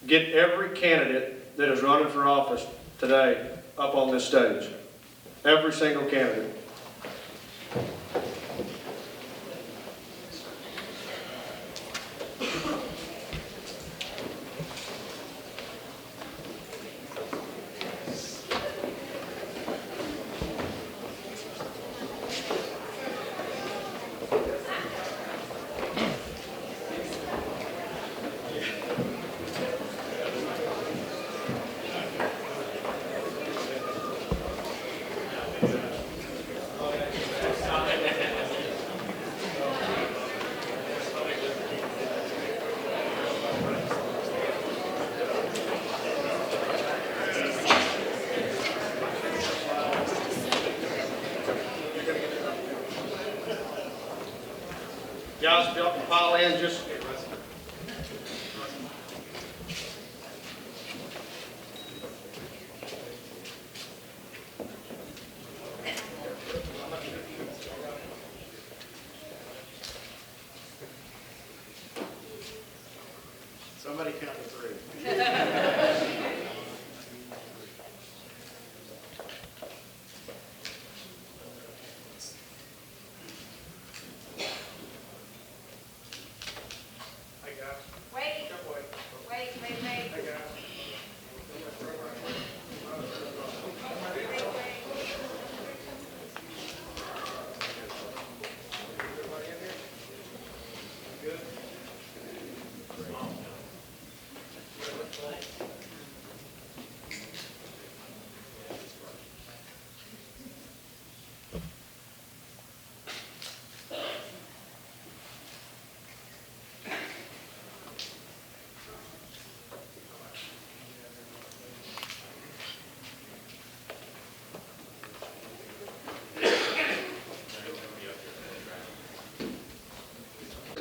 Get every candidate that is running for office today up on this stage. Every single candidate. Guys, if y'all can pile in, just somebody count to three.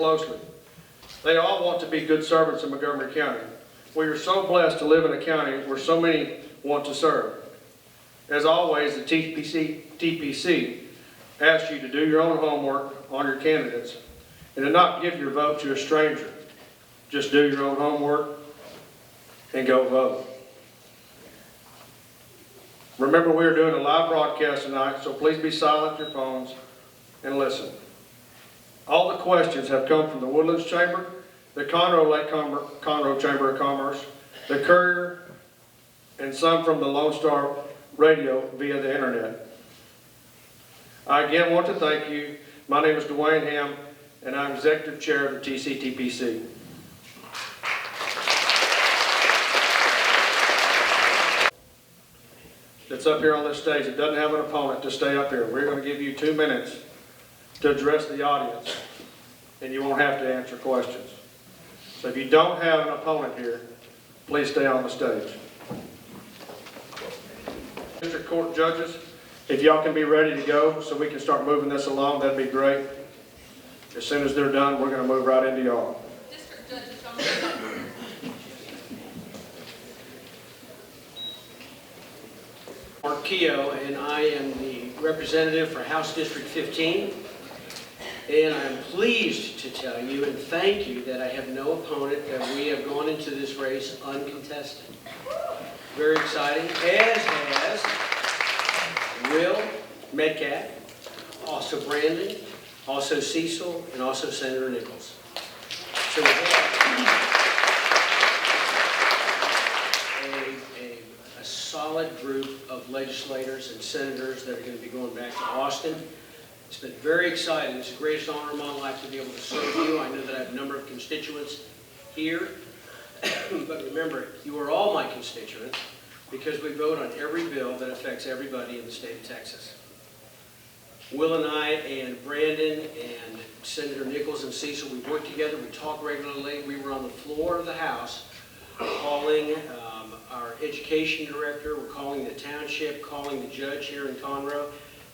closely. They all want to be good servants in Montgomery County. We are so blessed to live in a county where so many want to serve. As always, the TPC asks you to do your own homework on your candidates and to not give your vote to a stranger. Just do your own homework and go vote. Remember, we are doing a live broadcast tonight, so please be silent with your phones and listen. All the questions have come from the Woodlands Chamber, the Conroe Chamber of Commerce, the Courier, and some from the Lone Star Radio via the internet. I again want to thank you. My name is Dwayne Ham, and I'm Executive Chair of the TCTPC. That's up here on this stage. It doesn't have an opponent to stay up here. We're going to give you 2 minutes to address the audience, and you won't have to answer questions. So if you don't have an opponent here, please stay on the stage. District Court judges, if y'all can be ready to go so we can start moving this along, that'd be great. As soon as they're done, we're going to move right into y'all. District judges, come on. Mark Keogh, and I am the representative for House District 15. And I'm pleased to tell you and thank you that I have no opponent, that we have gone into this race uncontested. Very exciting, as has Will Metcalf, also Brandon, also Cecil, and also Senator Nichols. So we have a solid group of legislators and senators that are going to be going back to Austin. It's been very exciting. It's the greatest honor of my life to be able to serve you. I know that I have a number of constituents here, but remember, you are all my constituents because we vote on every bill that affects everybody in the state of Texas. Will and I and Brandon and Senator Nichols and Cecil, we work together, we talk regularly. We were on the floor of the House calling our education director, we're calling the township, calling the judge here in Conroe,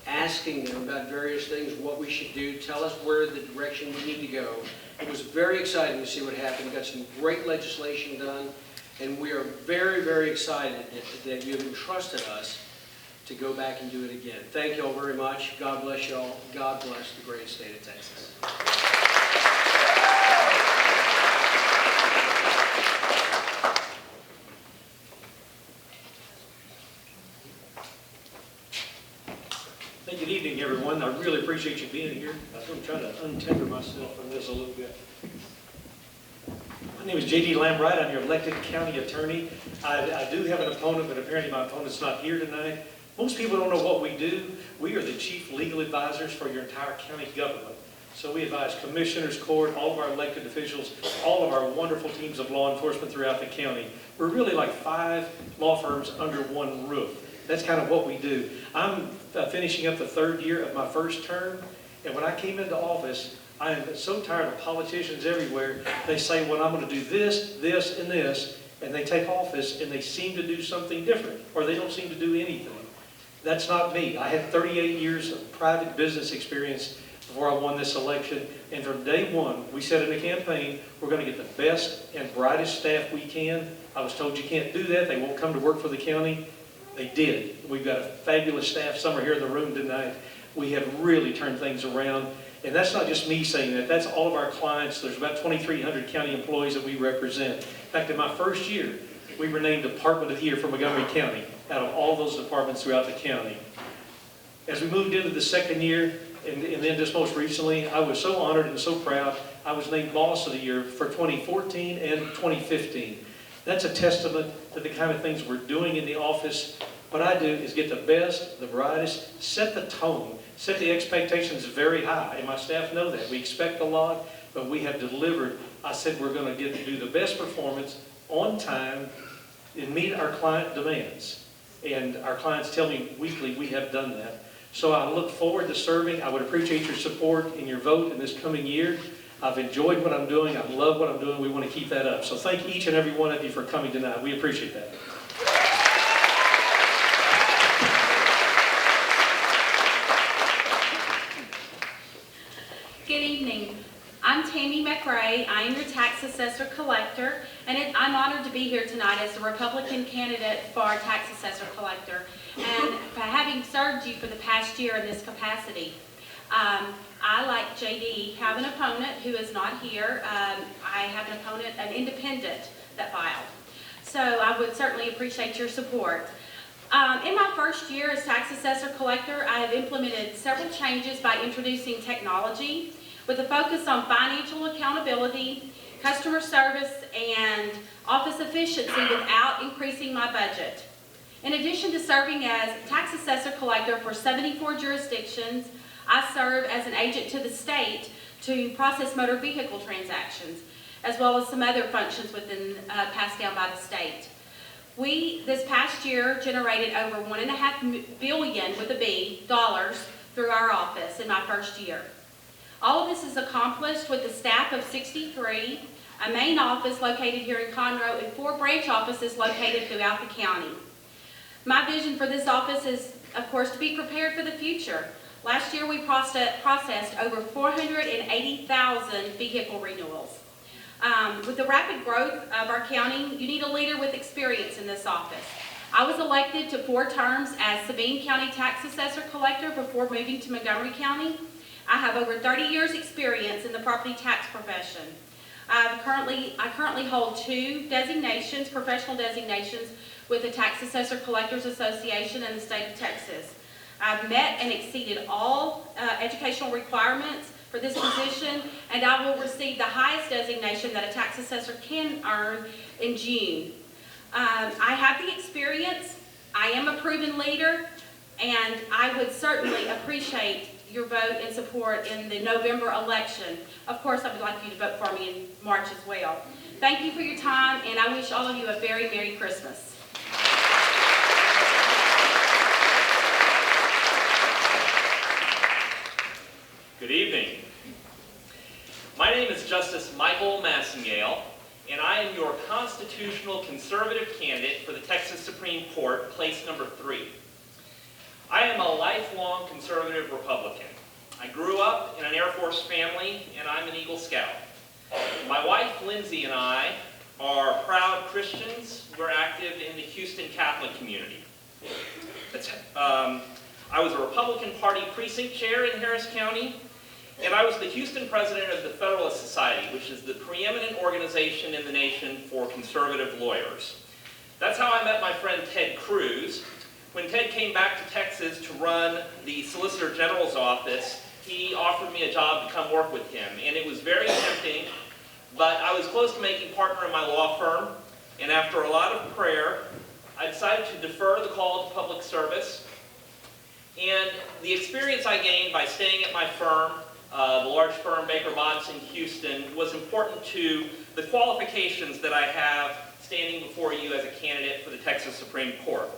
asking them about various things, what we should do, tell us where the direction we need to go. It was very exciting to see what happened. We got some great legislation done, and we are very, very excited that you have entrusted us to go back and do it again. Thank you all very much. God bless you all. God bless the great state of Texas. really appreciate you being here. I was going to try to untether myself from this a little bit. My name is J.D. Lambright. I'm your elected county attorney. I do have an opponent, but apparently my opponent's not here tonight. Most people don't know what we do. We are the chief legal advisors for your entire county government. So we advise commissioners, court, all of our elected officials, all of our wonderful teams of law enforcement throughout the county. We're really like 5 law firms under one roof. That's kind of what we do. I'm finishing up the 3rd year of my first term, and when I came into office, I am so tired of politicians everywhere. They say, well, I'm going to do this, this, and this, and they take office and they seem to do something different, or they don't seem to do anything. That's not me. I had 38 years of private business experience before I won this election, and from day one, we said in the campaign, we're going to get the best and brightest staff we can. I was told you can't do that. They won't come to work for the county. They did. We've got a fabulous staff. Some are here in the room tonight. We have really turned things around. And that's not just me saying that. That's all of our clients. There's about 2,300 county employees that we represent. In fact, in my first year, we were named Department of the Year for Montgomery County out of all those departments throughout the county. As we moved into the 2nd year, and then just most recently, I was so honored and so proud. I was named Boss of the Year for 2014 and 2015. That's a testament to the kind of things we're doing in the office. What I do is get the best, the brightest, set the tone, set the expectations very high, and my staff know that. We expect a lot, but we have delivered. I said we're going to do the best performance on time and meet our client demands. And our clients tell me weekly we have done that. So I look forward to serving. I would appreciate your support and your vote in this coming year. I've enjoyed what I'm doing. I love what I'm doing. We want to keep that up. So thank each and every one of you for coming tonight. We appreciate that. Good evening. I'm Tammy McRae. I am your tax assessor collector, and I'm honored to be here tonight as the Republican candidate for tax assessor collector, and for having served you for the past year in this capacity. I, like JD, have an opponent who is not here. I have an opponent, an independent, that filed. So I would certainly appreciate your support. In my first year as tax assessor collector, I have implemented several changes by introducing technology with a focus on financial accountability, customer service, and office efficiency without increasing my budget. In addition to serving as tax assessor collector for 74 jurisdictions, I serve as an agent to the state to process motor vehicle transactions, as well as some other functions within passed down by the state. We, this past year, generated over $1.5 billion with a B dollars through our office in my first year. All of this is accomplished with a staff of 63, a main office located here in Conroe, and 4 branch offices located throughout the county. My vision for this office is, of course, to be prepared for the future. Last year we processed over 480,000 vehicle renewals. With the rapid growth of our county, you need a leader with experience in this office. I was elected to 4 terms as Sabine County Tax Assessor Collector before moving to Montgomery County. I have over 30 years experience in the property tax profession. I currently hold 2 designations, professional designations, with the Tax Assessor Collectors Association in the state of Texas. I've met and exceeded all educational requirements for this position, and I will receive the highest designation that a tax assessor can earn in June. I have the experience, I am a proven leader, and I would certainly appreciate your vote and support in the November election. Of course, I would like you to vote for me in March as well. Thank you for your time, and I wish all of you a very Merry Christmas. Good evening. My name is Justice Michael Massengale, and I am your constitutional conservative candidate for the Texas Supreme Court, place number 3. I am a lifelong conservative Republican. I grew up in an Air Force family, and I'm an Eagle Scout. My wife, Lindsay, and I are proud Christians. We're active in the Houston Catholic community. I was a Republican Party precinct chair in Harris County, and I was the Houston president of the Federalist Society, which is the preeminent organization in the nation for conservative lawyers. That's how I met my friend Ted Cruz. When Ted came back to Texas to run the Solicitor General's office, he offered me a job to come work with him, and it was very tempting, but I was close to making partner in my law firm, and after a lot of prayer, I decided to defer the call to public service. And the experience I gained by staying at my firm, the large firm Baker Botts in Houston, was important to the qualifications that I have standing before you as a candidate for the Texas Supreme Court.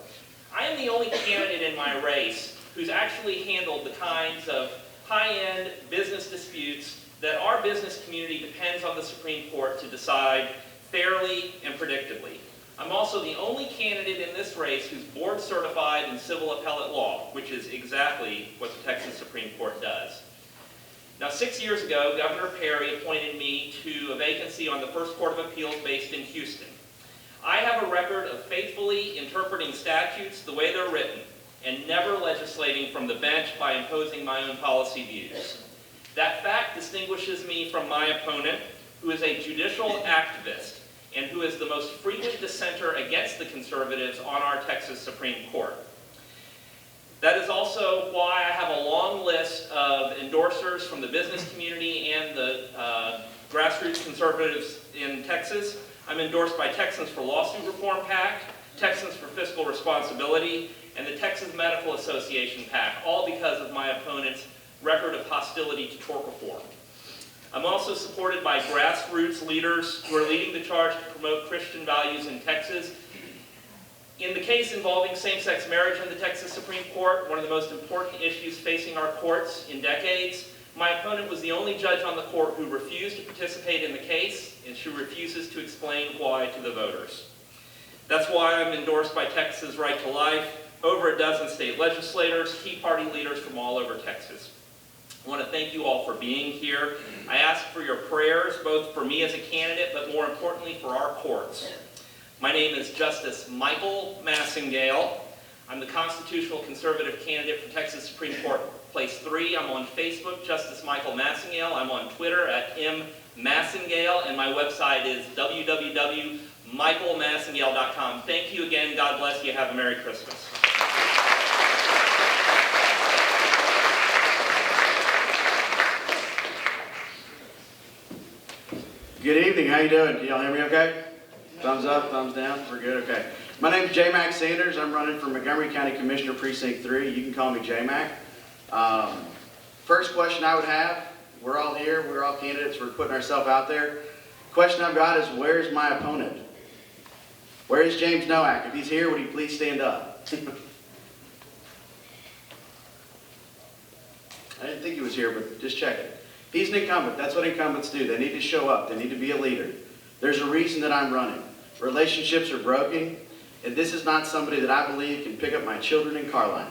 I am the only candidate in my race who's actually handled the kinds of high-end business disputes that our business community depends on the Supreme Court to decide fairly and predictably. I'm also the only candidate in this race who's board certified in civil appellate law, which is exactly what the Texas Supreme Court does. Now, 6 years ago, Governor Perry appointed me to a vacancy on the First Court of Appeals based in Houston. I have a record of faithfully interpreting statutes the way they're written and never legislating from the bench by imposing my own policy views. That fact distinguishes me from my opponent, who is a judicial activist and who is the most frequent dissenter against the conservatives on our Texas Supreme Court. That is also why I have a long list of endorsers from the business community and the grassroots conservatives in Texas. I'm endorsed by Texans for Lawsuit Reform PAC, Texans for Fiscal Responsibility, and the Texas Medical Association PAC, all because of my opponent's record of hostility to tort reform. I'm also supported by grassroots leaders who are leading the charge to promote Christian values in Texas. In the case involving same-sex marriage in the Texas Supreme Court, one of the most important issues facing our courts in decades, my opponent was the only judge on the court who refused to participate in the case, and she refuses to explain why to the voters. That's why I'm endorsed by Texas Right to Life, over a dozen state legislators, Tea Party leaders from all over Texas. I want to thank you all for being here. I ask for your prayers, both for me as a candidate, but more importantly for our courts. My name is Justice Michael Massingale. I'm the constitutional conservative candidate for Texas Supreme Court Place 3. I'm on Facebook, Justice Michael Massingale. I'm on Twitter at mmassingale, and my website is www.michaelmassingale.com. Thank you again. God bless you. Have a Merry Christmas. Good evening, how you doing? Can y'all hear me okay? Thumbs up, thumbs down, we're good, okay. My name is J. Mac Sanders. I'm running for Montgomery County Commissioner Precinct 3. You can call me J. Mac. First question I would have, we're all here, we're all candidates, we're putting ourselves out there. Question I've got is, where's my opponent? Where is James Nowak? If he's here, would he please stand up? I didn't think he was here, but just check it. He's an incumbent. That's what incumbents do. They need to show up. They need to be a leader. There's a reason that I'm running. Relationships are broken, and this is not somebody that I believe can pick up my children in Carline.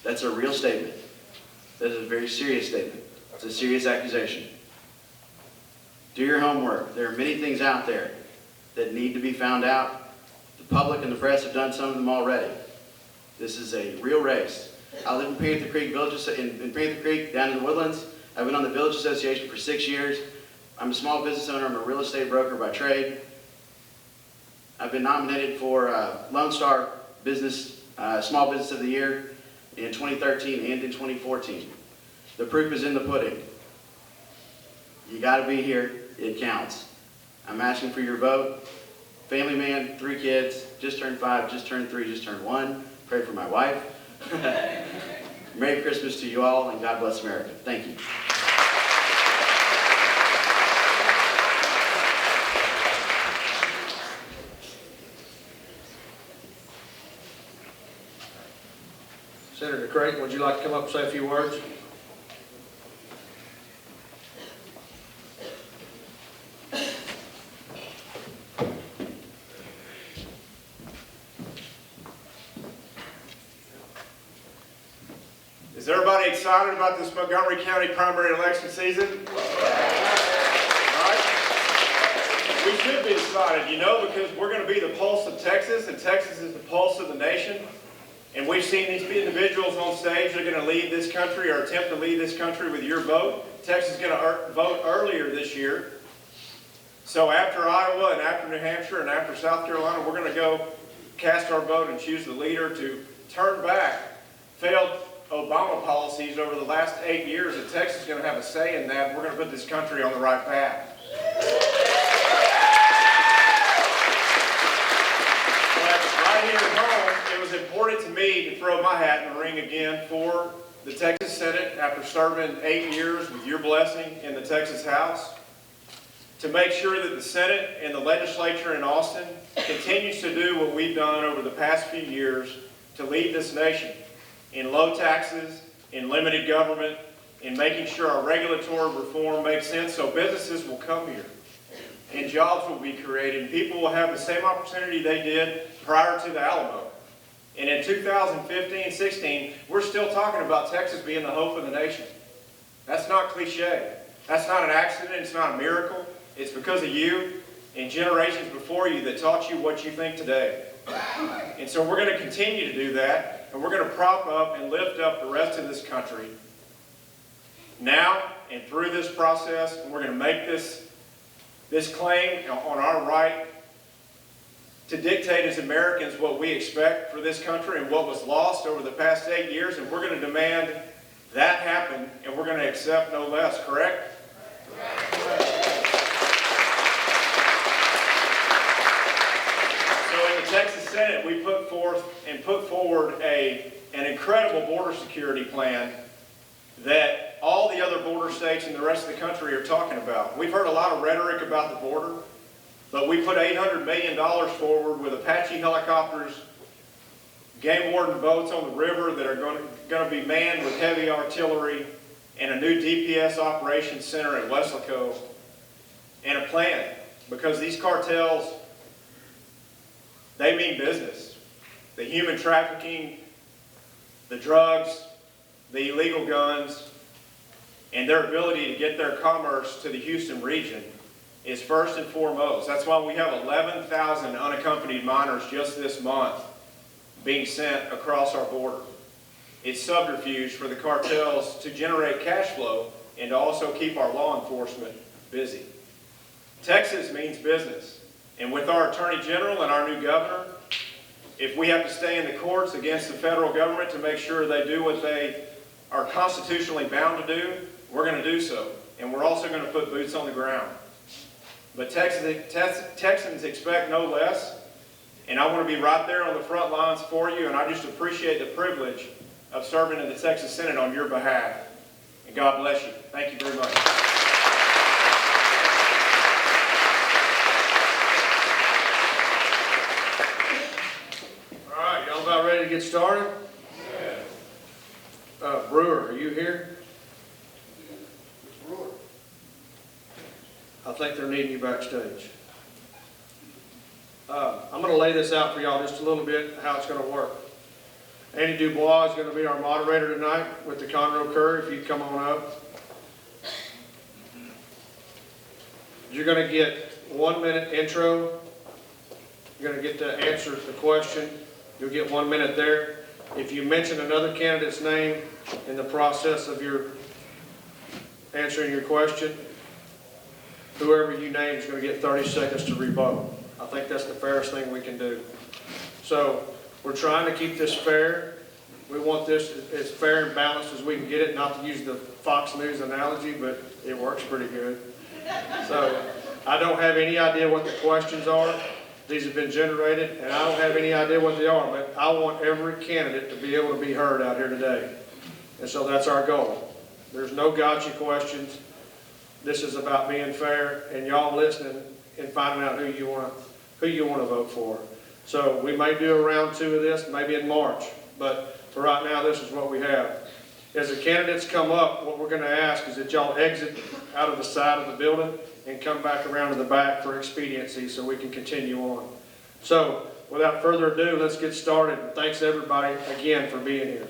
That's a real statement. That is a very serious statement. It's a serious accusation. Do your homework. There are many things out there that need to be found out. The public and the press have done some of them already. This is a real race. I live in Panther Creek Village, in Panther Creek, down in the Woodlands. I've been on the Village Association for 6 years. I'm a small business owner. I'm a real estate broker by trade. I've been nominated for Lone Star Business, Small Business of the Year in 2013 and in 2014. The proof is in the pudding. You got to be here. It counts. I'm asking for your vote. Family man, 3 kids, just turned 5, just turned 3, just turned 1. Pray for my wife. Merry Christmas to you all, and God bless America. Thank you. Senator Creighton, would you like to come up and say a few words? Is everybody excited about this Montgomery County primary election season? Right? We should be excited, you know, because we're going to be the pulse of Texas, and Texas is the pulse of the nation. And we've seen these individuals on stage that are going to lead this country or attempt to lead this country with your vote. Texas is going to vote earlier this year. So after Iowa and after New Hampshire and after South Carolina, we're going to go cast our vote and choose the leader to turn back failed Obama policies over the last 8 years, that Texas is going to have a say in that. We're going to put this country on the right path. But right here at home, it was important to me to throw my hat in the ring again for the Texas Senate after serving 8 years with your blessing in the Texas House, to make sure that the Senate and the legislature in Austin continues to do what we've done over the past few years to lead this nation in low taxes, in limited government, in making sure our regulatory reform makes sense so businesses will come here and jobs will be created and people will have the same opportunity they did prior to the Alamo. And in 2015-16, we're still talking about Texas being the hope of the nation. That's not cliche. That's not an accident. It's not a miracle. It's because of you and generations before you that taught you what you think today. And so we're going to continue to do that, and we're going to prop up and lift up the rest of this country now and through this process, and we're going to make this claim on our right to dictate as Americans what we expect for this country and what was lost over the past 8 years, and we're going to demand that happen, and we're going to accept no less, correct? So in the Texas Senate, we put forward an incredible border security plan that all the other border states and the rest of the country are talking about. We've heard a lot of rhetoric about the border, but we put $800 million forward with Apache helicopters, game warden boats on the river that are going to be manned with heavy artillery, and a new DPS operations center at Weslaco, and a plan, because these cartels, they mean business. The human trafficking, the drugs, the illegal guns, and their ability to get their commerce to the Houston region is first and foremost. That's why we have 11,000 unaccompanied minors just this month being sent across our border. It's subterfuge for the cartels to generate cash flow and to also keep our law enforcement busy. Texas means business. And with our Attorney General and our new governor, if we have to stay in the courts against the federal government to make sure they do what they are constitutionally bound to do, we're going to do so. And we're also going to put boots on the ground. But Texans expect no less. And I want to be right there on the front lines for you. And I just appreciate the privilege of serving in the Texas Senate on your behalf. And God bless you. Thank you very much. All right, y'all about ready to get started? Brewer, are you here? Brewer. I think they're needing you backstage. I'm going to lay this out for y'all just a little bit, how it's going to work. Andy Dubois is going to be our moderator tonight with the Conroe Curry, if you come on up. You're going to get 1 minute intro. You're going to get to answer the question. You'll get 1 minute there. If you mention another candidate's name in the process of your answering your question, whoever you name is going to get 30 seconds to rebuttal. I think that's the fairest thing we can do. So we're trying to keep this fair. We want this as fair and balanced as we can get it, not to use the Fox News analogy, but it works pretty good. So I don't have any idea what the questions are. These have been generated, and I don't have any idea what they are, but I want every candidate to be able to be heard out here today. And so that's our goal. There's no gotcha questions. This is about being fair and y'all listening and finding out who you want to vote for. So we may do a round 2 of this, maybe in March, but for right now, this is what we have. As the candidates come up, what we're going to ask is that y'all exit out of the side of the building and come back around to the back for expediency so we can continue on. So without further ado, let's get started. Thanks everybody again for being here.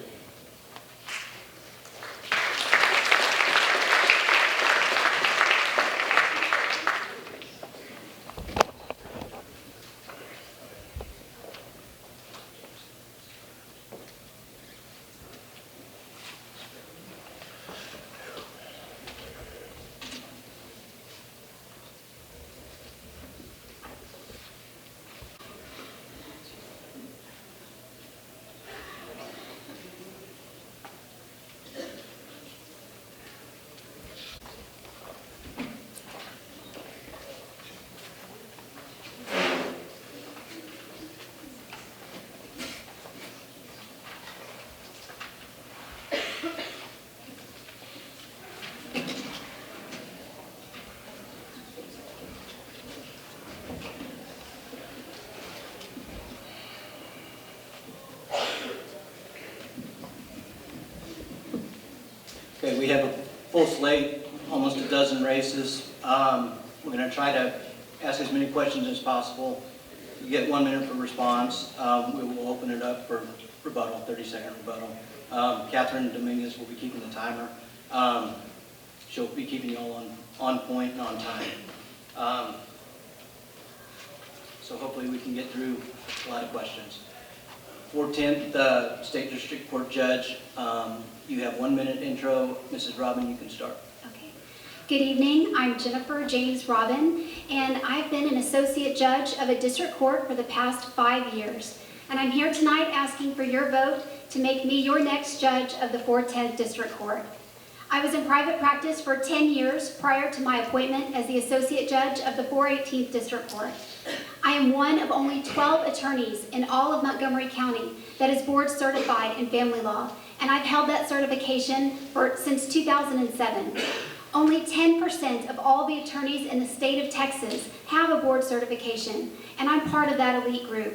Okay, we have a full slate, almost a dozen races. We're going to try to ask as many questions as possible. You get 1 minute for response. We will open it up for rebuttal, 30-second rebuttal. Catherine Dominguez will be keeping the timer. She'll be keeping you all on point and on time. So hopefully we can get through a lot of questions. 410th State District Court Judge, you have 1 minute intro. Mrs. Robin, you can start. Okay. Good evening. I'm Jennifer James Robin, and I've been an associate judge of a district court for the past 5 years. And I'm here tonight asking for your vote to make me your next judge of the 410th District Court. I was in private practice for 10 years prior to my appointment as the associate judge of the 418th District Court. I am one of only 12 attorneys in all of Montgomery County that is board certified in family law, and I've held that certification since 2007. Only 10% of all the attorneys in the state of Texas have a board certification, and I'm part of that elite group.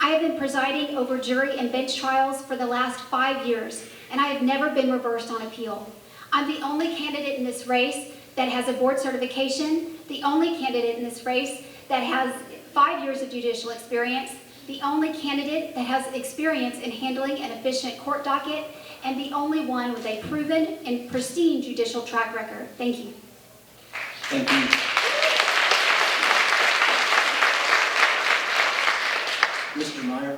I have been presiding over jury and bench trials for the last 5 years, and I have never been reversed on appeal. I'm the only candidate in this race that has a board certification, the only candidate in this race that has 5 years of judicial experience, the only candidate that has experience in handling an efficient court docket, and the only one with a proven and pristine judicial track record. Thank you. Thank you. Mr. Meyer.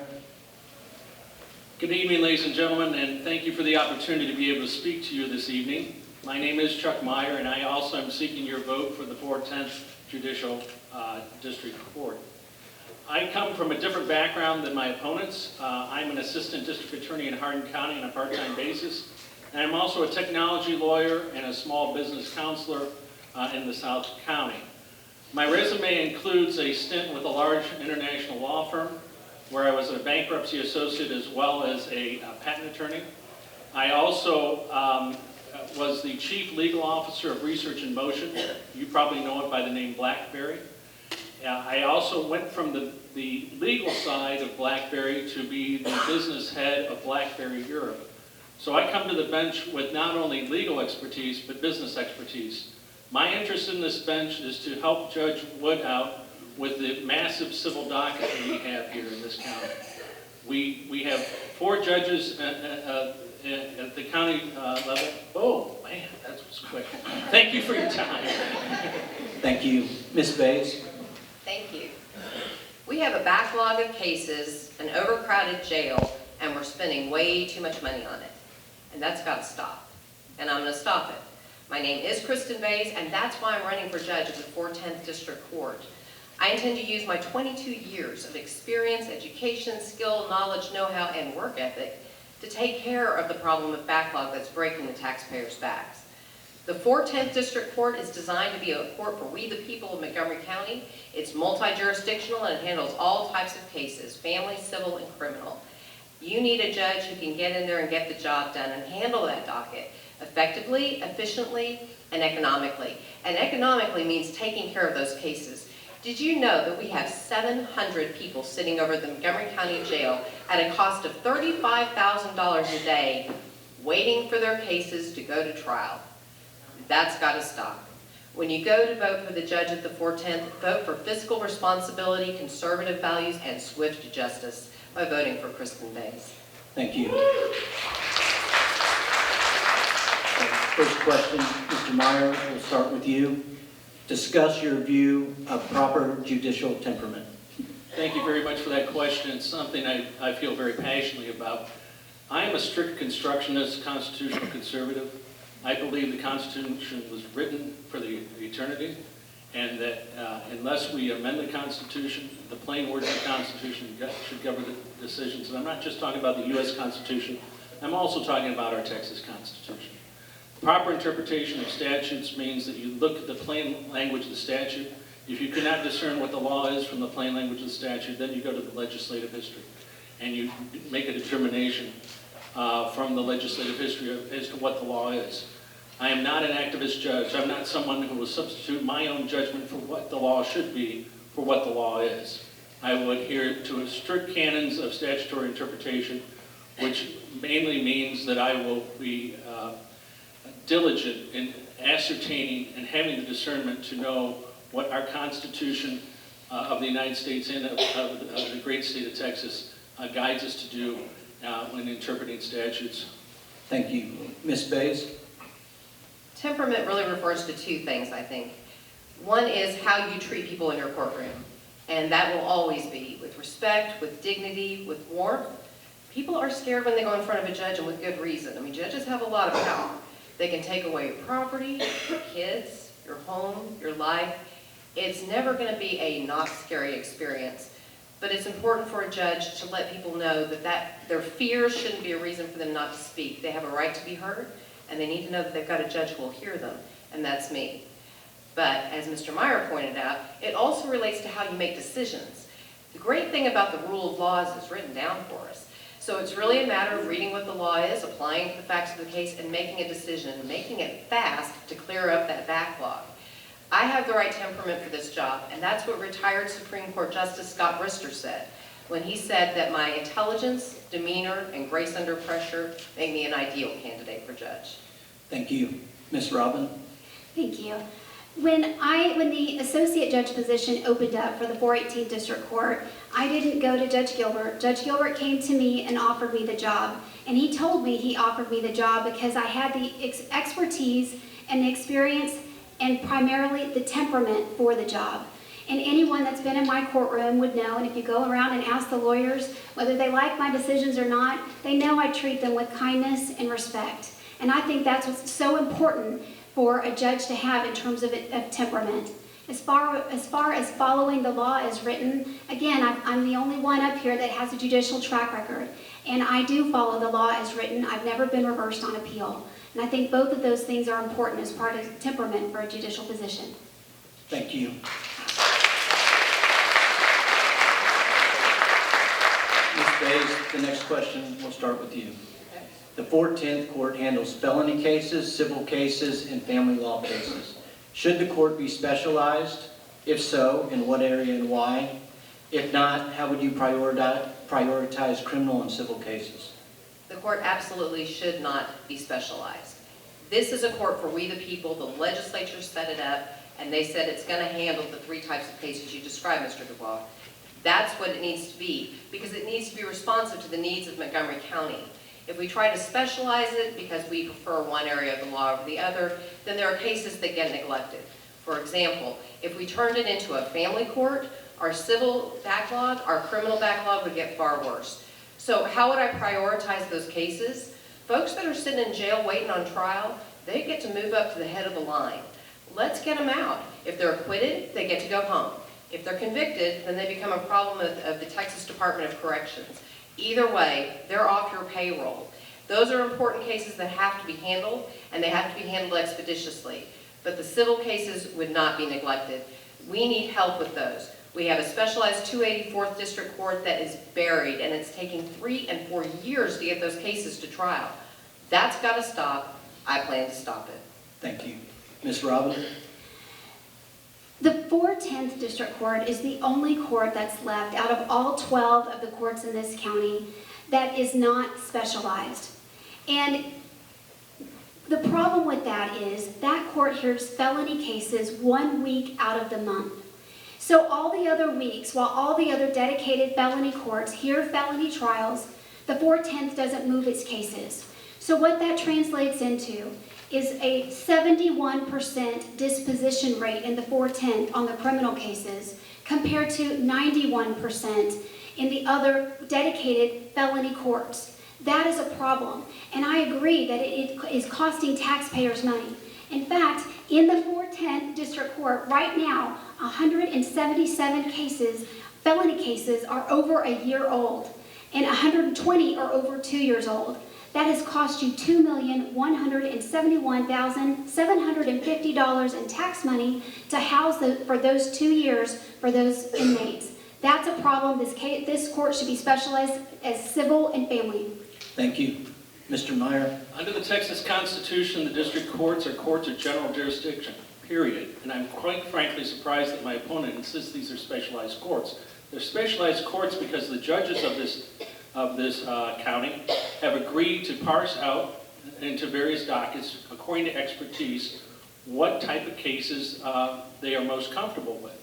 Good evening, ladies and gentlemen, and thank you for the opportunity to be able to speak to you this evening. My name is Chuck Meyer, and I also am seeking your vote for the 410th Judicial District Court. I come from a different background than my opponents. I'm an assistant district attorney in Hardin County on a part-time basis, and I'm also a technology lawyer and a small business counselor in the South County. My resume includes a stint with a large international law firm, where I was a bankruptcy associate as well as a patent attorney. I also was the chief legal officer of Research in Motion. You probably know it by the name BlackBerry. I also went from the legal side of BlackBerry to be the business head of BlackBerry Europe. So I come to the bench with not only legal expertise, but business expertise. My interest in this bench is to help Judge Wood out with the massive civil docket that we have here in this county. We have 4 judges at the county level. Oh, man, that was quick. Thank you for your time. Thank you. Ms. Bays. Thank you. We have a backlog of cases, an overcrowded jail, and we're spending way too much money on it. And that's got to stop. And I'm going to stop it. My name is Kristen Bays, and that's why I'm running for judge of the 410th District Court. I intend to use my 22 years of experience, education, skill, knowledge, know-how, and work ethic to take care of the problem of backlog that's breaking the taxpayers' backs. The 410th District Court is designed to be a court for we the people of Montgomery County. It's multi-jurisdictional and it handles all types of cases, family, civil, and criminal. You need a judge who can get in there and get the job done and handle that docket effectively, efficiently, and economically. And economically means taking care of those cases. Did you know that we have 700 people sitting over at the Montgomery County Jail at a cost of $35,000 a day waiting for their cases to go to trial? That's got to stop. When you go to vote for the judge at the 410th, vote for fiscal responsibility, conservative values, and swift justice by voting for Kristen Bays. Thank you. First question, Mr. Meyer, we'll start with you. Discuss your view of proper judicial temperament. Thank you very much for that question. It's something I feel very passionately about. I am a strict constructionist, constitutional conservative. I believe the Constitution was written for the eternity, and that unless we amend the Constitution, the plain words of the Constitution should govern the decisions. And I'm not just talking about the U.S. Constitution, I'm also talking about our Texas Constitution. Proper interpretation of statutes means that you look at the plain language of the statute. If you cannot discern what the law is from the plain language of the statute, then you go to the legislative history, and you make a determination from the legislative history as to what the law is. I am not an activist judge. I'm not someone who will substitute my own judgment for what the law should be for what the law is. I will adhere to strict canons of statutory interpretation, which mainly means that I will be diligent in ascertaining and having the discernment to know what our Constitution of the United States and of the great state of Texas guides us to do when interpreting statutes. Thank you. Ms. Bays? Temperament really refers to two things, I think. One is how you treat people in your courtroom, and that will always be with respect, with dignity, with warmth. People are scared when they go in front of a judge, and with good reason. I mean, judges have a lot of power. They can take away your property, your kids, your home, your life. It's never going to be a not scary experience, but it's important for a judge to let people know that their fears shouldn't be a reason for them not to speak. They have a right to be heard, and they need to know that they've got a judge who will hear them, and that's me. But as Mr. Meyer pointed out, it also relates to how you make decisions. The great thing about the rule of law is it's written down for us. So it's really a matter of reading what the law is, applying to the facts of the case, and making a decision, and making it fast to clear up that backlog. I have the right temperament for this job, and that's what retired Supreme Court Justice Scott Brister said when he said that my intelligence, demeanor, and grace under pressure make me an ideal candidate for judge. Thank you. Ms. Robin? Thank you. When the associate judge position opened up for the 418th District Court, I didn't go to Judge Gilbert. Judge Gilbert came to me and offered me the job. And he told me he offered me the job because I had the expertise and the experience and primarily the temperament for the job. And anyone that's been in my courtroom would know, and if you go around and ask the lawyers whether they like my decisions or not, they know I treat them with kindness and respect. And I think that's what's so important for a judge to have in terms of temperament. As far as following the law as written, again, I'm the only one up here that has a judicial track record. And I do follow the law as written. I've never been reversed on appeal. And I think both of those things are important as part of temperament for a judicial position. Thank you. Ms. Bays, the next question, we'll start with you. The 410th Court handles felony cases, civil cases, and family law cases. Should the court be specialized? If so, in what area and why? If not, how would you prioritize criminal and civil cases? The court absolutely should not be specialized. This is a court for we the people. The legislature set it up, and they said it's going to handle the three types of cases you described, Mr. Dubois. That's what it needs to be, because it needs to be responsive to the needs of Montgomery County. If we try to specialize it because we prefer one area of the law over the other, then there are cases that get neglected. For example, if we turned it into a family court, our civil backlog, our criminal backlog would get far worse. So how would I prioritize those cases? Folks that are sitting in jail waiting on trial, they get to move up to the head of the line. Let's get them out. If they're acquitted, they get to go home. If they're convicted, then they become a problem of the Texas Department of Corrections. Either way, they're off your payroll. Those are important cases that have to be handled, and they have to be handled expeditiously. But the civil cases would not be neglected. We need help with those. We have a specialized 284th District Court that is buried, and it's taking 3 and 4 years to get those cases to trial. That's got to stop. I plan to stop it. Thank you. Ms. Robin? The 410th District Court is the only court that's left out of all 12 of the courts in this county that is not specialized. And the problem with that is that court hears felony cases 1 week out of the month. So all the other weeks, while all the other dedicated felony courts hear felony trials, the 410th doesn't move its cases. So what that translates into is a 71% disposition rate in the 410th on the criminal cases compared to 91% in the other dedicated felony courts. That is a problem, and I agree that it is costing taxpayers money. In fact, in the 410th District Court right now, 177 cases, felony cases, are over a year old, and 120 are over 2 years old. That has cost you $2,171,750 in tax money to house for those 2 years for those inmates. That's a problem. This court should be specialized as civil and family. Thank you. Mr. Meyer? Under the Texas Constitution, the district courts are courts of general jurisdiction, period. And I'm quite frankly surprised that my opponent insists these are specialized courts. They're specialized courts because the judges of this county have agreed to parse out into various dockets according to expertise what type of cases they are most comfortable with.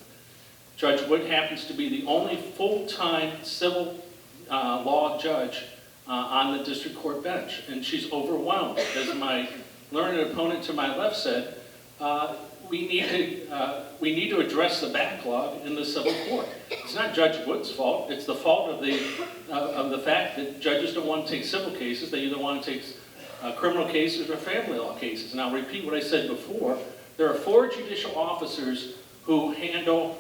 Judge Wood happens to be the only full-time civil law judge on the district court bench, and she's overwhelmed. As my learned opponent to my left said, we need to address the backlog in the civil court. It's not Judge Wood's fault. It's the fault of the fact that judges don't want to take civil cases. They either want to take criminal cases or family law cases. And I'll repeat what I said before. There are 4 judicial officers who handle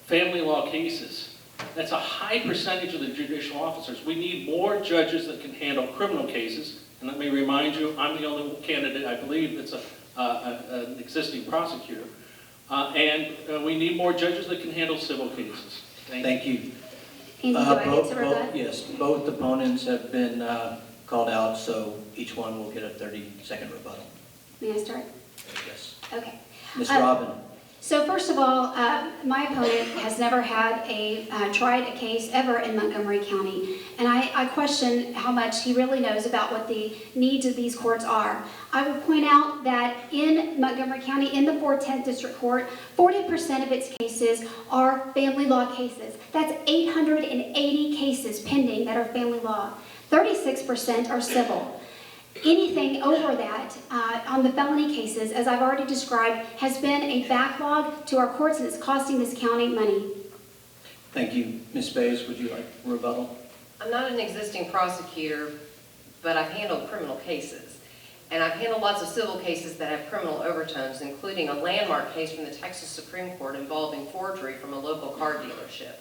family law cases. That's a high percentage of the judicial officers. We need more judges that can handle criminal cases. And let me remind you, I'm the only candidate, I believe, that's an existing prosecutor. And we need more judges that can handle civil cases. Thank you. Andy, do I get to rebut? Yes, both opponents have been called out, so each one will get a 30-second rebuttal. May I start? Yes. Okay. Ms. Robin. So first of all, my opponent has never had tried a case ever in Montgomery County, and I question how much he really knows about what the needs of these courts are. I would point out that in Montgomery County, in the 410th District Court, 40% of its cases are family law cases. That's 880 cases pending that are family law. 36% are civil. Anything over that on the felony cases, as I've already described, has been a backlog to our courts, and it's costing this county money. Thank you. Ms. Bays, would you like a rebuttal? I'm not an existing prosecutor, but I've handled criminal cases. And I've handled lots of civil cases that have criminal overtones, including a landmark case from the Texas Supreme Court involving forgery from a local car dealership.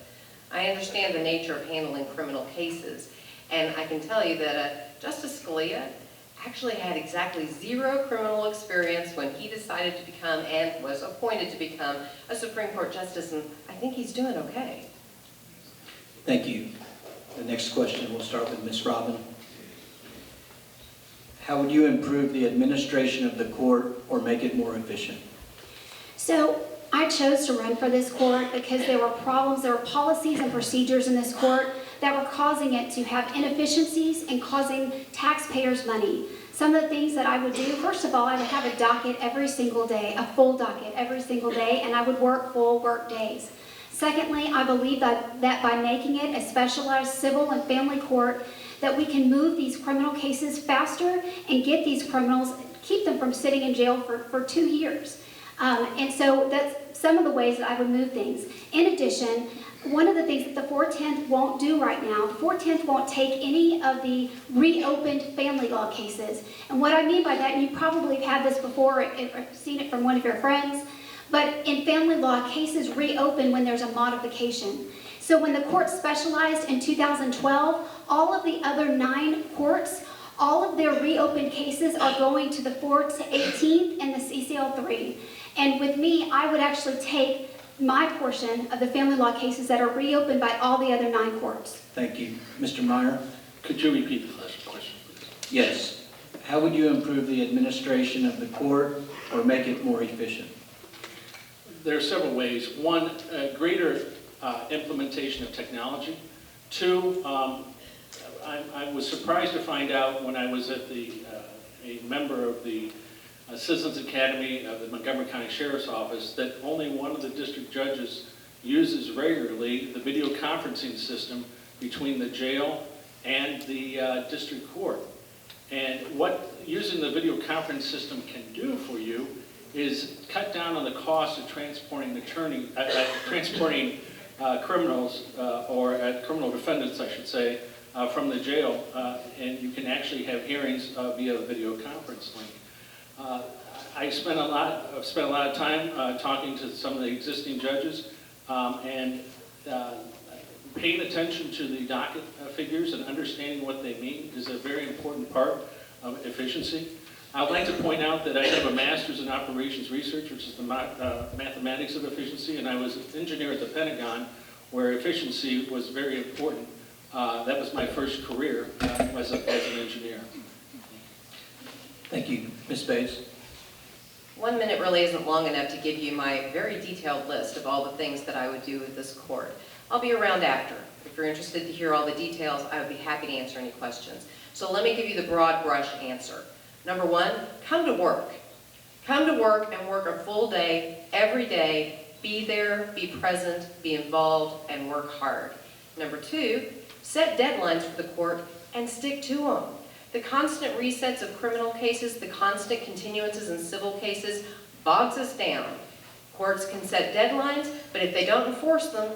I understand the nature of handling criminal cases, and I can tell you that Justice Scalia actually had exactly 0 criminal experience when he decided to become and was appointed to become a Supreme Court justice, and I think he's doing okay. Thank you. The next question, we'll start with Ms. Robin. How would you improve the administration of the court or make it more efficient? So I chose to run for this court because there were problems, there were policies and procedures in this court that were causing it to have inefficiencies and causing taxpayers money. Some of the things that I would do, first of all, I would have a docket every single day, a full docket every single day, and I would work full work days. Secondly, I believe that by making it a specialized civil and family court, that we can move these criminal cases faster and get these criminals, keep them from sitting in jail for 2 years. And so that's some of the ways that I would move things. In addition, one of the things that the 410th won't do right now, the 410th won't take any of the reopened family law cases. And what I mean by that, and you probably have had this before or seen it from one of your friends, but in family law, cases reopen when there's a modification. So when the court specialized in 2012, all of the other 9 courts, all of their reopened cases are going to the 4th to 18th and the CCL3. And with me, I would actually take my portion of the family law cases that are reopened by all the other 9 courts. Thank you. Mr. Meyer? Could you repeat the question, please? Yes. How would you improve the administration of the court or make it more efficient? There are several ways. One, greater implementation of technology. 2, I was surprised to find out when I was at a member of the Citizens Academy of the Montgomery County Sheriff's Office that only one of the district judges uses regularly the video conferencing system between the jail and the district court. And what using the video conference system can do for you is cut down on the cost of transporting criminals or criminal defendants, I should say, from the jail, and you can actually have hearings via the video conference link. I've spent a lot of time talking to some of the existing judges and paying attention to the docket figures and understanding what they mean is a very important part of efficiency. I'd like to point out that I have a master's in operations research, which is the mathematics of efficiency, and I was an engineer at the Pentagon where efficiency was very important. That was my first career as an engineer. Thank you. Ms. Bays? 1 minute really isn't long enough to give you my very detailed list of all the things that I would do with this court. I'll be around after. If you're interested to hear all the details, I would be happy to answer any questions. So let me give you the broad brush answer. Number one, come to work. Come to work and work a full day, every day. Be there, be present, be involved, and work hard. Number two, set deadlines for the court and stick to them. The constant resets of criminal cases, the constant continuances in civil cases bogs us down. Courts can set deadlines, but if they don't enforce them,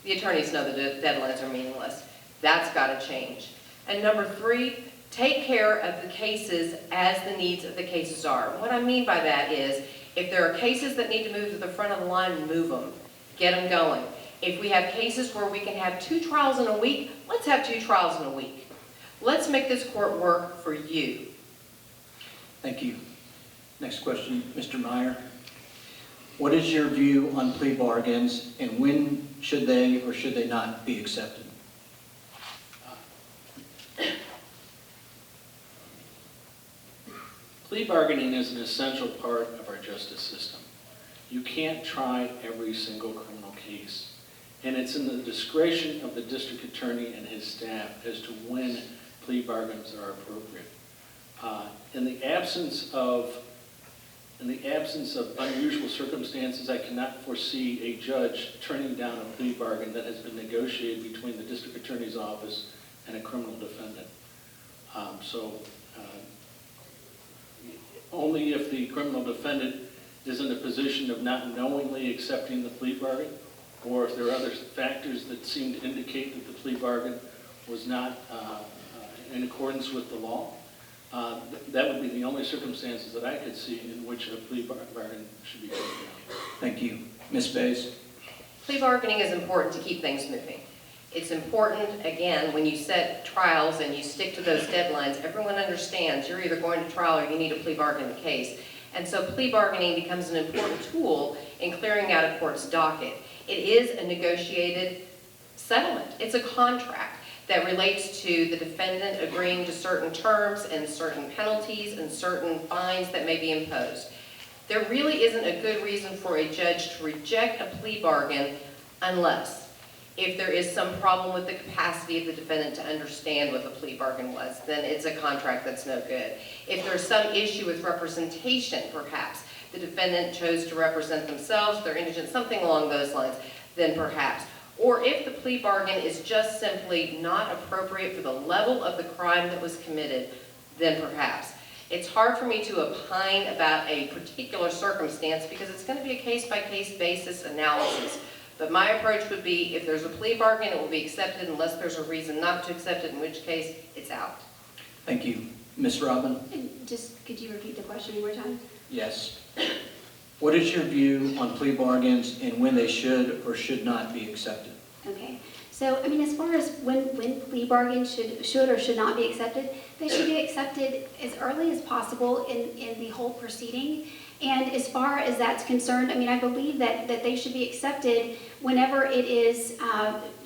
the attorneys know the deadlines are meaningless. That's got to change. And number three, take care of the cases as the needs of the cases are. What I mean by that is, if there are cases that need to move to the front of the line, move them. Get them going. If we have cases where we can have 2 trials in a week, let's have 2 trials in a week. Let's make this court work for you. Thank you. Next question, Mr. Meyer. What is your view on plea bargains, and when should they or should they not be accepted? Plea bargaining is an essential part of our justice system. You can't try every single criminal case, and it's in the discretion of the district attorney and his staff as to when plea bargains are appropriate. In the absence of unusual circumstances, I cannot foresee a judge turning down a plea bargain that has been negotiated between the district attorney's office and a criminal defendant. Only if the criminal defendant is in a position of not knowingly accepting the plea bargain, or if there are other factors that seem to indicate that the plea bargain was not in accordance with the law, that would be the only circumstances that I could see in which a plea bargain should be taken down. Thank you. Ms. Bays? Plea bargaining is important to keep things moving. It's important, again, when you set trials and you stick to those deadlines, everyone understands you're either going to trial or you need to plea bargain the case. And so plea bargaining becomes an important tool in clearing out a court's docket. It is a negotiated settlement. It's a contract that relates to the defendant agreeing to certain terms and certain penalties and certain fines that may be imposed. There really isn't a good reason for a judge to reject a plea bargain unless if there is some problem with the capacity of the defendant to understand what the plea bargain was, then it's a contract that's no good. If there's some issue with representation, perhaps, the defendant chose to represent themselves, they're indigent, something along those lines, then perhaps. Or if the plea bargain is just simply not appropriate for the level of the crime that was committed, then perhaps. It's hard for me to opine about a particular circumstance because it's going to be a case-by-case basis analysis. But my approach would be, if there's a plea bargain, it will be accepted unless there's a reason not to accept it, in which case, it's out. Thank you. Ms. Robin? And just, could you repeat the question one more time? Yes. What is your view on plea bargains and when they should or should not be accepted? Okay. So, I mean, as far as when plea bargains should or should not be accepted, they should be accepted as early as possible in the whole proceeding. And as far as that's concerned, I mean, I believe that they should be accepted whenever it is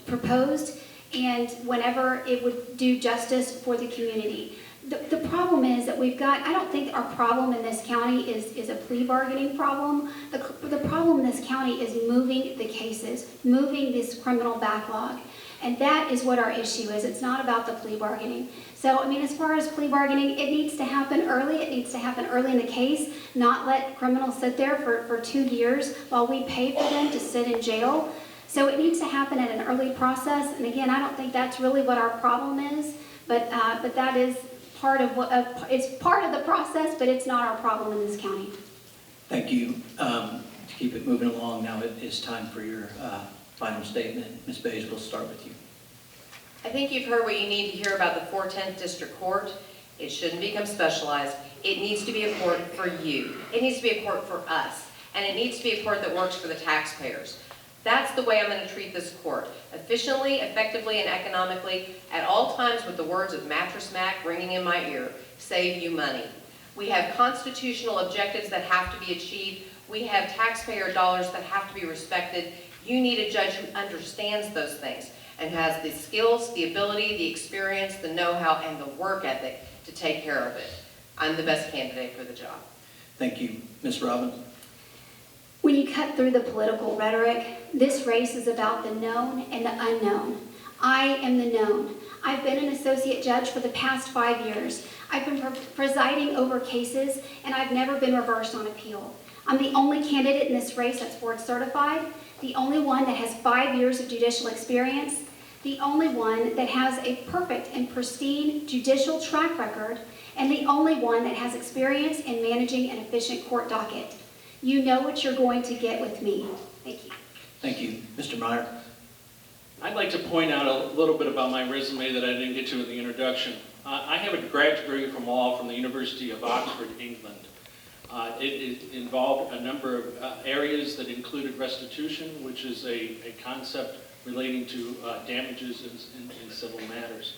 proposed and whenever it would do justice for the community. The problem is that we've got, I don't think our problem in this county is a plea bargaining problem. The problem in this county is moving the cases, moving this criminal backlog. And that is what our issue is. It's not about the plea bargaining. So, I mean, as far as plea bargaining, it needs to happen early. It needs to happen early in the case, not let criminals sit there for 2 years while we pay for them to sit in jail. So it needs to happen at an early process. And again, I don't think that's really what our problem is, but that is part of it's part of the process, but it's not our problem in this county. Thank you. To keep it moving along, now it is time for your final statement. Ms. Bays, we'll start with you. I think you've heard what you need to hear about the 410th District Court. It shouldn't become specialized. It needs to be a court for you. It needs to be a court for us. And it needs to be a court that works for the taxpayers. That's the way I'm going to treat this court. Efficiently, effectively, and economically, at all times with the words of Mattress Mac ringing in my ear, save you money. We have constitutional objectives that have to be achieved. We have taxpayer dollars that have to be respected. You need a judge who understands those things and has the skills, the ability, the experience, the know-how, and the work ethic to take care of it. I'm the best candidate for the job. Thank you. Ms. Robin? When you cut through the political rhetoric, this race is about the known and the unknown. I am the known. I've been an associate judge for the past 5 years. I've been presiding over cases, and I've never been reversed on appeal. I'm the only candidate in this race that's board certified, the only one that has 5 years of judicial experience, the only one that has a perfect and pristine judicial track record, and the only one that has experience in managing an efficient court docket. You know what you're going to get with me. Thank you. Thank you. Mr. Meyer? I'd like to point out a little bit about my resume that I didn't get to in the introduction. I have a graduate degree from law from the University of Oxford, England. It involved a number of areas that included restitution, which is a concept relating to damages in civil matters.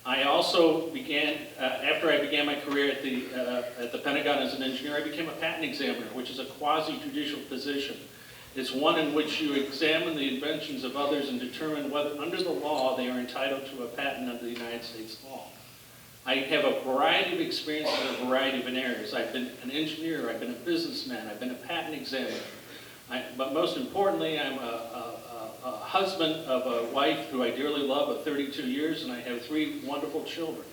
I also began, after I began my career at the Pentagon as an engineer, I became a patent examiner, which is a quasi-judicial position. It's one in which you examine the inventions of others and determine whether, under the law, they are entitled to a patent under the United States law. I have a variety of experiences in a variety of areas. I've been an engineer, I've been a businessman, I've been a patent examiner. But most importantly, I'm a husband of a wife who I dearly love of 32 years, and I have 3 wonderful children.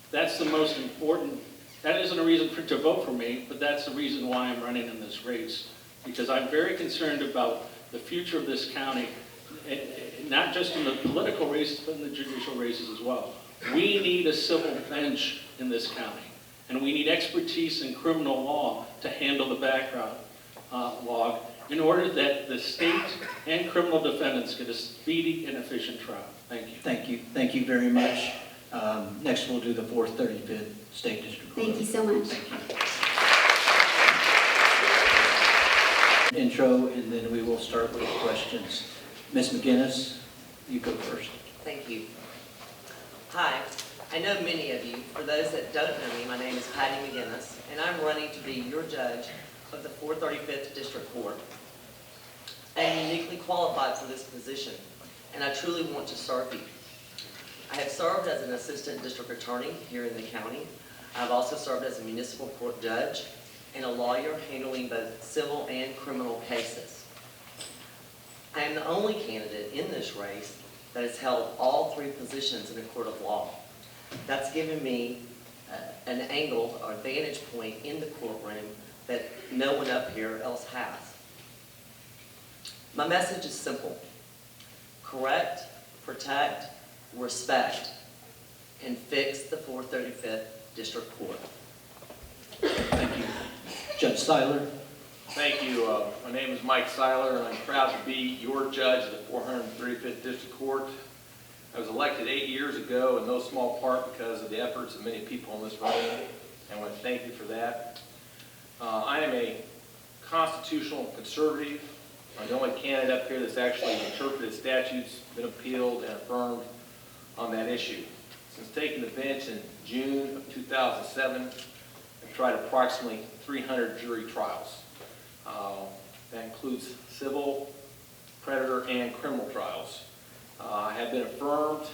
That's the most important. That isn't a reason to vote for me, but that's the reason why I'm running in this race. Because I'm very concerned about the future of this county, not just in the political races, but in the judicial races as well. We need a civil bench in this county, and we need expertise in criminal law to handle the background log in order that the state and criminal defendants get a speedy and efficient trial. Thank you. Thank you. Thank you very much. Next, we'll do the 435th State District Court. Thank you so much. Intro, and then we will start with questions. Ms. McGinnis, you go first. Thank you. Hi, I know many of you. For those that don't know me, my name is Patty McGinnis, and I'm running to be your judge of the 435th District Court. I am uniquely qualified for this position, and I truly want to serve you. I have served as an assistant district attorney here in the county. I've also served as a municipal court judge and a lawyer handling both civil and criminal cases. I am the only candidate in this race that has held all 3 positions in a court of law. That's given me an angle or vantage point in the courtroom that no one up here else has. My message is simple: correct, protect, respect, and fix the 435th District Court. Thank you. Judge Seiler. Thank you. My name is Mike Seiler, and I'm proud to be your judge of the 435th District Court. I was elected 8 years ago, in no small part because of the efforts of many people in this room, and I want to thank you for that. I am a constitutional conservative. I'm the only candidate up here that's actually interpreted statutes, been appealed, and affirmed on that issue. Since taking the bench in June of 2007, I've tried approximately 300 jury trials. That includes civil, predator, and criminal trials. I have been affirmed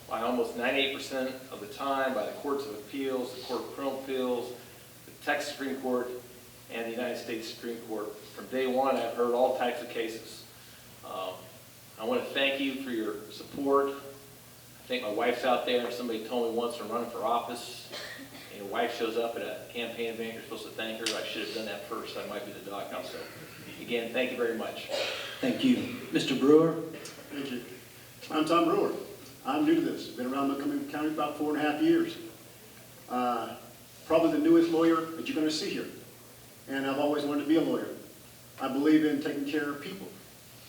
by almost 98% of the time by the courts of appeals, the Court of Criminal Appeals, the Texas Supreme Court, and the United States Supreme Court. From day one, I've heard all types of cases. I want to thank you for your support. I think my wife's out there, and somebody told me once I'm running for office, and your wife shows up at a campaign event, you're supposed to thank her. I should have done that first. I might be the doc now. So, again, thank you very much. Thank you. Mr. Brewer. Thank you. I'm Tom Brewer. I'm new to this. Been around Montgomery County about 4.5 years. Probably the newest lawyer that you're going to see here. And I've always wanted to be a lawyer. I believe in taking care of people,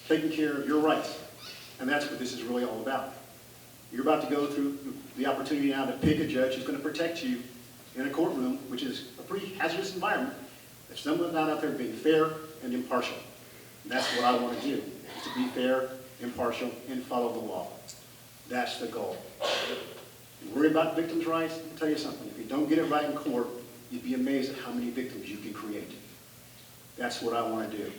taking care of your rights. And that's what this is really all about. You're about to go through the opportunity now to pick a judge who's going to protect you in a courtroom, which is a pretty hazardous environment. If someone's not out there being fair and impartial. And that's what I want to do, is to be fair, impartial, and follow the law. That's the goal. You worry about victims' rights? I'll tell you something. If you don't get it right in court, you'd be amazed at how many victims you can create. That's what I want to do.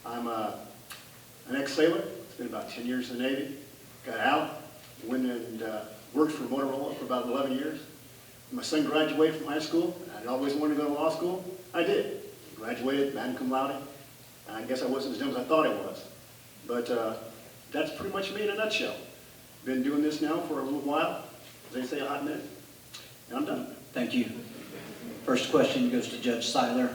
I'm an ex-sailor. Spent about 10 years in the Navy. Got out, went and worked for Montgomeruy for about 11 years. My son graduated from high school. I'd always wanted to go to law school. I did. Graduated, magna cum laude. I guess I wasn't as dumb as I thought I was. But that's pretty much me in a nutshell. Been doing this now for a little while, as they say, a hot minute, and I'm done. Thank you. First question goes to Judge Seiler.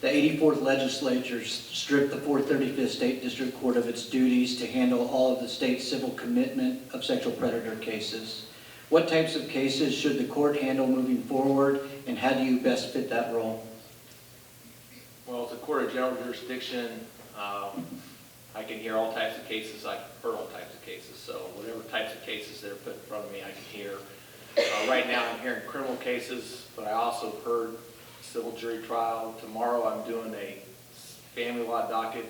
The 84th Legislature stripped the 435th State District Court of its duties to handle all of the state's civil commitment of sexual predator cases. What types of cases should the court handle moving forward, and how do you best fit that role? Well, it's a court of general jurisdiction. I can hear all types of cases. I prefer all types of cases. So whatever types of cases that are put in front of me, I can hear. Right now, I'm hearing criminal cases, but I also heard civil jury trial. Tomorrow, I'm doing a family law docket.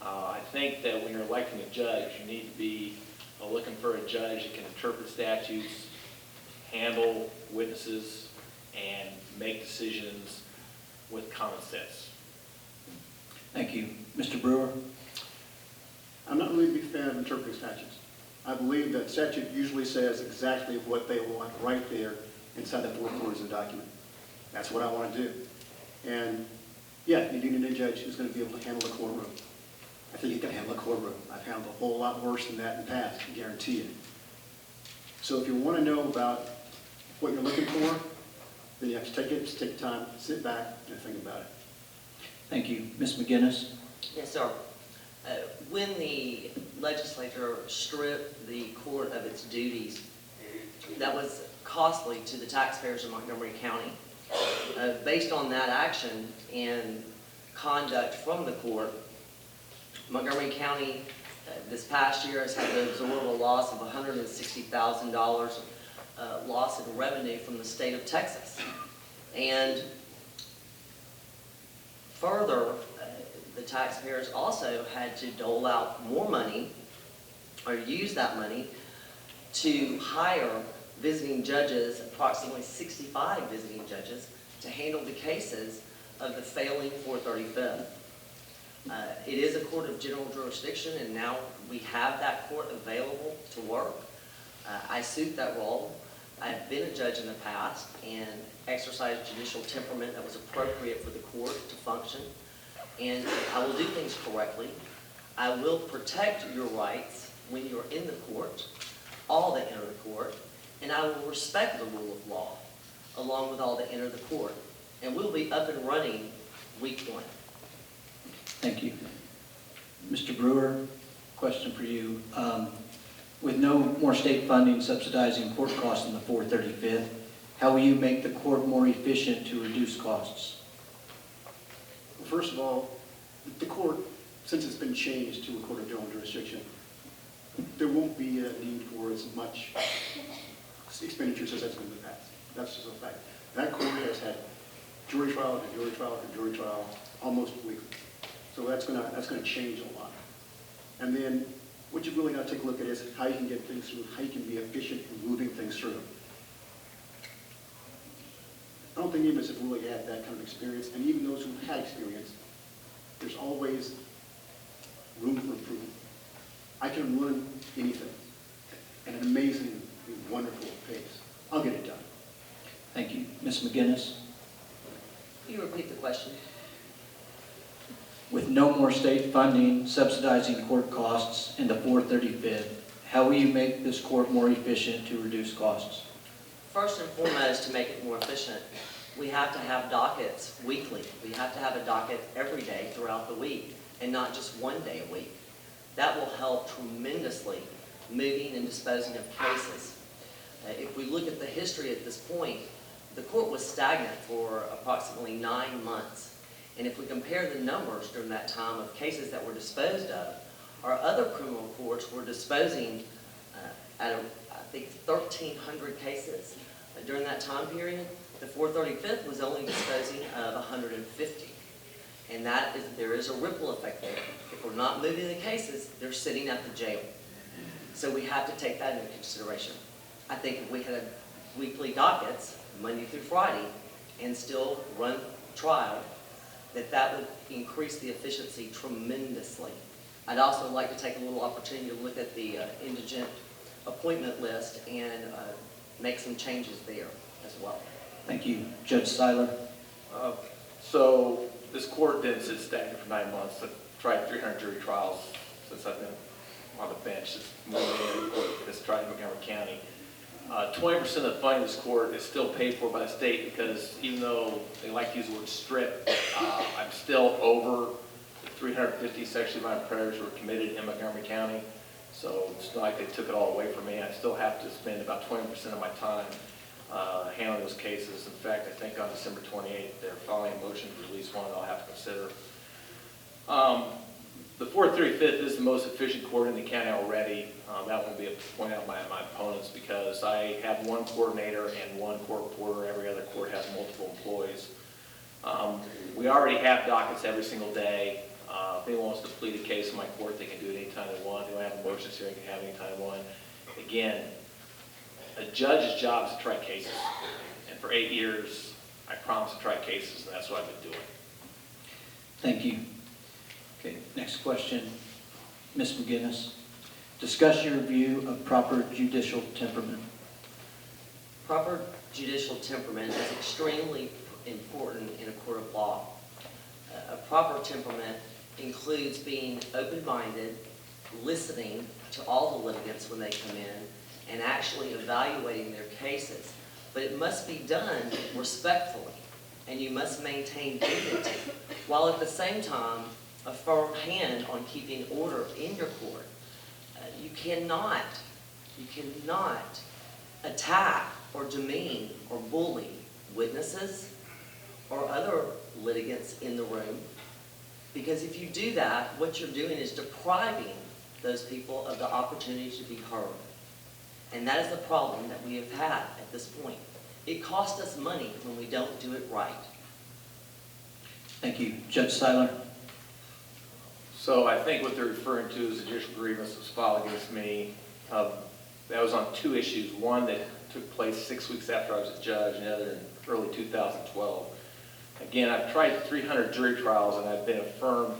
I think that when you're electing a judge, you need to be looking for a judge that can interpret statutes, handle witnesses, and make decisions with common sense. Thank you. Mr. Brewer? I'm not really a big fan of interpreting statutes. I believe that statute usually says exactly what they want right there inside the four corners of the document. That's what I want to do. And yeah, you do need a judge who's going to be able to handle the courtroom. I think you can handle a courtroom. I've handled a whole lot worse than that in the past, I guarantee you. So if you want to know about what you're looking for, then you have to take time, sit back, and think about it. Thank you. Ms. McGinnis? Yes, sir. When the legislature stripped the court of its duties, that was costly to the taxpayers of Montgomery County. Based on that action and conduct from the court, Montgomery County this past year has had to absorb a loss of $160,000 loss in revenue from the state of Texas. And further, the taxpayers also had to dole out more money, or use that money, to hire visiting judges, approximately 65 visiting judges, to handle the cases of the failing 435th. It is a court of general jurisdiction, and now we have that court available to work. I suit that role. I've been a judge in the past and exercised judicial temperament that was appropriate for the court to function. And I will do things correctly. I will protect your rights when you're in the court, all that enter the court, and I will respect the rule of law along with all that enter the court. And we'll be up and running week 1. Thank you. Mr. Brewer, question for you. With no more state funding subsidizing court costs in the 435th, how will you make the court more efficient to reduce costs? Well, first of all, the court, since it's been changed to a court of general jurisdiction, there won't be a need for as much expenditures as that's been in the past. That's just a fact. That court has had jury trial after jury trial after jury trial almost weekly. So that's gonna change a lot. And then what you've really got to take a look at is how you can get things through, how you can be efficient in moving things through. I don't think any of us have really had that kind of experience, and even those who've had experience, there's always room for improvement. I can learn anything at an amazing, wonderful pace. I'll get it done. Thank you. Ms. McGinnis? Can you repeat the question? With no more state funding subsidizing court costs in the 435th, how will you make this court more efficient to reduce costs? First and foremost, to make it more efficient, we have to have dockets weekly. We have to have a docket every day throughout the week, and not just one day a week. That will help tremendously moving and disposing of cases. If we look at the history at this point, the court was stagnant for approximately 9 months. And if we compare the numbers during that time of cases that were disposed of, our other criminal courts were disposing I think 1,300 cases during that time period. The 435th was only disposing of 150. And there is a ripple effect there. If we're not moving the cases, they're sitting at the jail. So we have to take that into consideration. I think if we had weekly dockets, Monday through Friday, and still run trial, that would increase the efficiency tremendously. I'd also like to take a little opportunity to look at the indigent appointment list and make some changes there as well. Thank you. Judge Seiler? So this court didn't sit stagnant for 9 months. I've tried 300 jury trials since I've been on the bench. It's more than any court that's tried in Montgomery County. 20% of the funding of this court is still paid for by the state because even though they like to use the word strip, I'm still over the 350 sexually violent predators who are committed in Montgomery County. So it's not like they took it all away from me. I still have to spend about 20% of my time handling those cases. In fact, I think on December 28th, they're filing a motion to release one that I'll have to consider. The 435th is the most efficient court in the county already. That will be pointed out by my opponents because I have one coordinator and one court reporter. Every other court has multiple employees. We already have dockets every single day. If anyone wants to plead a case in my court, they can do it anytime they want. They don't have a motions hearing, they can have it anytime they want. Again, a judge's job is to try cases. And for 8 years, I promised to try cases, and that's what I've been doing. Thank you. Okay, next question. Ms. McGinnis, discuss your view of proper judicial temperament. Proper judicial temperament is extremely important in a court of law. A proper temperament includes being open-minded, listening to all the litigants when they come in, and actually evaluating their cases. But it must be done respectfully, and you must maintain dignity, while at the same time, a firm hand on keeping order in your court. You cannot attack or demean or bully witnesses or other litigants in the room, because if you do that, what you're doing is depriving those people of the opportunity to be heard. And that is the problem that we have had at this point. It costs us money when we don't do it right. Thank you. Judge Seiler. So I think what they're referring to is a judicial grievance that was filed against me. That was on two issues. One that took place 6 weeks after I was a judge, and the other in early 2012. Again, I've tried 300 jury trials, and I've been affirmed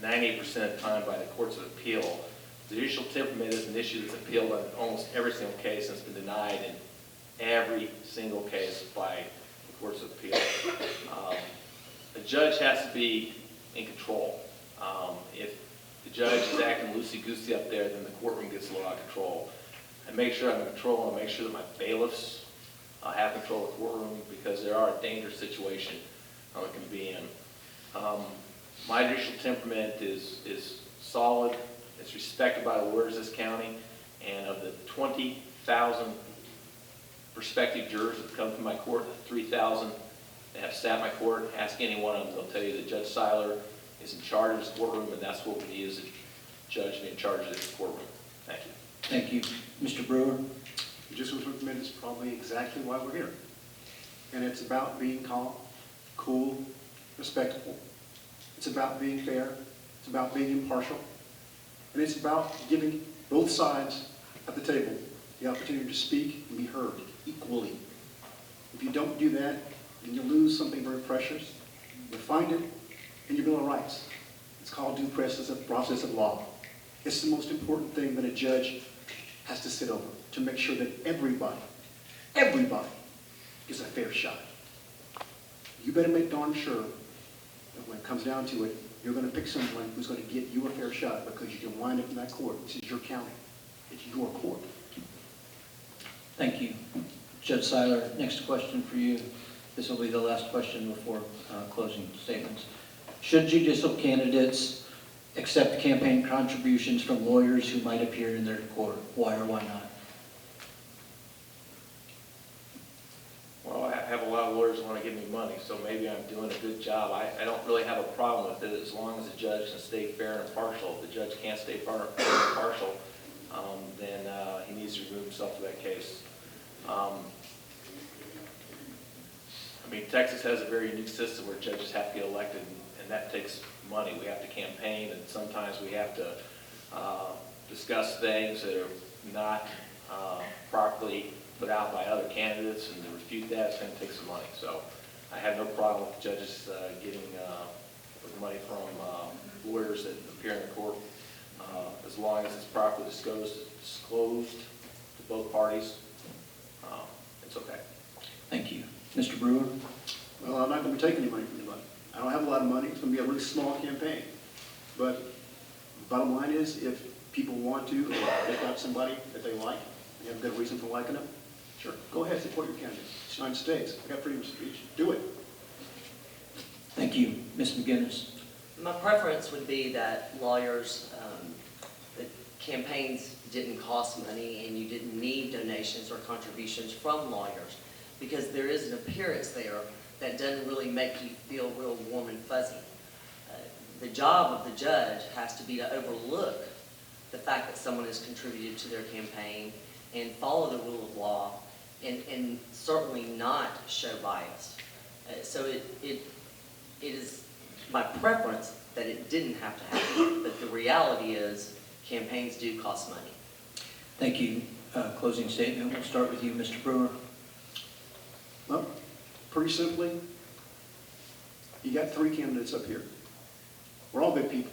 98% of the time by the courts of appeal. The judicial temperament is an issue that's appealed on almost every single case, and it's been denied in every single case by the courts of appeal. The judge has to be in control. If the judge is acting loosey-goosey up there, then the courtroom gets a little out of control. I make sure I'm in control, and I make sure that my bailiffs have control of the courtroom, because there are a dangerous situation it can be in. My judicial temperament is solid. It's respected by the lawyers of this county, and of the 20,000 prospective jurors that come to my court, 3,000 that have sat in my court. Ask any one of them, they'll tell you that Judge Seiler is in charge of this courtroom, and that's what we need as a judge to be in charge of this courtroom. Thank you. Thank you. Mr. Brewer. Judicial temperament is probably exactly why we're here. And it's about being calm, cool, respectful. It's about being fair. It's about being impartial. And it's about giving both sides at the table the opportunity to speak and be heard equally. If you don't do that, then you lose something very precious. You find it in your Bill of Rights. It's called due process of law. It's the most important thing that a judge has to sit over, to make sure that everybody gets a fair shot. You better make darn sure that when it comes down to it, you're going to pick someone who's going to get you a fair shot, because you can wind up in that court. This is your county. It's your court. Thank you. Judge Seiler, next question for you. This will be the last question before closing statements. Should judicial candidates accept campaign contributions from lawyers who might appear in their court? Why or why not? Well, I have a lot of lawyers who want to give me money, so maybe I'm doing a good job. I don't really have a problem with it as long as the judge can stay fair and impartial. If the judge can't stay fair and impartial, then he needs to remove himself from that case. I mean, Texas has a very unique system where judges have to get elected, and that takes money. We have to campaign, and sometimes we have to discuss things that are not properly put out by other candidates, and to refute that, it's going to take some money. So I have no problem with judges getting money from lawyers that appear in the court, as long as it's properly disclosed to both parties. It's okay. Thank you. Mr. Brewer? Well, I'm not going to take any money from anybody. I don't have a lot of money. It's going to be a really small campaign. But the bottom line is, if people want to pick out somebody that they like, they have a good reason for liking them, Sure, go ahead, support your candidate. It's the United States. We got freedom of speech. Do it. Thank you. Ms. McGinnis. My preference would be that lawyers, that campaigns didn't cost money and you didn't need donations or contributions from lawyers, because there is an appearance there that doesn't really make you feel real warm and fuzzy. The job of the judge has to be to overlook the fact that someone has contributed to their campaign and follow the rule of law and certainly not show bias. So it is my preference that it didn't have to happen, but the reality is campaigns do cost money. Thank you. Closing statement. We'll start with you, Mr. Brewer. Well, pretty simply, you got 3 candidates up here. We're all good people.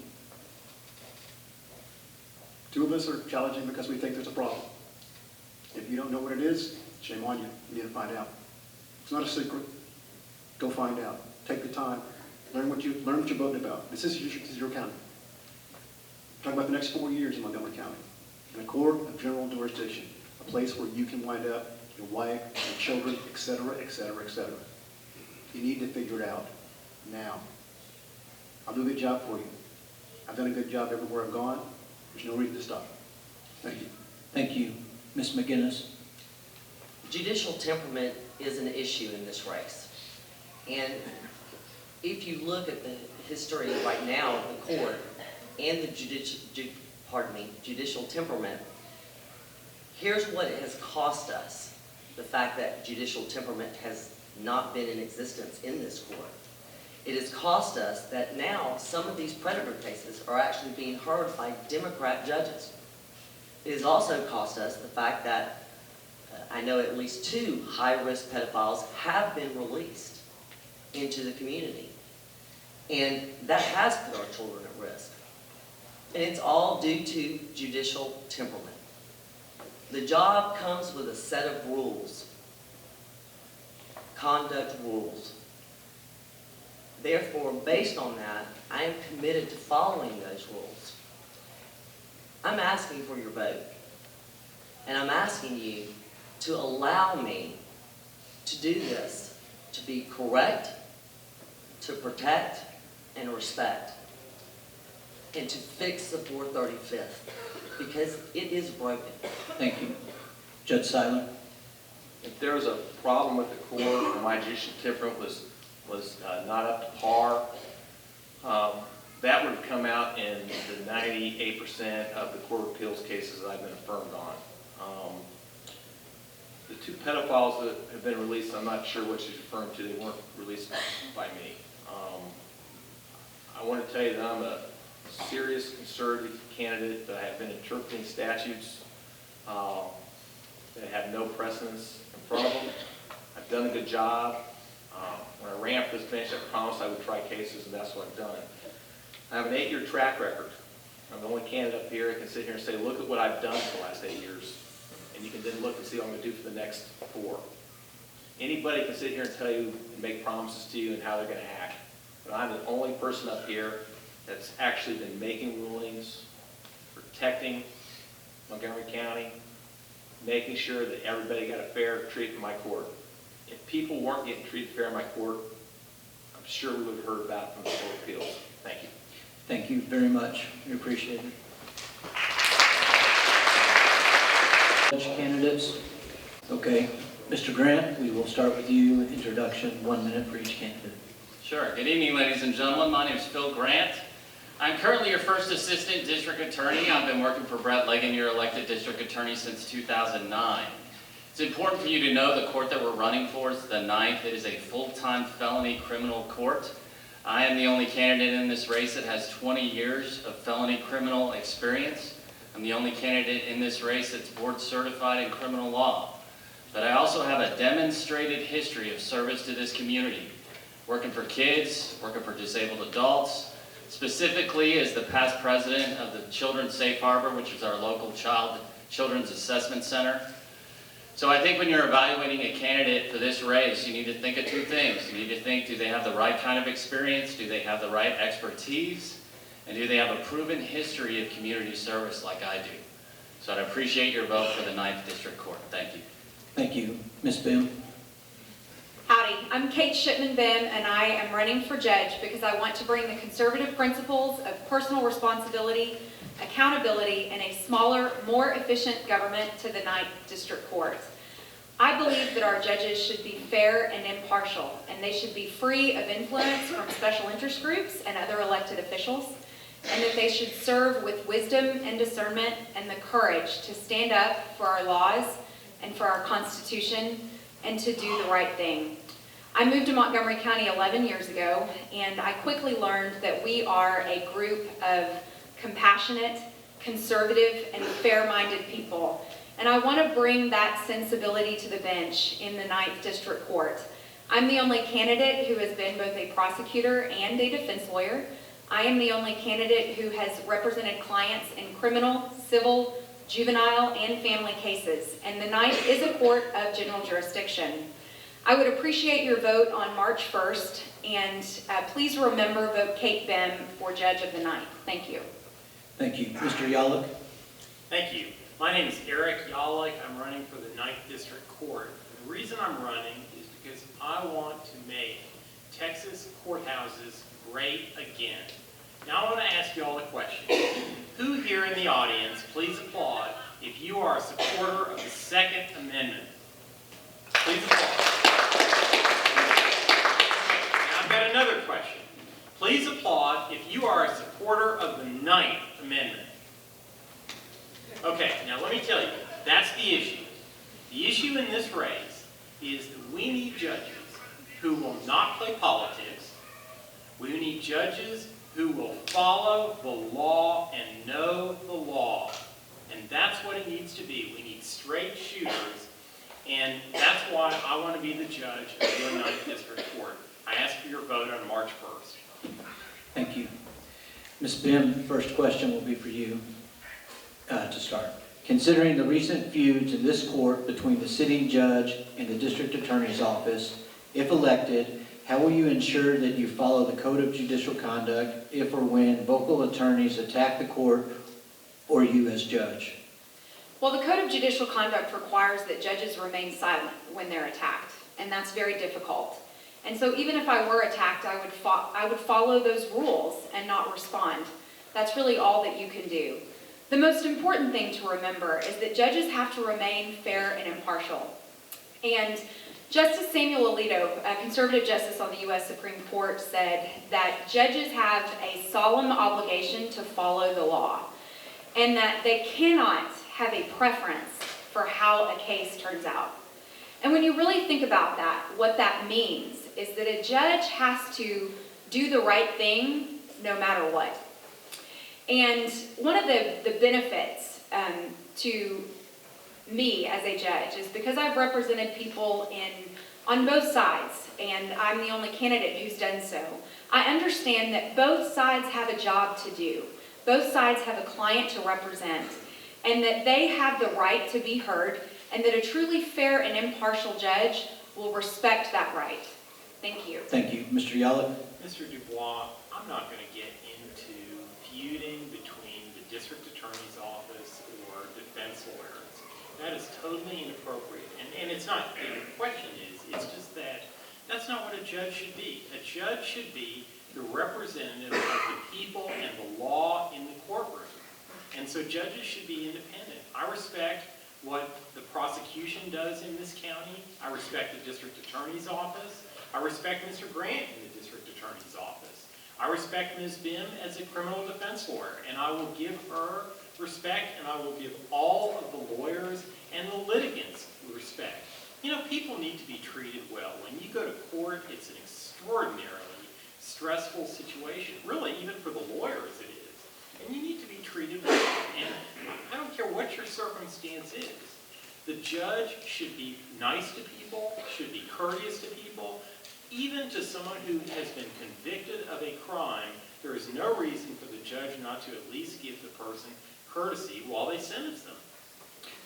2 of us are challenging because we think there's a problem. If you don't know what it is, shame on you. You need to find out. It's not a secret. Go find out. Take the time. Learn what you're voting about. This is your county. Talk about the next 4 years in Montgomery County. In a court of general jurisdiction, a place where you can wind up, your wife, your children, et cetera, et cetera, et cetera. You need to figure it out now. I'll do a good job for you. I've done a good job everywhere I've gone. There's no reason to stop. Thank you. Thank you. Ms. McGinnis. Judicial temperament is an issue in this race. And if you look at the history right now of the court and the judicial temperament, here's what it has cost us, the fact that judicial temperament has not been in existence in this court. It has cost us that now some of these predator cases are actually being heard by Democrat judges. It has also cost us the fact that I know at least 2 high-risk pedophiles have been released into the community. And that has put our children at risk. And it's all due to judicial temperament. The job comes with a set of rules, conduct rules. Therefore, based on that, I am committed to following those rules. I'm asking for your vote. And I'm asking you to allow me to do this, to be correct, to protect, and respect, and to fix the 435th, because it is broken. Thank you. Judge Seiler. If there was a problem with the court, or my judicial temperament was not up to par, that would have come out in the 98% of the Court of Appeals cases that I've been affirmed on. The 2 pedophiles that have been released, I'm not sure what she's referring to. They weren't released by me. I want to tell you that I'm a serious conservative candidate, that I have been interpreting statutes that have no precedence in front of them. I've done a good job. When I ran for this bench, I promised I would try cases, and that's what I've done. I have an 8-year track record. I'm the only candidate up here that can sit here and say, look at what I've done for the last 8 years. And you can then look and see what I'm going to do for the next 4. Anybody can sit here and tell you and make promises to you and how they're going to act. But I'm the only person up here that's actually been making rulings, protecting Montgomery County, making sure that everybody got a fair treatment in my court. If people weren't getting treated fair in my court, I'm sure we would have heard about it from the Court of Appeals. Thank you. Thank you very much. We appreciate it. Judge candidates. Okay. Mr. Grant, we will start with you. Introduction, 1 minute for each candidate. Sure. Good evening, ladies and gentlemen. My name is Phil Grant. I'm currently your first assistant district attorney. I've been working for Brett Legan, your elected district attorney, since 2009. It's important for you to know the court that we're running for is the 9th. It is a full-time felony criminal court. I am the only candidate in this race that has 20 years of felony criminal experience. I'm the only candidate in this race that's board certified in criminal law. But I also have a demonstrated history of service to this community, working for kids, working for disabled adults, specifically as the past president of the Children's Safe Harbor, which is our local children's assessment center. So I think when you're evaluating a candidate for this race, you need to think of 2 things. You need to think, do they have the right kind of experience? Do they have the right expertise? And do they have a proven history of community service like I do? So I'd appreciate your vote for the 9th District Court. Thank you. Thank you. Ms. Boone? Howdy, I'm Kate Shipman Bim, and I am running for judge because I want to bring the conservative principles of personal responsibility, accountability, and a smaller, more efficient government to the 9th District Court. I believe that our judges should be fair and impartial, and they should be free of influence from special interest groups and other elected officials, and that they should serve with wisdom and discernment and the courage to stand up for our laws and for our Constitution and to do the right thing. I moved to Montgomery County 11 years ago, and I quickly learned that we are a group of compassionate, conservative, and fair-minded people. And I want to bring that sensibility to the bench in the 9th District Court. I'm the only candidate who has been both a prosecutor and a defense lawyer. I am the only candidate who has represented clients in criminal, civil, juvenile, and family cases. And the 9th is a court of general jurisdiction. I would appreciate your vote on March 1st, and please remember, vote Kate Bim for Judge of the 9th. Thank you. Thank you. Mr. Yalek? Thank you. My name is Eric Yalek. I'm running for the 9th District Court. The reason I'm running is because I want to make Texas courthouses great again. Now I want to ask you all a question. Who here in the audience, please applaud if you are a supporter of the Second Amendment? Please applaud. Now I've got another question. Please applaud if you are a supporter of the 9th Amendment. Okay, now let me tell you, that's the issue. The issue in this race is that we need judges who will not play politics. We need judges who will follow the law and know the law. And that's what it needs to be. We need straight shooters, and that's why I want to be the judge of your 9th District Court. I ask for your vote on March 1st. Thank you. Ms. Bim, first question will be for you to start. Considering the recent feuds in this court between the sitting judge and the district attorney's office, if elected, how will you ensure that you follow the Code of Judicial Conduct if or when vocal attorneys attack the court or you as judge? Well, the Code of Judicial Conduct requires that judges remain silent when they're attacked, and that's very difficult. And so even if I were attacked, I would follow those rules and not respond. That's really all that you can do. The most important thing to remember is that judges have to remain fair and impartial. And Justice Samuel Alito, a conservative justice on the U.S. Supreme Court, said that judges have a solemn obligation to follow the law, and that they cannot have a preference for how a case turns out. And when you really think about that, what that means is that a judge has to do the right thing no matter what. And one of the benefits to me as a judge is because I've represented people on both sides, and I'm the only candidate who's done so. I understand that both sides have a job to do. Both sides have a client to represent, and that they have the right to be heard, and that a truly fair and impartial judge will respect that right. Thank you. Thank you. Mr. Yalek? Mr. Dubois, I'm not going to get into feuding between the district attorney's office or defense lawyers. That is totally inappropriate. And it's not, the question is, it's just that that's not what a judge should be. A judge should be the representative of the people and the law in the courtroom. And so judges should be independent. I respect what the prosecution does in this county. I respect the district attorney's office. I respect Mr. Grant in the district attorney's office. I respect Ms. Bim as a criminal defense lawyer, and I will give her respect, and I will give all of the lawyers and the litigants respect. You know, people need to be treated well. When you go to court, it's an extraordinarily stressful situation. Really, even for the lawyers it is. And you need to be treated well. And I don't care what your circumstance is. The judge should be nice to people, should be courteous to people. Even to someone who has been convicted of a crime, there is no reason for the judge not to at least give the person courtesy while they sentence them.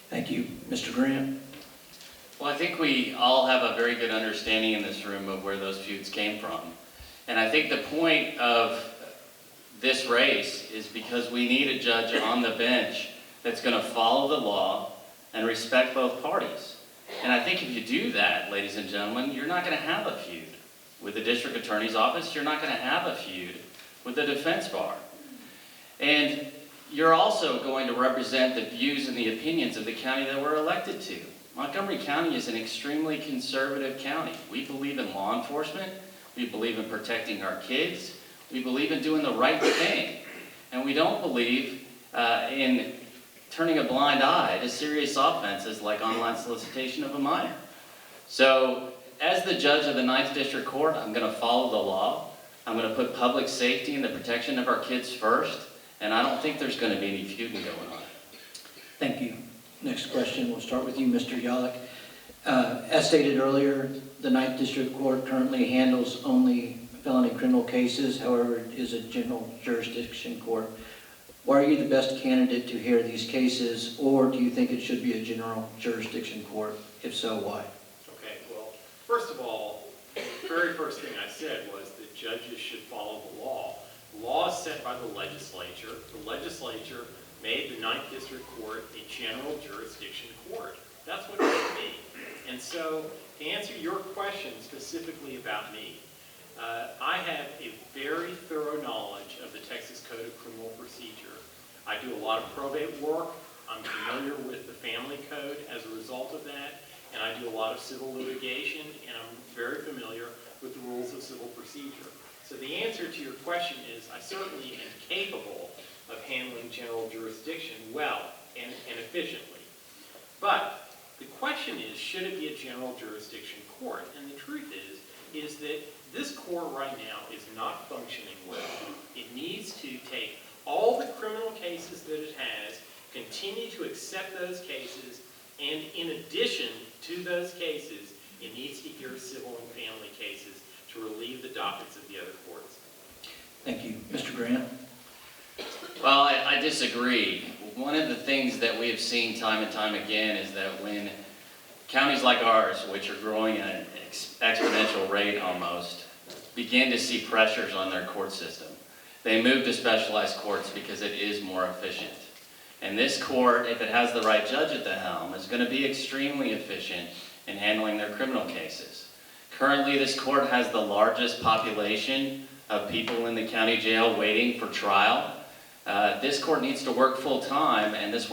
Thank you. Mr. Grant? Well, I think we all have a very good understanding in this room of where those feuds came from. And I think the point of this race is because we need a judge on the bench that's going to follow the law and respect both parties. And I think if you do that, ladies and gentlemen, you're not going to have a feud with the district attorney's office. You're not going to have a feud with the defense bar. And you're also going to represent the views and the opinions of the county that we're elected to. Montgomery County is an extremely conservative county. We believe in law enforcement. We believe in protecting our kids. We believe in doing the right thing. And we don't believe in turning a blind eye to serious offenses like online solicitation of a minor. So, as the judge of the 9th District Court, I'm going to follow the law. I'm going to put public safety and the protection of our kids first. And I don't think there's going to be any feuding going on. Thank you. Next question, we'll start with you, Mr. Yalek. As stated earlier, the 9th District Court currently handles only felony criminal cases. However, it is a general jurisdiction court. Why are you the best candidate to hear these cases, or do you think it should be a general jurisdiction court? If so, why? Okay, well, first of all, the very first thing I said was that judges should follow the law. The law is set by the legislature. The legislature made the 9th District Court a general jurisdiction court. That's what it should be. And so, to answer your question specifically about me, I have a very thorough knowledge of the Texas Code of Criminal Procedure. I do a lot of probate work. I'm familiar with the family code as a result of that, and I do a lot of civil litigation, and I'm very familiar with the rules of civil procedure. So the answer to your question is I certainly am capable of handling general jurisdiction well and efficiently. But the question is, should it be a general jurisdiction court? And the truth is that this court right now is not functioning well. It needs to take all the criminal cases that it has, continue to accept those cases, and in addition to those cases, it needs to hear civil and family cases to relieve the dockets of the other courts. Thank you. Mr. Grant? Well, I disagree. One of the things that we have seen time and time again is that when counties like ours, which are growing at an exponential rate almost, begin to see pressures on their court system, they move to specialized courts because it is more efficient. And this court, if it has the right judge at the helm, is going to be extremely efficient in handling their criminal cases. Currently, this court has the largest population of people in the county jail waiting for trial. This court needs to work full-time, and this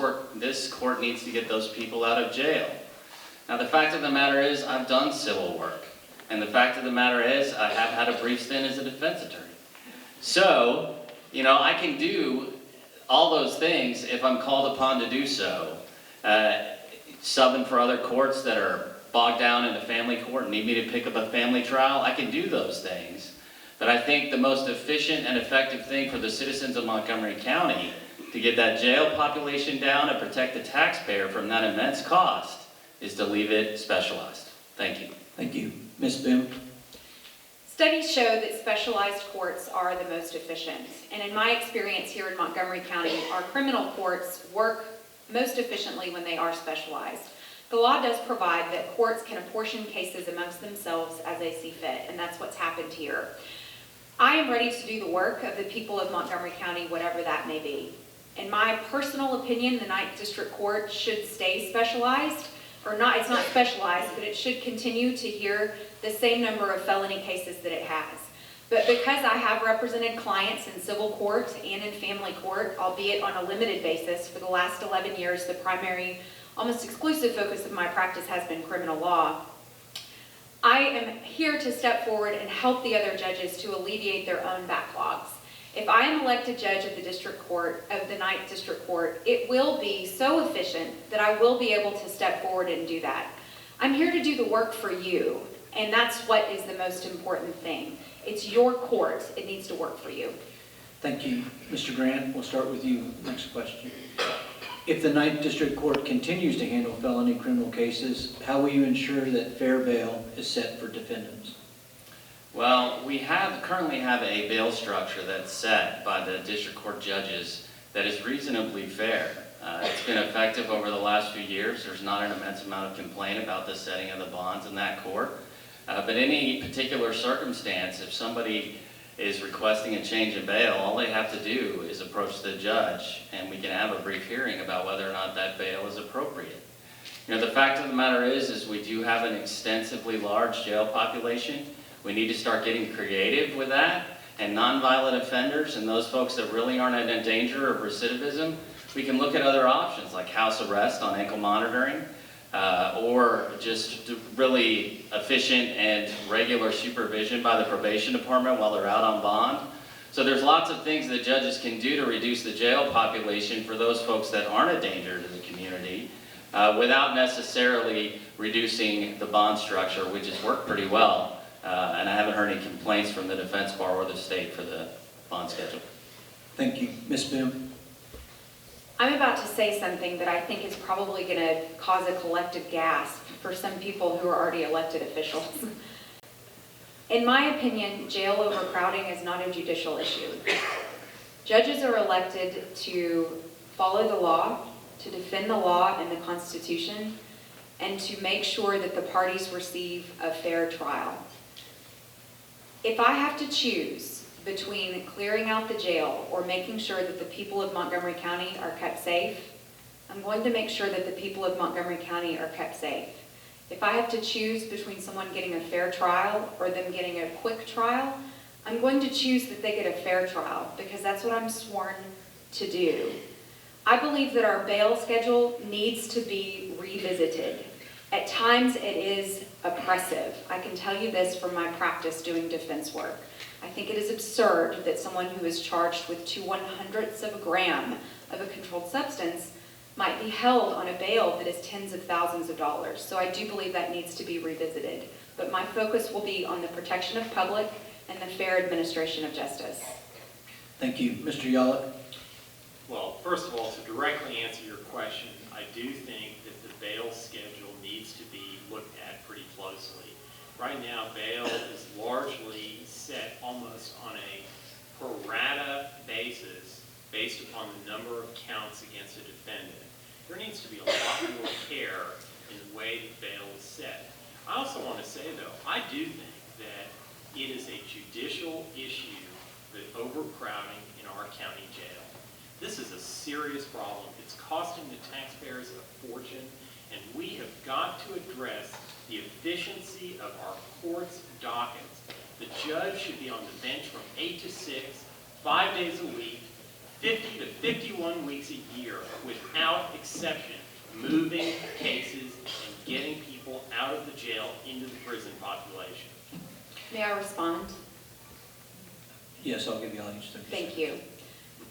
court needs to get those people out of jail. Now, the fact of the matter is, I've done civil work. And the fact of the matter is, I have had a brief stint as a defense attorney. So, I can do all those things if I'm called upon to do so. Subbing for other courts that are bogged down in the family court and need me to pick up a family trial, I can do those things. But I think the most efficient and effective thing for the citizens of Montgomery County to get that jail population down and protect the taxpayer from that immense cost is to leave it specialized. Thank you. Thank you. Ms. Boone? Studies show that specialized courts are the most efficient. And in my experience here in Montgomery County, our criminal courts work most efficiently when they are specialized. The law does provide that courts can apportion cases amongst themselves as they see fit, and that's what's happened here. I am ready to do the work of the people of Montgomery County, whatever that may be. In my personal opinion, the 9th District Court should stay specialized, or not, it's not specialized, but it should continue to hear the same number of felony cases that it has. But because I have represented clients in civil court and in family court, albeit on a limited basis, for the last 11 years, the primary, almost exclusive focus of my practice has been criminal law. I am here to step forward and help the other judges to alleviate their own backlogs. If I am elected judge of the district court, of the 9th District Court, it will be so efficient that I will be able to step forward and do that. I'm here to do the work for you, and that's what is the most important thing. It's your court. It needs to work for you. Thank you. Mr. Grant, we'll start with you. Next question. If the 9th District Court continues to handle felony criminal cases, how will you ensure that fair bail is set for defendants? Well, we currently have a bail structure that's set by the district court judges that is reasonably fair. It's been effective over the last few years. There's not an immense amount of complaint about the setting of the bonds in that court. But any particular circumstance, if somebody is requesting a change in bail, all they have to do is approach the judge, and we can have a brief hearing about whether or not that bail is appropriate. The fact of the matter is we do have an extensively large jail population. We need to start getting creative with that. And nonviolent offenders and those folks that really aren't in danger of recidivism, we can look at other options like house arrest on ankle monitoring, or just really efficient and regular supervision by the probation department while they're out on bond. So there's lots of things that judges can do to reduce the jail population for those folks that aren't a danger to the community, without necessarily reducing the bond structure, which has worked pretty well. And I haven't heard any complaints from the defense bar or the state for the bond schedule. Thank you. Ms. Bim? I'm about to say something that I think is probably going to cause a collective gasp for some people who are already elected officials. In my opinion, jail overcrowding is not a judicial issue. Judges are elected to follow the law, to defend the law and the Constitution, and to make sure that the parties receive a fair trial. If I have to choose between clearing out the jail or making sure that the people of Montgomery County are kept safe, I'm going to make sure that the people of Montgomery County are kept safe. If I have to choose between someone getting a fair trial or them getting a quick trial, I'm going to choose that they get a fair trial because that's what I'm sworn to do. I believe that our bail schedule needs to be revisited. At times it is oppressive. I can tell you this from my practice doing defense work. I think it is absurd that someone who is charged with 2/100ths of a gram of a controlled substance might be held on a bail that is tens of thousands of dollars. So I do believe that needs to be revisited. But my focus will be on the protection of public and the fair administration of justice. Thank you. Mr. Yalek? Well, first of all, to directly answer your question, I do think that the bail schedule needs to be looked at pretty closely. Right now, bail is largely set almost on a pro rata basis based upon the number of counts against a defendant. There needs to be a lot more care in the way that bail is set. I also want to say, though, I do think that it is a judicial issue, the overcrowding in our county jail. This is a serious problem. It's costing the taxpayers a fortune, and we have got to address the efficiency of our courts' dockets. The judge should be on the bench from 8 to 6, 5 days a week, 50 to 51 weeks a year, without exception, moving cases and getting people out of the jail into the prison population. May I respond? Yes, I'll give you all each 30 seconds. Thank you.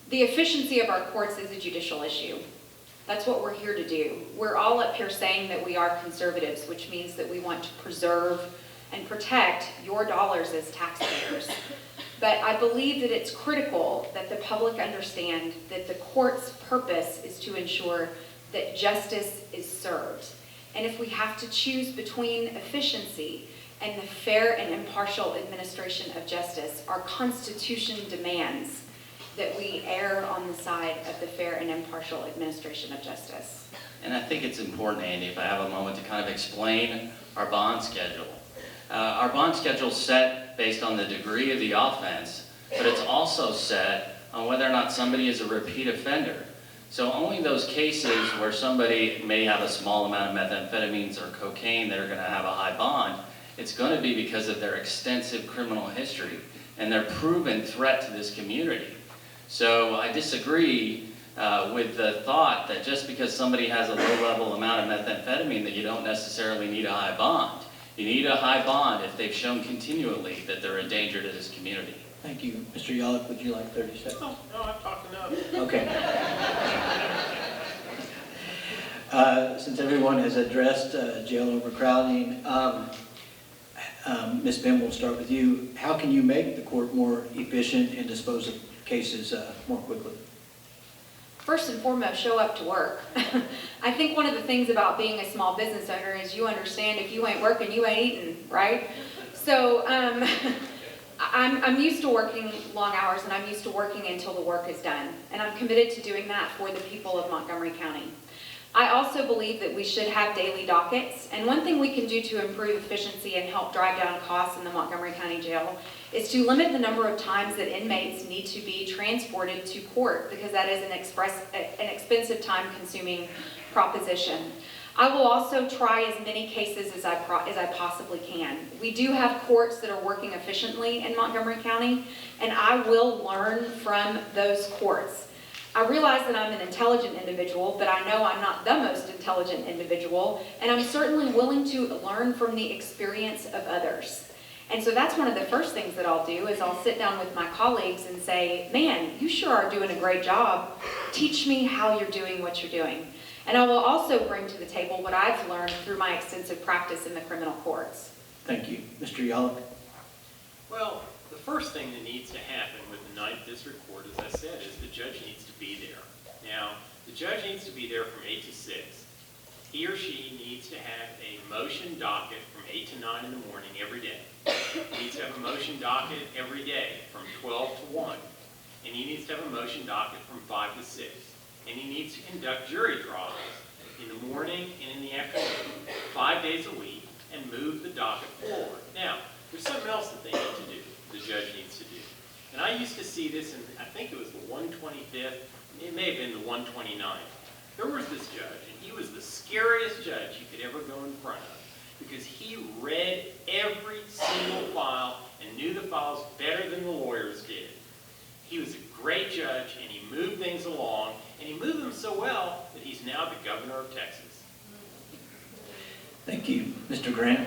The efficiency of our courts is a judicial issue. That's what we're here to do. We're all up here saying that we are conservatives, which means that we want to preserve and protect your dollars as taxpayers. But I believe that it's critical that the public understand that the court's purpose is to ensure that justice is served. And if we have to choose between efficiency and the fair and impartial administration of justice, our Constitution demands that we err on the side of the fair and impartial administration of justice. And I think it's important, Andy, if I have a moment to kind of explain our bond schedule. Our bond schedule is set based on the degree of the offense, but it's also set on whether or not somebody is a repeat offender. So only those cases where somebody may have a small amount of methamphetamines or cocaine that are going to have a high bond, it's going to be because of their extensive criminal history and their proven threat to this community. So I disagree with the thought that just because somebody has a low-level amount of methamphetamine that you don't necessarily need a high bond. You need a high bond if they've shown continually that they're a danger to this community. Thank you. Mr. Yalek, would you like 30 seconds? No, I'm talking enough. Okay. Since everyone has addressed jail overcrowding, Ms. Bim, we'll start with you. How can you make the court more efficient and dispose of cases more quickly? First and foremost, show up to work. I think one of the things about being a small business owner is you understand if you ain't working, you ain't eating, right? So I'm used to working long hours and I'm used to working until the work is done. And I'm committed to doing that for the people of Montgomery County. I also believe that we should have daily dockets. And one thing we can do to improve efficiency and help drive down costs in the Montgomery County Jail is to limit the number of times that inmates need to be transported to court, because that is an expensive, time-consuming proposition. I will also try as many cases as I possibly can. We do have courts that are working efficiently in Montgomery County, and I will learn from those courts. I realize that I'm an intelligent individual, but I know I'm not the most intelligent individual, and I'm certainly willing to learn from the experience of others. And so that's one of the first things that I'll do is I'll sit down with my colleagues and say, man, you sure are doing a great job. Teach me how you're doing what you're doing. And I will also bring to the table what I've learned through my extensive practice in the criminal courts. Thank you. Mr. Yalek? Well, the first thing that needs to happen with the 9th District Court, as I said, is the judge needs to be there. Now, the judge needs to be there from 8 to 6. He or she needs to have a motion docket from 8 to 9 in the morning every day. He needs to have a motion docket every day from 12 to 1. And he needs to have a motion docket from 5 to 6. And he needs to conduct jury trials in the morning and in the afternoon, 5 days a week, and move the docket forward. Now, there's something else that they need to do, the judge needs to do. And I used to see this in, I think it was the 125th, it may have been the 129th. There was this judge, and he was the scariest judge you could ever go in front of, because he read every single file and knew the files better than the lawyers did. He was a great judge, and he moved things along, and he moved them so well that he's now the governor of Texas. Thank you. Mr. Grant?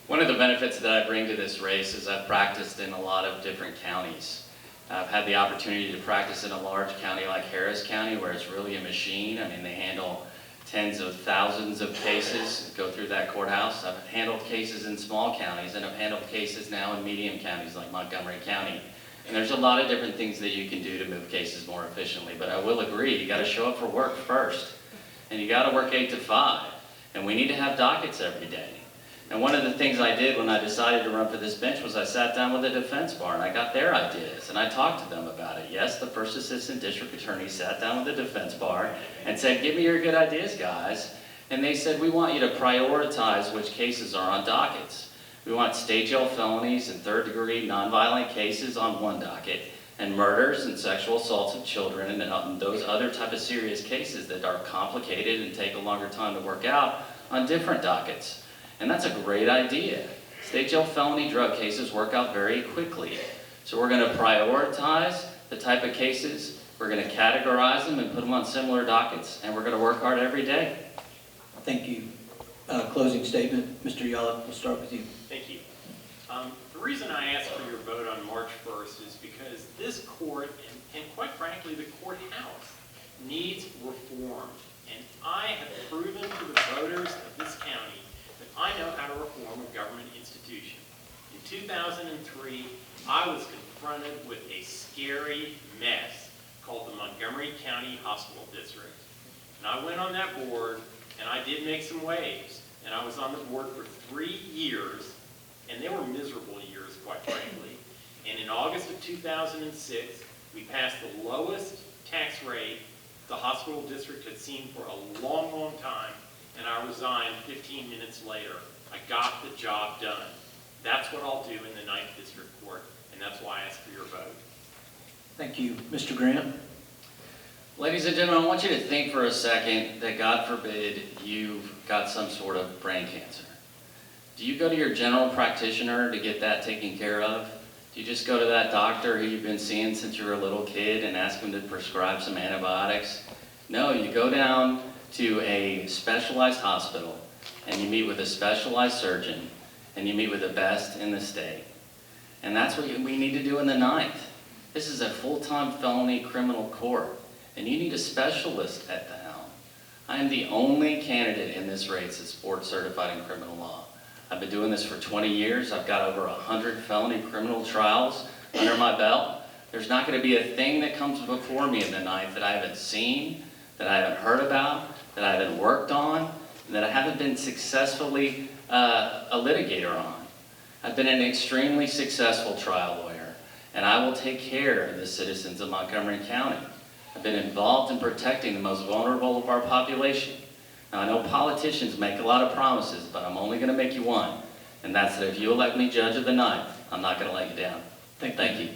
One of the benefits that I bring to this race is I've practiced in a lot of different counties. I've had the opportunity to practice in a large county like Harris County, where it's really a machine. I mean, they handle tens of thousands of cases go through that courthouse. I've handled cases in small counties, and I've handled cases now in medium counties like Montgomery County. And there's a lot of different things that you can do to move cases more efficiently, but I will agree, you gotta show up for work first. And you gotta work 8 to 5. And we need to have dockets every day. And one of the things I did when I decided to run for this bench was I sat down with the defense bar and I got their ideas and I talked to them about it. Yes, the first assistant district attorney sat down with the defense bar and said, give me your good ideas, guys. And they said, we want you to prioritize which cases are on dockets. We want state jail felonies and third-degree nonviolent cases on one docket, and murders and sexual assaults of children and those other type of serious cases that are complicated and take a longer time to work out on different dockets. And that's a great idea. State jail felony drug cases work out very quickly. So we're going to prioritize the type of cases, we're going to categorize them and put them on similar dockets, and we're going to work hard every day. Thank you. Closing statement. Mr. Yalek, we'll start with you. Thank you. The reason I asked for your vote on March 1st is because this court, and quite frankly the courthouse, needs reform. And I have proven to the voters of this county that I know how to reform a government institution. In 2003, I was confronted with a scary mess called the Montgomery County Hospital District. And I went on that board, and I did make some waves. And I was on the board for 3 years, and they were miserable years, quite frankly. And in August of 2006, we passed the lowest tax rate the hospital district had seen for a long, long time, and I resigned 15 minutes later. I got the job done. That's what I'll do in the 9th District Court, and that's why I ask for your vote. Thank you. Mr. Grant? Ladies and gentlemen, I want you to think for a second that, God forbid, you've got some sort of brain cancer. Do you go to your general practitioner to get that taken care of? Do you just go to that doctor who you've been seeing since you were a little kid and ask him to prescribe some antibiotics? No, you go down to a specialized hospital and you meet with a specialized surgeon and you meet with the best in the state. And that's what we need to do in the 9th. This is a full-time felony criminal court, and you need a specialist at the helm. I am the only candidate in this race that's board certified in criminal law. I've been doing this for 20 years. I've got over 100 felony criminal trials under my belt. There's not going to be a thing that comes before me in the 9th that I haven't seen, that I haven't heard about, that I haven't worked on, and that I haven't been successfully a litigator on. I've been an extremely successful trial lawyer, and I will take care of the citizens of Montgomery County. I've been involved in protecting the most vulnerable of our population. Now, I know politicians make a lot of promises, but I'm only going to make you one, and that's that if you elect me judge of the 9th, I'm not going to let you down. Thank you.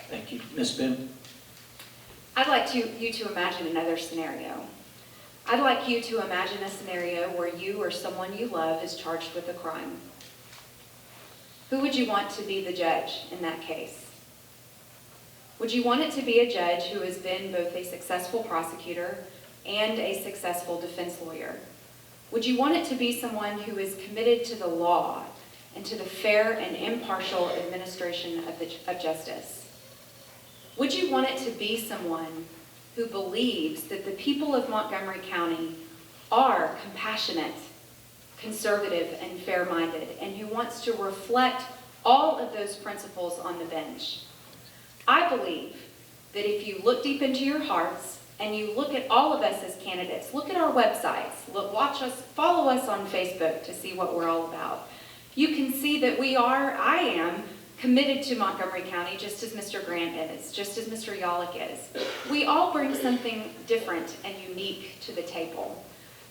Thank you. Ms. Bim? I'd like you to imagine another scenario. I'd like you to imagine a scenario where you or someone you love is charged with a crime. Who would you want to be the judge in that case? Would you want it to be a judge who has been both a successful prosecutor and a successful defense lawyer? Would you want it to be someone who is committed to the law and to the fair and impartial administration of justice? Would you want it to be someone who believes that the people of Montgomery County are compassionate, conservative, and fair-minded, and who wants to reflect all of those principles on the bench? I believe that if you look deep into your hearts and you look at all of us as candidates, look at our websites, watch us, follow us on Facebook to see what we're all about, you can see that I am committed to Montgomery County just as Mr. Grant is, just as Mr. Yolick is. We all bring something different and unique to the table.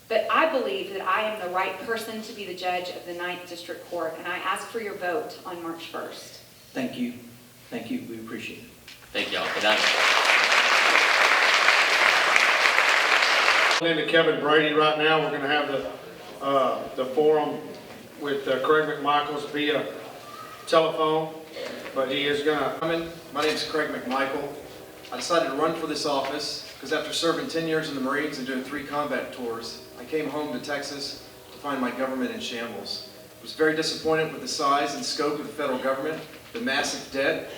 But I believe that I am the right person to be the judge of the 9th District Court, and I ask for your vote on March 1st. Thank you. Thank you. We appreciate it. Thank y'all. Good night. Into Kevin Brady right now. We're going to have the forum with Craig McMichaels via telephone, but he is going to. My name is Craig McMichael. I decided to run for this office because after serving 10 years in the Marines and doing 3 combat tours, I came home to Texas to find my government in shambles. I was very disappointed with the size and scope of the federal government, the massive debt,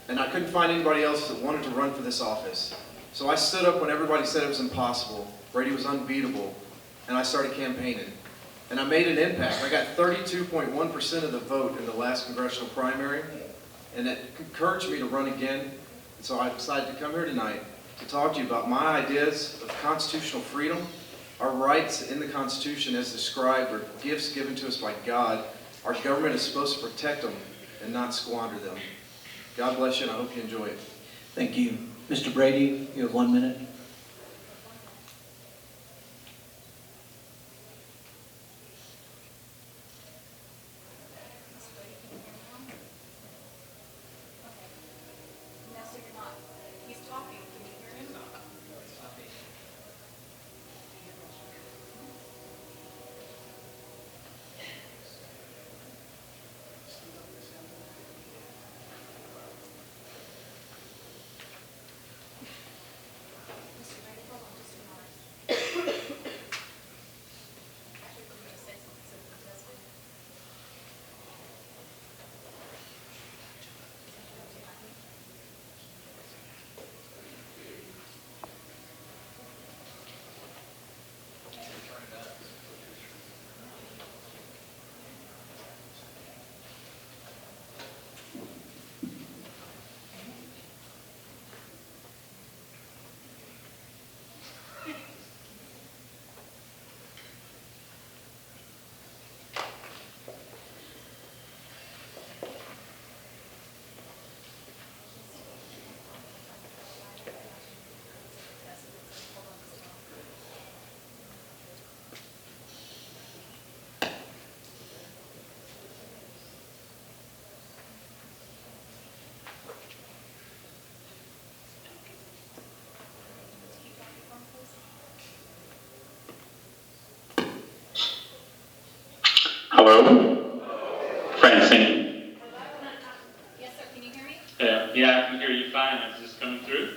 and I couldn't find anybody else that wanted to run for this office. So I stood up when everybody said it was impossible. Brady was unbeatable, and I started campaigning. And I made an impact. I got 32.1% of the vote in the last congressional primary, and it encouraged me to run again. And so I decided to come here tonight to talk to you about my ideas of constitutional freedom. Our rights in the Constitution as described are gifts given to us by God. Our government is supposed to protect them and not squander them. God bless you, and I hope you enjoy it. Thank you. Mr. Brady, you have 1 minute. Hello? Francine? Yes, sir. Can you hear me? Yeah, I can hear you fine. Is this coming through?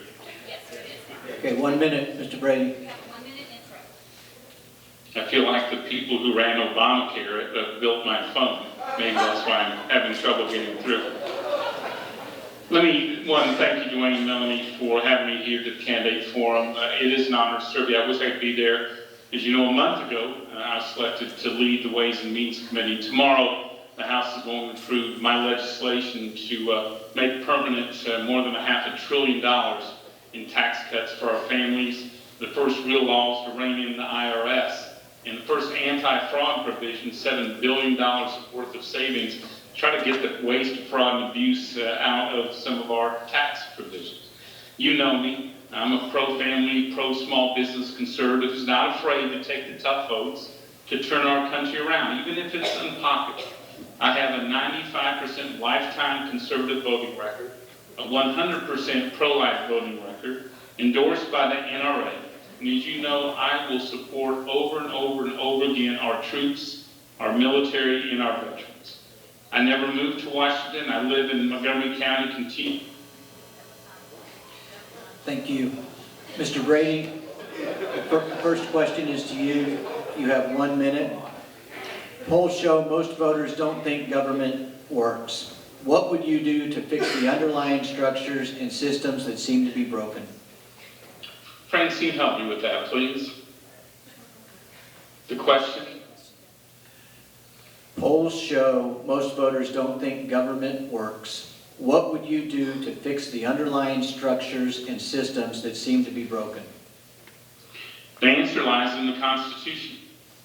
Yes, it is. Okay, 1 minute, Mr. Brady. You have 1 minute intro. I feel like the people who ran Obamacare built my phone. Maybe that's why I'm having trouble getting through. Let me, thank you, Dwayne and Melanie, for having me here to the candidate forum. It is an honor to serve you. I wish I could be there. As you know, a month ago, I was selected to lead the Ways and Means Committee. Tomorrow, the House is going to approve my legislation to make permanent more than $500 billion in tax cuts for our families, the first real laws to rein in the IRS, and the first anti-fraud provision, $7 billion worth of savings, to try to get the waste, fraud, and abuse out of some of our tax provisions. You know me. I'm a pro-family, pro-small business conservative who's not afraid to take the tough votes to turn our country around, even if it's unpopular. I have a 95% lifetime conservative voting record, a 100% pro-life voting record, endorsed by the NRA, And as you know, I will support over and over and over again our troops, our military, and our veterans. I never moved to Washington. I live in Montgomery County, continue. Thank you. Mr. Brady, the first question is to you. You have 1 minute. Polls show most voters don't think government works. What would you do to fix the underlying structures and systems that seem to be broken? Francine, help me with that, please. The question? Polls show most voters don't think government works. What would you do to fix the underlying structures and systems that seem to be broken? The answer lies in the Constitution.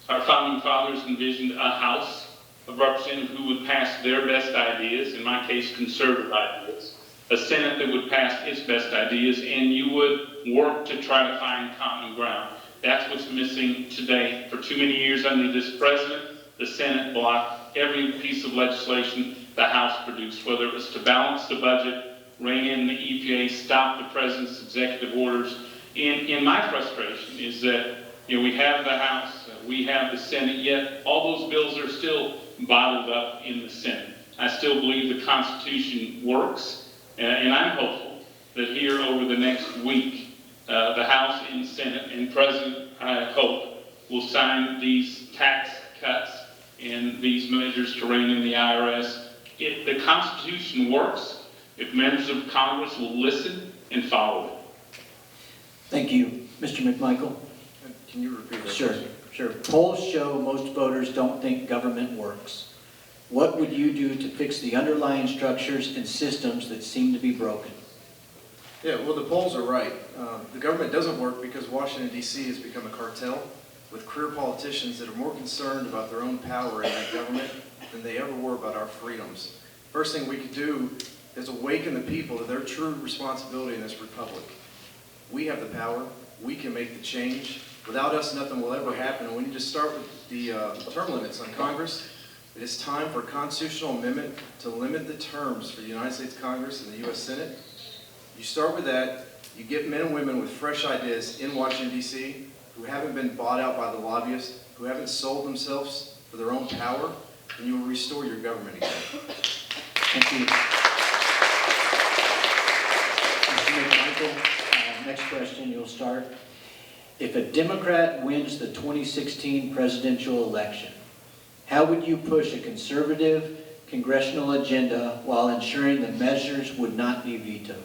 Our founding fathers envisioned a House of Representatives who would pass their best ideas, in my case, conservative ideas, a Senate that would pass its best ideas, and you would work to try to find common ground. That's what's missing today. For too many years under this president, the Senate blocked every piece of legislation the House produced, whether it was to balance the budget, rein in the EPA, stop the president's executive orders. And my frustration is that, we have the House, we have the Senate, yet all those bills are still bottled up in the Senate. I still believe the Constitution works, and I'm hopeful that here over the next week, the House and Senate and President, I hope, will sign these tax cuts and these measures to rein in the IRS. The Constitution works if members of Congress will listen and follow it. Thank you. Mr. McMichael? Can you repeat that? Sure. Polls show most voters don't think government works. What would you do to fix the underlying structures and systems that seem to be broken? Yeah, well, the polls are right. The government doesn't work because Washington, D.C. has become a cartel with career politicians that are more concerned about their own power in that government than they ever were about our freedoms. First thing we could do is awaken the people to their true responsibility in this republic. We have the power. We can make the change. Without us, nothing will ever happen. And we need to start with the term limits on Congress. It is time for a constitutional amendment to limit the terms for the United States Congress and the U.S. Senate. You start with that. You get men and women with fresh ideas in Washington, D.C., who haven't been bought out by the lobbyists, who haven't sold themselves for their own power, and you will restore your government again. Thank you. Mr. McMichael, next question, you'll start. If a Democrat wins the 2016 presidential election, how would you push a conservative congressional agenda while ensuring the measures would not be vetoed?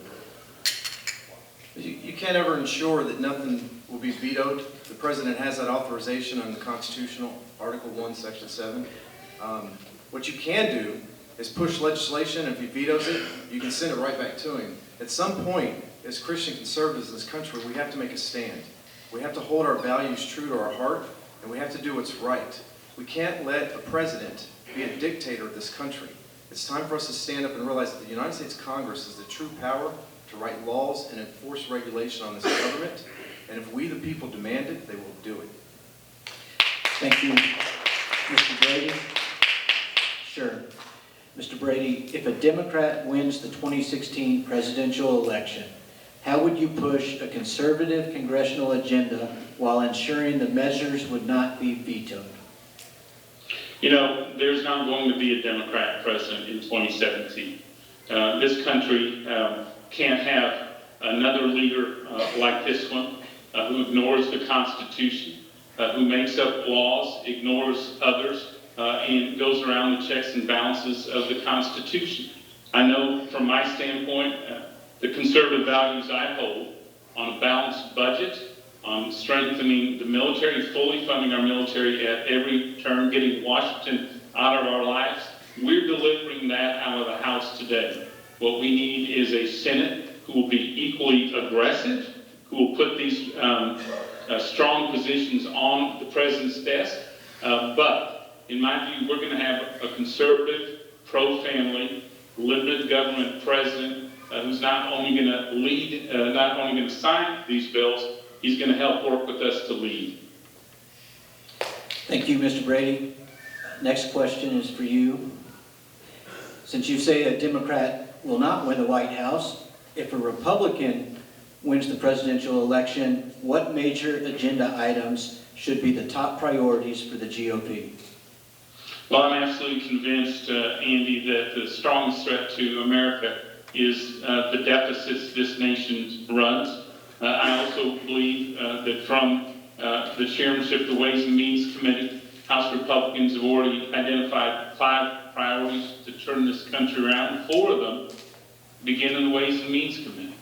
You can't ever ensure that nothing will be vetoed. The president has that authorization on the constitutional Article 1, Section 7. What you can do is push legislation, and if he vetoes it, you can send it right back to him. At some point, as Christian conservatives in this country, we have to make a stand. We have to hold our values true to our heart, and we have to do what's right. We can't let a president be a dictator of this country. It's time for us to stand up and realize that the United States Congress is the true power to write laws and enforce regulation on this government. And if we, the people, demand it, they will do it. Thank you. Mr. Brady? Sure. Mr. Brady, if a Democrat wins the 2016 presidential election, how would you push a conservative congressional agenda while ensuring the measures would not be vetoed? There's not going to be a Democrat president in 2017. This country can't have another leader like this one who ignores the Constitution, who makes up laws, ignores others, and goes around the checks and balances of the Constitution. I know from my standpoint, the conservative values I hold on a balanced budget, on strengthening the military, fully funding our military at every turn, getting Washington out of our lives. We're delivering that out of the House today. What we need is a Senate who will be equally aggressive, who will put these strong positions on the president's desk. But in my view, we're going to have a conservative, pro-family, limited government president who's not only going to lead, not only going to sign these bills, he's going to help work with us to lead. Thank you, Mr. Brady. Next question is for you. Since you say a Democrat will not win the White House, if a Republican wins the presidential election, what major agenda items should be the top priorities for the GOP? Well, I'm absolutely convinced, Andy, that the strongest threat to America is the deficits this nation runs. I also believe that from the chairmanship of the Ways and Means Committee, House Republicans have already identified 5 priorities to turn this country around. 4 of them begin in the Ways and Means Committee.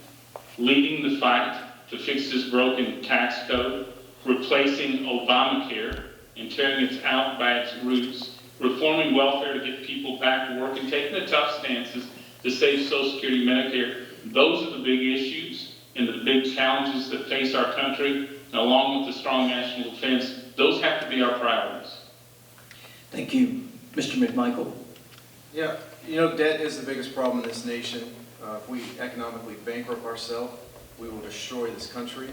Leading the fight to fix this broken tax code, replacing Obamacare and tearing it out by its roots, reforming welfare to get people back to work, and taking the tough stances to save Social Security, Medicare. Those are the big issues and the big challenges that face our country, along with the strong national defense. Those have to be our priorities. Thank you. Mr. McMichael. Yeah, you know, debt is the biggest problem in this nation. If we economically bankrupt ourselves, we will destroy this country.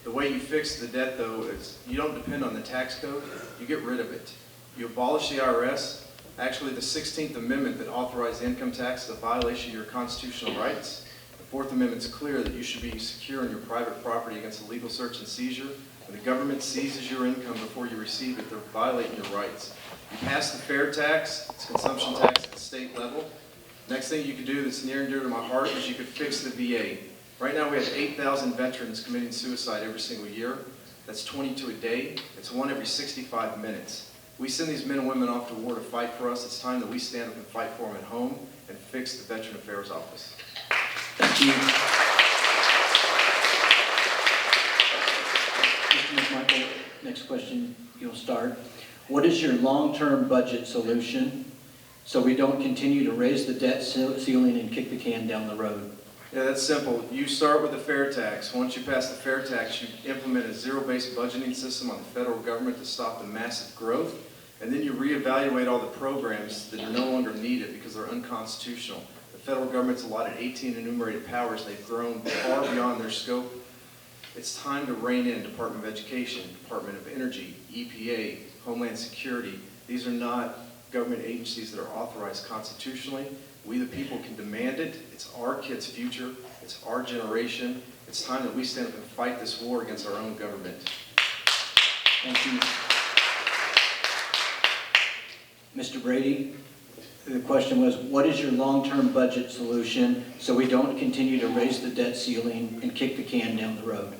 The way you fix the debt, though, is you don't depend on the tax code, you get rid of it. You abolish the IRS. Actually, the 16th Amendment that authorized income tax is a violation of your constitutional rights. The 4th Amendment is clear that you should be secure in your private property against illegal search and seizure. When the government seizes your income before you receive it, they're violating your rights. You pass the fair tax, it's consumption tax at the state level. Next thing you could do that's near and dear to my heart is you could fix the VA. Right now we have 8,000 veterans committing suicide every single year. That's 22 a day. It's 1 every 65 minutes. We send these men and women off to war to fight for us. It's time that we stand up and fight for them at home and fix the Veteran Affairs Office. Thank you. Mr. McMichael, next question, you'll start. What is your long-term budget solution so we don't continue to raise the debt ceiling and kick the can down the road? Yeah, that's simple. You start with the fair tax. Once you pass the fair tax, you implement a zero-based budgeting system on the federal government to stop the massive growth. And then you reevaluate all the programs that are no longer needed because they're unconstitutional. The federal government's allotted 18 enumerated powers. They've grown far beyond their scope. It's time to rein in Department of Education, Department of Energy, EPA, Homeland Security. These are not government agencies that are authorized constitutionally. We the people can demand it. It's our kids' future. It's our generation. It's time that we stand up and fight this war against our own government. Thank you. Mr. Brady, the question was, what is your long-term budget solution so we don't continue to raise the debt ceiling and kick the can down the road?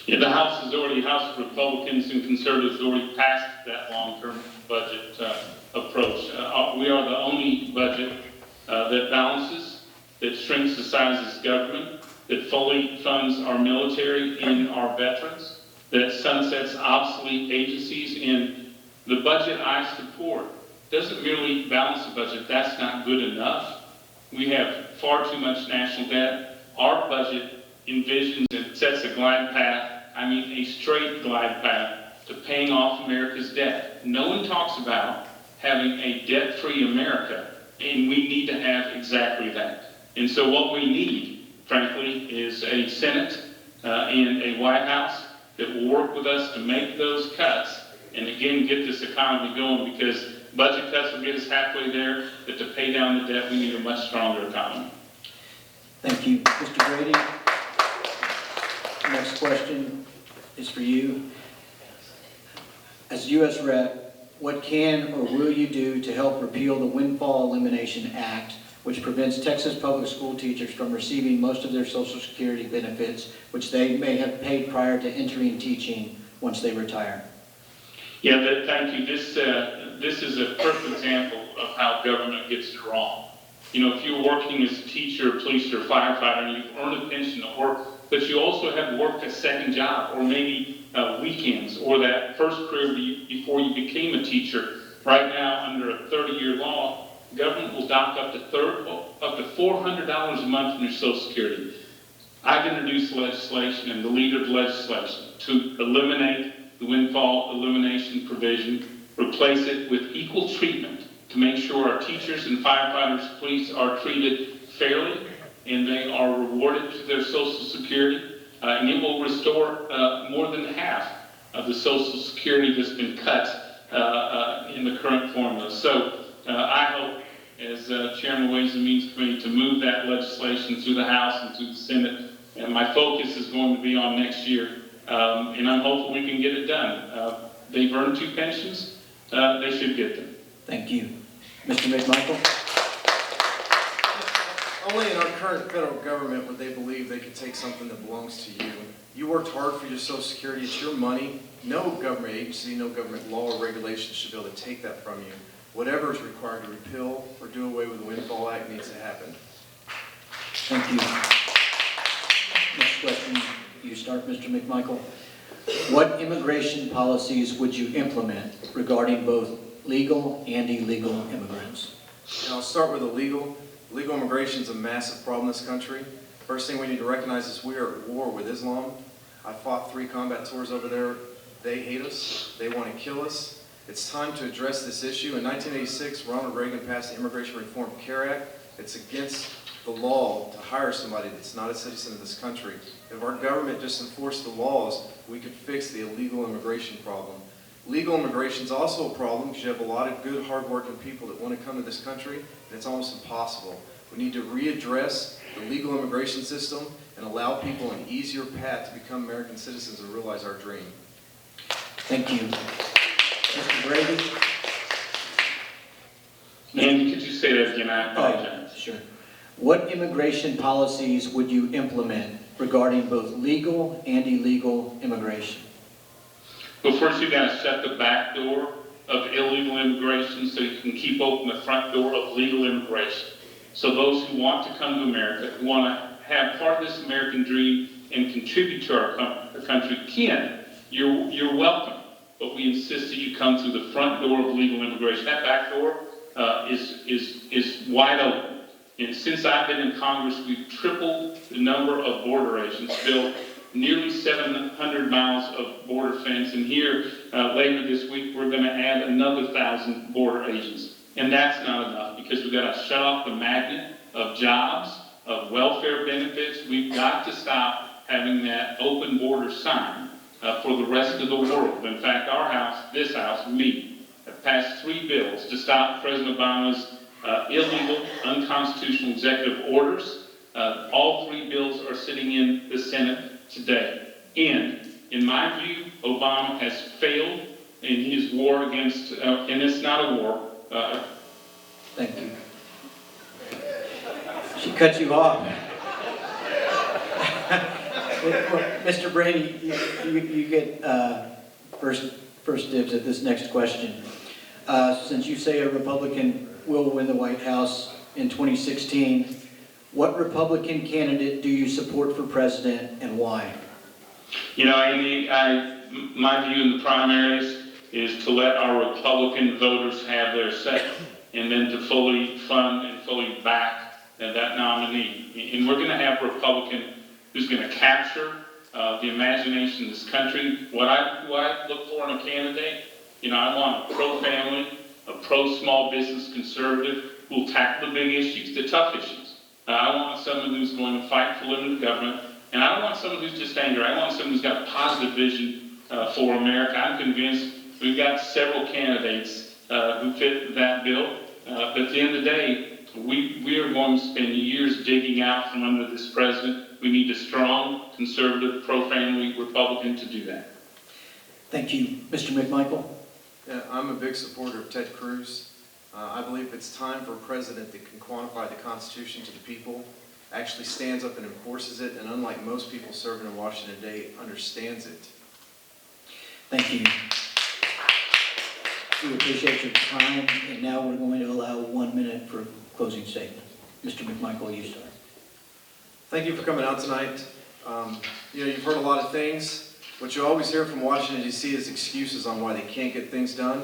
Yeah, the House of Republicans and Conservatives has already passed that long-term budget approach. We are the only budget that balances, that shrinks the size of this government, that fully funds our military and our veterans, that sunsets obsolete agencies. In the budget I support doesn't merely balance the budget. That's not good enough. We have far too much national debt. Our budget envisions and sets a glide path, a straight glide path to paying off America's debt. No one talks about having a debt-free America, and we need to have exactly that. And so what we need, frankly, is a Senate and a White House that will work with us to make those cuts and again get this economy going, because budget cuts will get us halfway there, but to pay down the debt we need a much stronger economy. Thank you. Mr. Brady, next question is for you. As U.S. Rep, what can or will you do to help repeal the Windfall Elimination Act, which prevents Texas public school teachers from receiving most of their Social Security benefits, which they may have paid prior to entering teaching once they retire? Yeah, thank you. This is a perfect example of how government gets it wrong. You know, if you're working as a teacher, police, or firefighter, and you've earned a pension at work, but you also have worked a second job, or maybe weekends, or that first career before you became a teacher. Right now, under a 30-year law, government will dock up to $400 a month from your Social Security. I've introduced legislation and the leader of the legislation to eliminate the windfall elimination provision, replace it with equal treatment to make sure our teachers and firefighters, police are treated fairly and they are rewarded to their Social Security. And it will restore more than half of the Social Security that's been cut in the current formula. So I hope, as Chairman of the Ways and Means Committee, to move that legislation through the House and through the Senate and my focus is going to be on next year, and I'm hopeful we can get it done. They've earned 2 pensions, they should get them. Thank you. Mr. McMichael? Only in our current federal government would they believe they could take something that belongs to you. You worked hard for your Social Security, it's your money. No government agency, no government law or regulation should be able to take that from you. Whatever is required to repeal or do away with the Windfall Act needs to happen. Thank you. Next question, you start, Mr. McMichael. What immigration policies would you implement regarding both legal and illegal immigrants? And I'll start with illegal. Illegal immigration is a massive problem in this country. First thing we need to recognize is we are at war with Islam. I fought 3 combat tours over there. They hate us. They want to kill us. It's time to address this issue. In 1986, Ronald Reagan passed the Immigration Reform Care Act. It's against the law to hire somebody that's not a citizen of this country. If our government just enforced the laws, we could fix the illegal immigration problem. Legal immigration is also a problem because you have a lot of good, hard-working people that want to come to this country, and it's almost impossible. We need to readdress the legal immigration system and allow people an easier path to become American citizens and realize our dream. Thank you. Mr. Brady? Andy, could you say that again? I apologize. Sure. What immigration policies would you implement regarding both legal and illegal immigration? Well, first you've got to shut the back door of illegal immigration so you can keep open the front door of legal immigration. So those who want to come to America, who want to have part of this American dream and contribute to our country can, you're welcome. But we insist that you come through the front door of legal immigration. That back door is wide open. And since I've been in Congress, we've tripled the number of border agents, built nearly 700 miles of border fence. And here, later this week, we're going to add another 1,000 border agents. And that's not enough because we've got to shut off the magnet of jobs, of welfare benefits. We've got to stop having that open border sign for the rest of the world. In fact, our house, this house, me, have passed 3 bills to stop President Obama's illegal, unconstitutional executive orders. All 3 bills are sitting in the Senate today. And in my view, Obama has failed in his war against, and it's not a war. Thank you. She cut you off. Mr. Brady, you get first dibs at this next question. Since you say a Republican will win the White House in 2016, what Republican candidate do you support for president and why? You know, Andy, my view in the primaries is to let our Republican voters have their say, and then to fully fund and fully back that nominee. And we're going to have a Republican who's going to capture the imagination of this country. What I look for in a candidate, you know, I want a pro-family, a pro-small business conservative who will tackle the big issues, the tough issues. I want someone who's going to fight for limited government, and I don't want someone who's just angry. I want someone who's got a positive vision for America. I'm convinced we've got several candidates who fit that bill, but at the end of the day, we are going to spend years digging out from under this president. We need a strong, conservative, pro-family Republican to do that. Thank you. Mr. McMichael? Yeah, I'm a big supporter of Ted Cruz. I believe it's time for a president that can quantify the Constitution to the people, actually stands up and enforces it, and unlike most people serving in Washington today, understands it. Thank you. We appreciate your time, and now we're going to allow 1 minute for closing statement. Mr. McMichael, you start. Thank you for coming out tonight. You know, you've heard a lot of things. What you always hear from Washington, D.C. is excuses on why they can't get things done.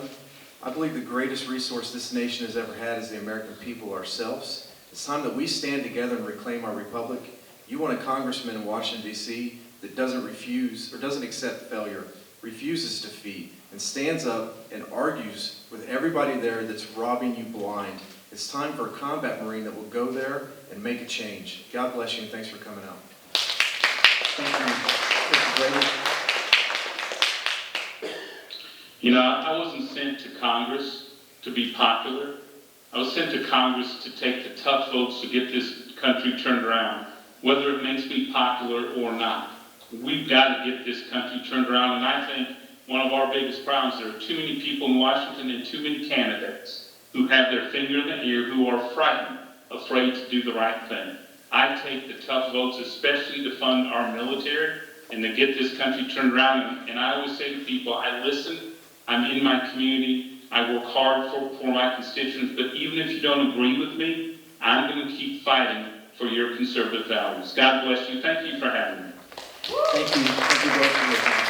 I believe the greatest resource this nation has ever had is the American people ourselves. It's time that we stand together and reclaim our republic. You want a congressman in Washington, D.C. that doesn't refuse or doesn't accept failure, refuses defeat, and stands up and argues with everybody there that's robbing you blind. It's time for a combat Marine that will go there and make a change. God bless you, and thanks for coming out. Thank you. Mr. Brady? You know, I wasn't sent to Congress to be popular. I was sent to Congress to take the tough votes to get this country turned around. whether it meant to be popular or not. We've got to get this country turned around, and I think one of our biggest problems, there are too many people in Washington and too many candidates who have their finger in the air, who are frightened, afraid to do the right thing. I take the tough votes, especially to fund our military and to get this country turned around. And I always say to people, I listen, I'm in my community, I work hard for my constituents, but even if you don't agree with me, I'm going to keep fighting for your conservative values. God bless you. Thank you for having me. Thank you. Thank you both for your time.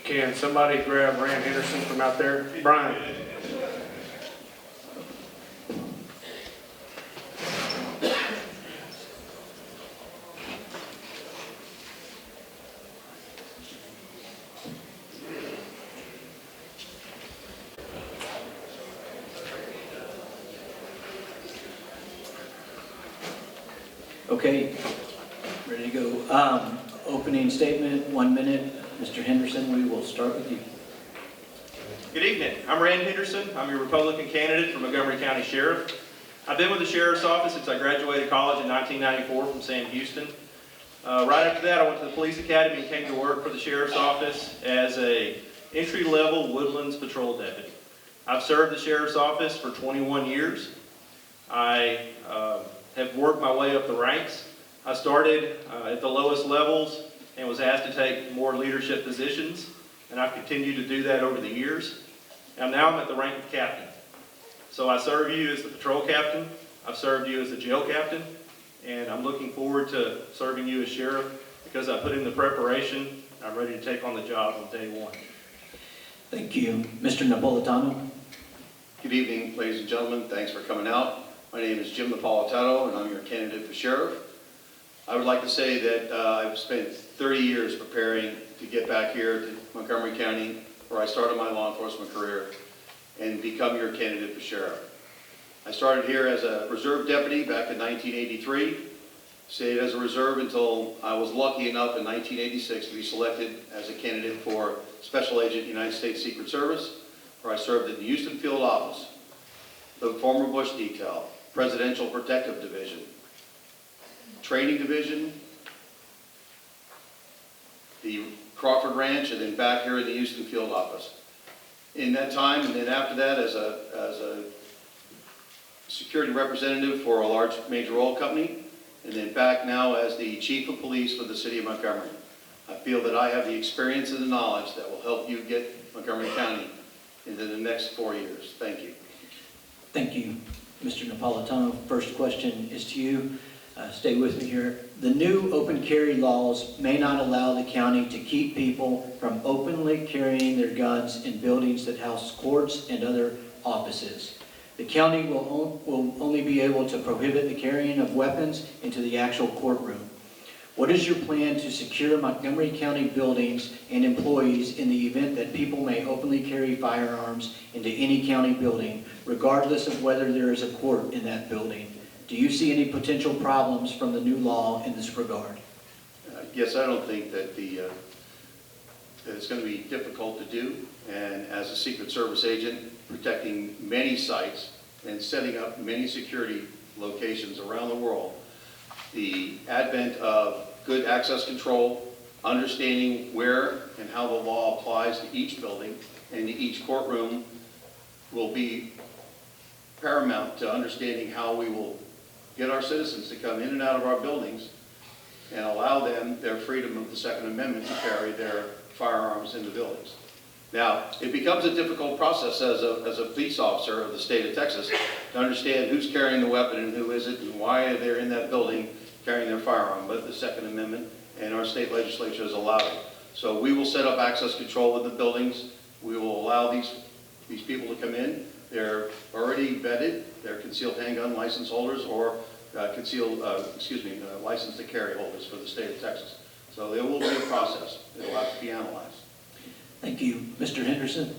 Can somebody grab Rand Henderson from out there? Brian. Okay, ready to go. Opening statement, 1 minute. Mr. Henderson, we will start with you. Good evening. I'm Rand Henderson. I'm your Republican candidate for Montgomery County Sheriff. I've been with the Sheriff's Office since I graduated college in 1994 from Sam Houston. Right after that, I went to the Police Academy and came to work for the Sheriff's Office as a entry-level Woodlands Patrol Deputy. I've served the Sheriff's Office for 21 years. I have worked my way up the ranks. I started at the lowest levels and was asked to take more leadership positions, and I've continued to do that over the years. And now I'm at the rank of captain. So I serve you as the patrol captain, I've served you as the jail captain, and I'm looking forward to serving you as sheriff because I put in the preparation. I'm ready to take on the job on day one. Thank you. Mr. Napolitano. Good evening, ladies and gentlemen. Thanks for coming out. My name is Jim Napolitano, and I'm your candidate for sheriff. I would like to say that I've spent 30 years preparing to get back here to Montgomery County, where I started my law enforcement career, and become your candidate for sheriff. I started here as a reserve deputy back in 1983, stayed as a reserve until I was lucky enough in 1986 to be selected as a candidate for Special Agent United States Secret Service, where I served in the Houston Field Office, the former Bush Detail, Presidential Protective Division, Training Division, the Crawford Ranch, and then back here in the Houston Field Office. In that time, and then after that, as a security representative for a large major oil company, and then back now as the chief of police for the city of Montgomery. I feel that I have the experience and the knowledge that will help you get Montgomery County into the next 4 years. Thank you. Thank you, Mr. Napolitano. First question is to you. Stay with me here. The new open carry laws may not allow the county to keep people from openly carrying their guns in buildings that house courts and other offices. The county will only be able to prohibit the carrying of weapons into the actual courtroom. What is your plan to secure Montgomery County buildings and employees in the event that people may openly carry firearms into any county building, regardless of whether there is a court in that building? Do you see any potential problems from the new law in this regard? Yes, I don't think that that it's going to be difficult to do. And as a Secret Service agent, protecting many sites and setting up many security locations around the world, the advent of good access control, understanding where and how the law applies to each building and to each courtroom will be paramount to understanding how we will get our citizens to come in and out of our buildings and allow them their freedom of the Second Amendment to carry their firearms in the buildings. Now, it becomes a difficult process as a police officer of the state of Texas to understand who's carrying the weapon and who isn't and why they're in that building carrying their firearm, but the Second Amendment and our state legislature has allowed it. So we will set up access control with the buildings. We will allow these people to come in. They're already vetted. They're concealed handgun license holders or license to carry holders for the state of Texas. So there will be a process. It will have to be analyzed. Thank you. Mr. Henderson?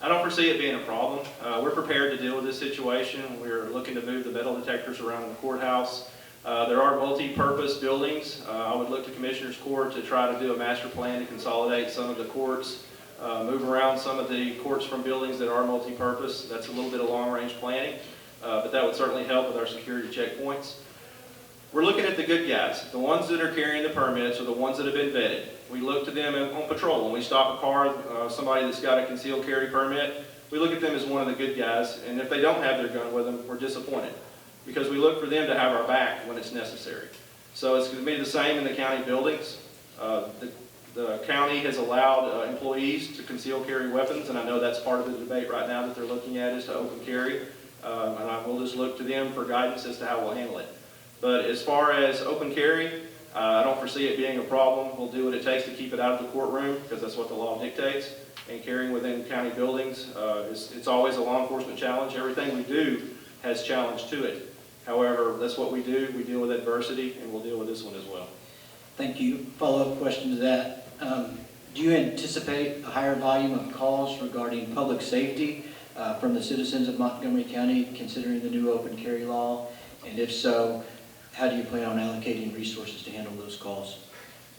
I don't foresee it being a problem. We're prepared to deal with this situation. We're looking to move the metal detectors around the courthouse. There are multi-purpose buildings. I would look to Commissioner's Court to try to do a master plan to consolidate some of the courts, move around some of the courts from buildings that are multi-purpose. That's a little bit of long-range planning. but that would certainly help with our security checkpoints. We're looking at the good guys, the ones that are carrying the permits or the ones that have been vetted. We look to them on patrol. When we stop a car, somebody that's got a concealed carry permit, we look at them as one of the good guys, and if they don't have their gun with them, we're disappointed, because we look for them to have our back when it's necessary. So it's going to be the same in the county buildings. The county has allowed employees to conceal carry weapons, and I know that's part of the debate right now that they're looking at is to open carry, and I will just look to them for guidance as to how we'll handle it. But as far as open carry, I don't foresee it being a problem. We'll do what it takes to keep it out of the courtroom, because that's what the law dictates. And carrying within county buildings, it's always a law enforcement challenge. Everything we do has challenge to it. However, that's what we do. We deal with adversity, and we'll deal with this one as well. Thank you. Follow-up question to that. Do you anticipate a higher volume of calls regarding public safety from the citizens of Montgomery County, considering the new open carry law? And if so, how do you plan on allocating resources to handle those calls?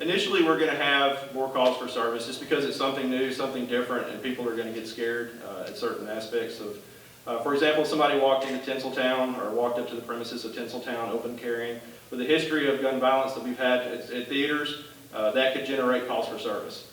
Initially, we're going to have more calls for service just because it's something new, something different, and people are going to get scared at certain aspects of, for example, somebody walked into Tinseltown or walked up to the premises of Tinseltown open carrying. With the history of gun violence that we've had at theaters, that could generate calls for service.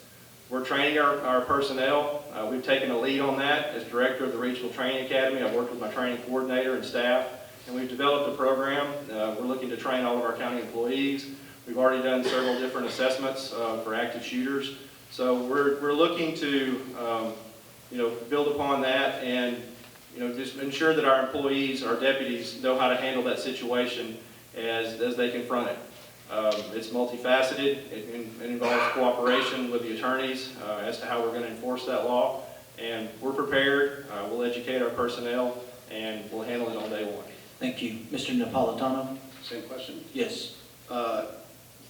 We're training our personnel. We've taken a lead on that as director of the Regional Training Academy. I've worked with my training coordinator and staff, and we've developed a program. We're looking to train all of our county employees. We've already done several different assessments for active shooters. So we're looking to build upon that and just ensure that our employees, our deputies, know how to handle that situation as they confront it. It's multifaceted. It involves cooperation with the attorneys as to how we're going to enforce that law. And we're prepared. We'll educate our personnel, and we'll handle it on day one. Thank you. Mr. Napolitano? Same question. Yes.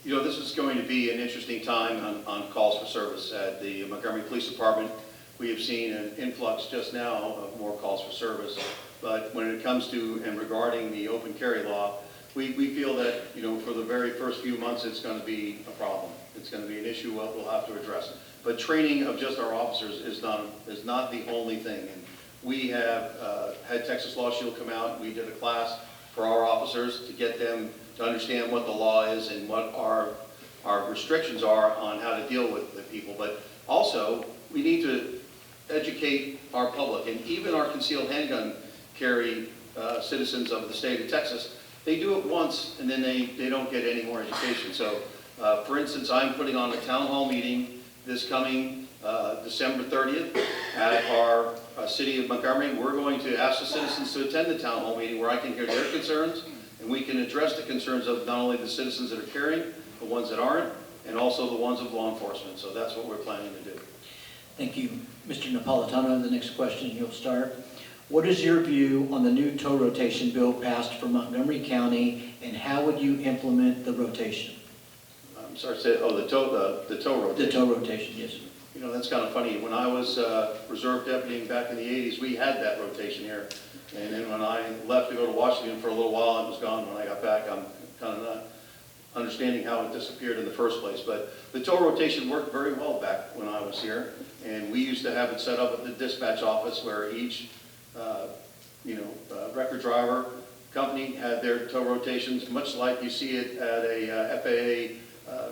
This is going to be an interesting time on calls for service at the Montgomery Police Department. We have seen an influx just now of more calls for service. But when it comes to and regarding the open carry law, we feel that, for the very first few months, it's going to be a problem. It's going to be an issue we'll have to address. But training of just our officers is not the only thing. And we have had Texas Law Shield come out. We did a class for our officers to get them to understand what the law is and what our restrictions are on how to deal with the people. But also, we need to educate our public, and even our concealed handgun carry citizens of the state of Texas. They do it once, and then they don't get any more education. So, for instance, I'm putting on a town hall meeting this coming December 30th at our city of Montgomery. We're going to ask the citizens to attend the town hall meeting where I can hear their concerns, and we can address the concerns of not only the citizens that are carrying, the ones that aren't, and also the ones of law enforcement. So that's what we're planning to do. Thank you. Mr. Napolitano, the next question you'll start. What is your view on the new tow rotation bill passed for Montgomery County, and how would you implement the rotation? I'm sorry, the tow rotation. The tow rotation, yes. That's kind of funny. When I was reserve deputy back in the 80s, we had that rotation here. And then when I left to go to Washington for a little while, it was gone. When I got back, I'm kind of not understanding how it disappeared in the first place. But the tow rotation worked very well back when I was here. And we used to have it set up at the dispatch office where each record driver company had their tow rotations, much like you see it at a FAA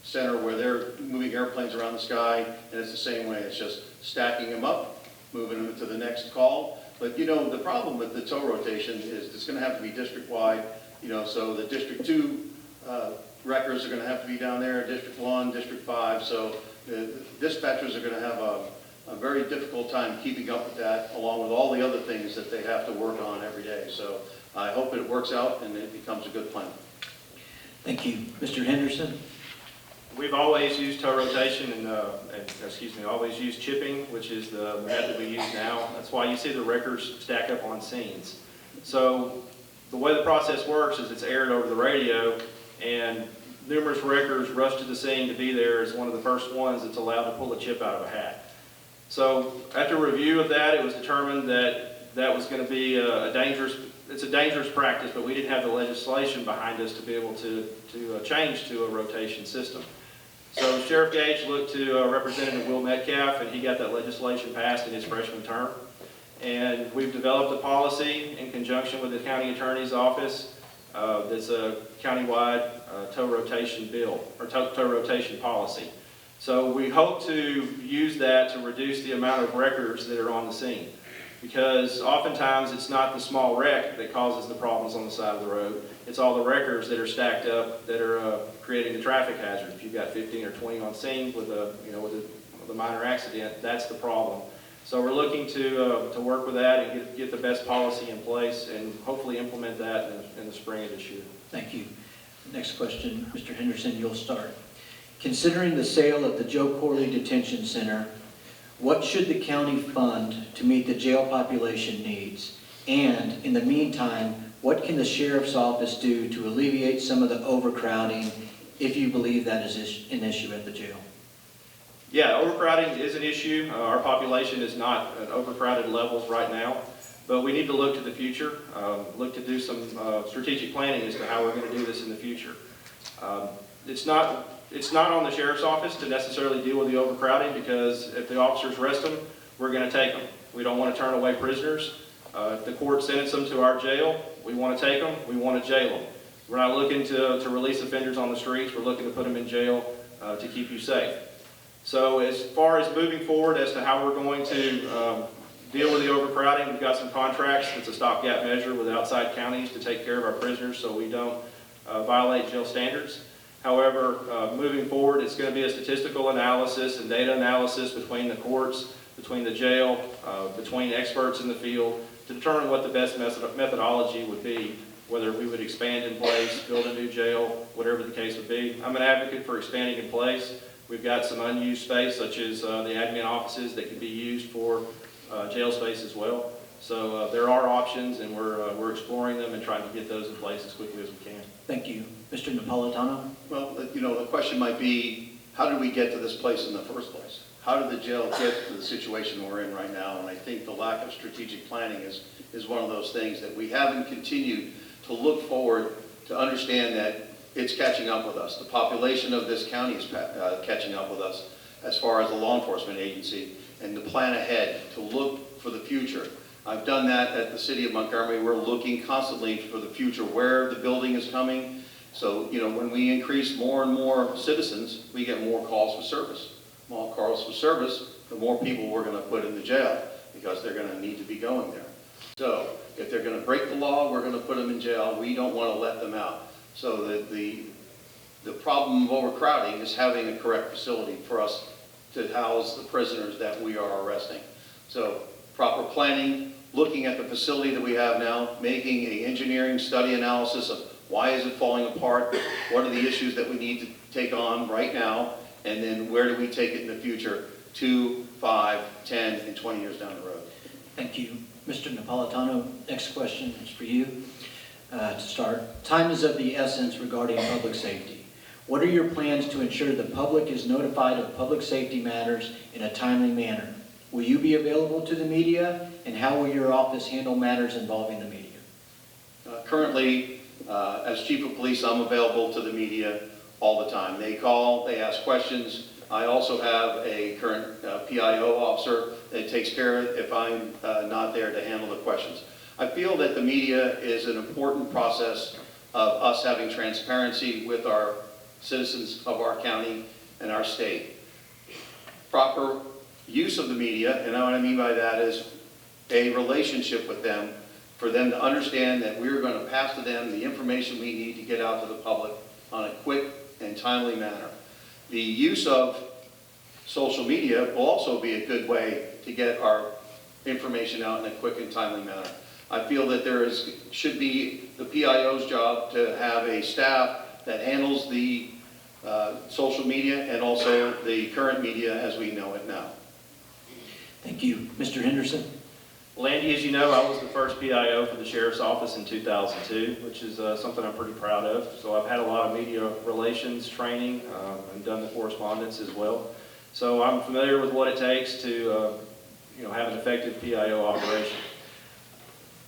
center where they're moving airplanes around the sky, and it's the same way. It's just stacking them up, moving them to the next call. But the problem with the tow rotation is it's going to have to be district-wide. So the District 2 records are going to have to be down there, District 1, District 5. So the dispatchers are going to have a very difficult time keeping up with that, along with all the other things that they have to work on every day. So I hope it works out and it becomes a good plan. Thank you. Mr. Henderson? We've always used tow rotation and always used chipping, which is the method we use now. That's why you see the records stack up on scenes. So the way the process works is it's aired over the radio, and numerous wreckers rush to the scene to be there as one of the first ones that's allowed to pull a chip out of a hat. So after review of that, it was determined that that was going to be it's a dangerous practice, but we didn't have the legislation behind us to be able to change to a rotation system. So Sheriff Gage looked to Representative Will Metcalf, and he got that legislation passed in his freshman term. And we've developed a policy in conjunction with the county attorney's office that's a countywide tow rotation bill, or tow rotation policy. So we hope to use that to reduce the amount of wreckers that are on the scene. Because oftentimes it's not the small wreck that causes the problems on the side of the road. It's all the wreckers that are stacked up that are creating the traffic hazard. If you've got 15 or 20 on scene with a minor accident, that's the problem. So we're looking to work with that and get the best policy in place and hopefully implement that in the spring of this year. Thank you. Next question, Mr. Henderson, you'll start. Considering the sale of the Joe Corley Detention Center, what should the county fund to meet the jail population needs? And in the meantime, what can the sheriff's office do to alleviate some of the overcrowding if you believe that is an issue at the jail? Yeah, overcrowding is an issue. Our population is not at overcrowded levels right now, but we need to look to the future, look to do some strategic planning as to how we're going to do this in the future. It's not on the sheriff's office to necessarily deal with the overcrowding, because if the officers arrest them, we're going to take them. We don't want to turn away prisoners. If the court sentence them to our jail, we want to take them, we want to jail them. We're not looking to release offenders on the streets, we're looking to put them in jail to keep you safe. So as far as moving forward as to how we're going to deal with the overcrowding, we've got some contracts. It's a stopgap measure with outside counties to take care of our prisoners so we don't violate jail standards. However, moving forward, it's going to be a statistical analysis and data analysis between the courts, between the jail, between experts in the field to determine what the best methodology would be, whether we would expand in place, build a new jail, whatever the case would be. I'm an advocate for expanding in place. We've got some unused space, such as the admin offices, that can be used for jail space as well. So there are options, and we're exploring them and trying to get those in place as quickly as we can. Thank you. Mr. Napolitano? Well, the question might be, how did we get to this place in the first place? How did the jail get to the situation we're in right now? And I think the lack of strategic planning is one of those things that we haven't continued to look forward to understand that it's catching up with us. The population of this county is catching up with us as far as the law enforcement agency, and to plan ahead, to look for the future. I've done that at the city of Montgomery. We're looking constantly for the future, where the building is coming. So, when we increase more and more citizens, we get more calls for service. More calls for service, the more people we're going to put in the jail, because they're going to need to be going there. So, if they're going to break the law, we're going to put them in jail. We don't want to let them out. So the problem of overcrowding is having a correct facility for us to house the prisoners that we are arresting. So proper planning, looking at the facility that we have now, making an engineering study analysis of why is it falling apart, what are the issues that we need to take on right now, and then where do we take it in the future, 2, 5, 10, and 20 years down the road. Thank you. Mr. Napolitano, next question is for you. To start, time is of the essence regarding public safety. What are your plans to ensure the public is notified of public safety matters in a timely manner? Will you be available to the media, and how will your office handle matters involving the media? Currently, as chief of police, I'm available to the media all the time. They call, they ask questions. I also have a current PIO officer that takes care of it if I'm not there to handle the questions. I feel that the media is an important process of us having transparency with our citizens of our county and our state. Proper use of the media, and what I mean by that is a relationship with them, for them to understand that we're going to pass to them the information we need to get out to the public on a quick and timely manner. The use of social media will also be a good way to get our information out in a quick and timely manner. I feel that should be the PIO's job to have a staff that handles the social media and also the current media as we know it now. Thank you. Mr. Henderson? Well, Andy, as you know, I was the first PIO for the Sheriff's Office in 2002, which is something I'm pretty proud of. So I've had a lot of media relations training and done the correspondence as well. So I'm familiar with what it takes to have an effective PIO operation.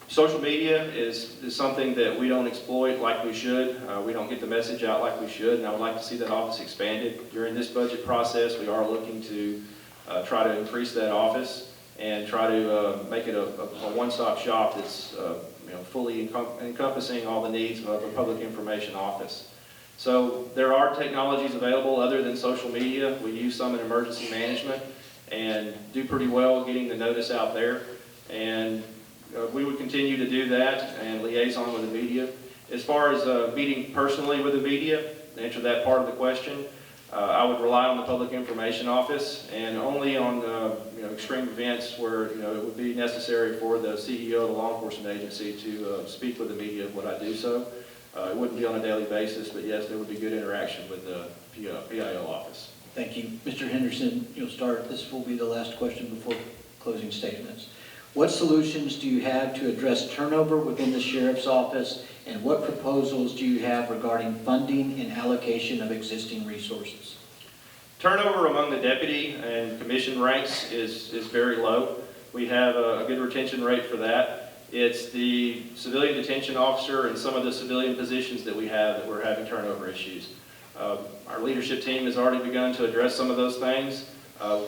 Social media is something that we don't exploit like we should. We don't get the message out like we should, and I would like to see that office expanded. During this budget process, we are looking to try to increase that office. and try to make it a one-stop shop that's fully encompassing all the needs of a public information office. So there are technologies available other than social media. We use some in emergency management and do pretty well getting the notice out there. And we would continue to do that and liaison with the media. As far as meeting personally with the media, to answer that part of the question, I would rely on the Public Information Office, and only on extreme events where it would be necessary for the CEO of the law enforcement agency to speak with the media when I do so. It wouldn't be on a daily basis, but yes, there would be good interaction with the PIO office. Thank you. Mr. Henderson, you'll start. This will be the last question before closing statements. What solutions do you have to address turnover within the sheriff's office, and what proposals do you have regarding funding and allocation of existing resources? Turnover among the deputy and commission ranks is very low. We have a good retention rate for that. It's the civilian detention officer and some of the civilian positions that we have that we're having turnover issues. Our leadership team has already begun to address some of those things.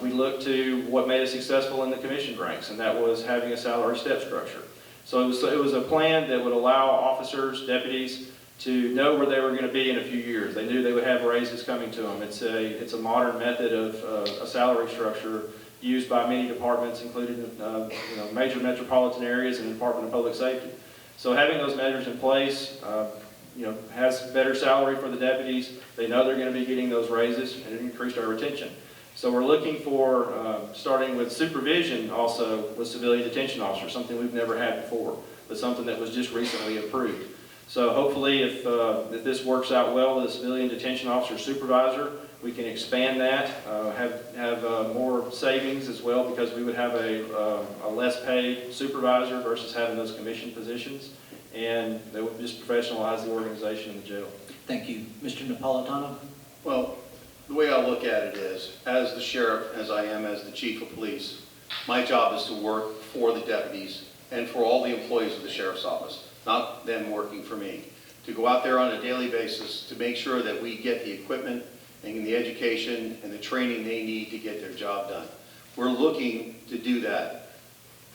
We look to what made us successful in the commission ranks, and that was having a salary step structure. So it was a plan that would allow officers, deputies, to know where they were going to be in a few years. They knew they would have raises coming to them. It's a modern method of a salary structure used by many departments, including major metropolitan areas and the Department of Public Safety. So having those measures in place has better salary for the deputies. They know they're going to be getting those raises, and it increased our retention. So we're looking for, starting with supervision also with civilian detention officers, something we've never had before, but something that was just recently approved. So hopefully if this works out well with a civilian detention officer supervisor, we can expand that, have more savings as well, because we would have a less paid supervisor versus having those commission positions, and they would just professionalize the organization in the jail. Thank you. Mr. Napolitano? Well, the way I look at it is, as the sheriff, as I am as the chief of police, my job is to work for the deputies and for all the employees of the sheriff's office, not them working for me. To go out there on a daily basis to make sure that we get the equipment and the education and the training they need to get their job done. We're looking to do that.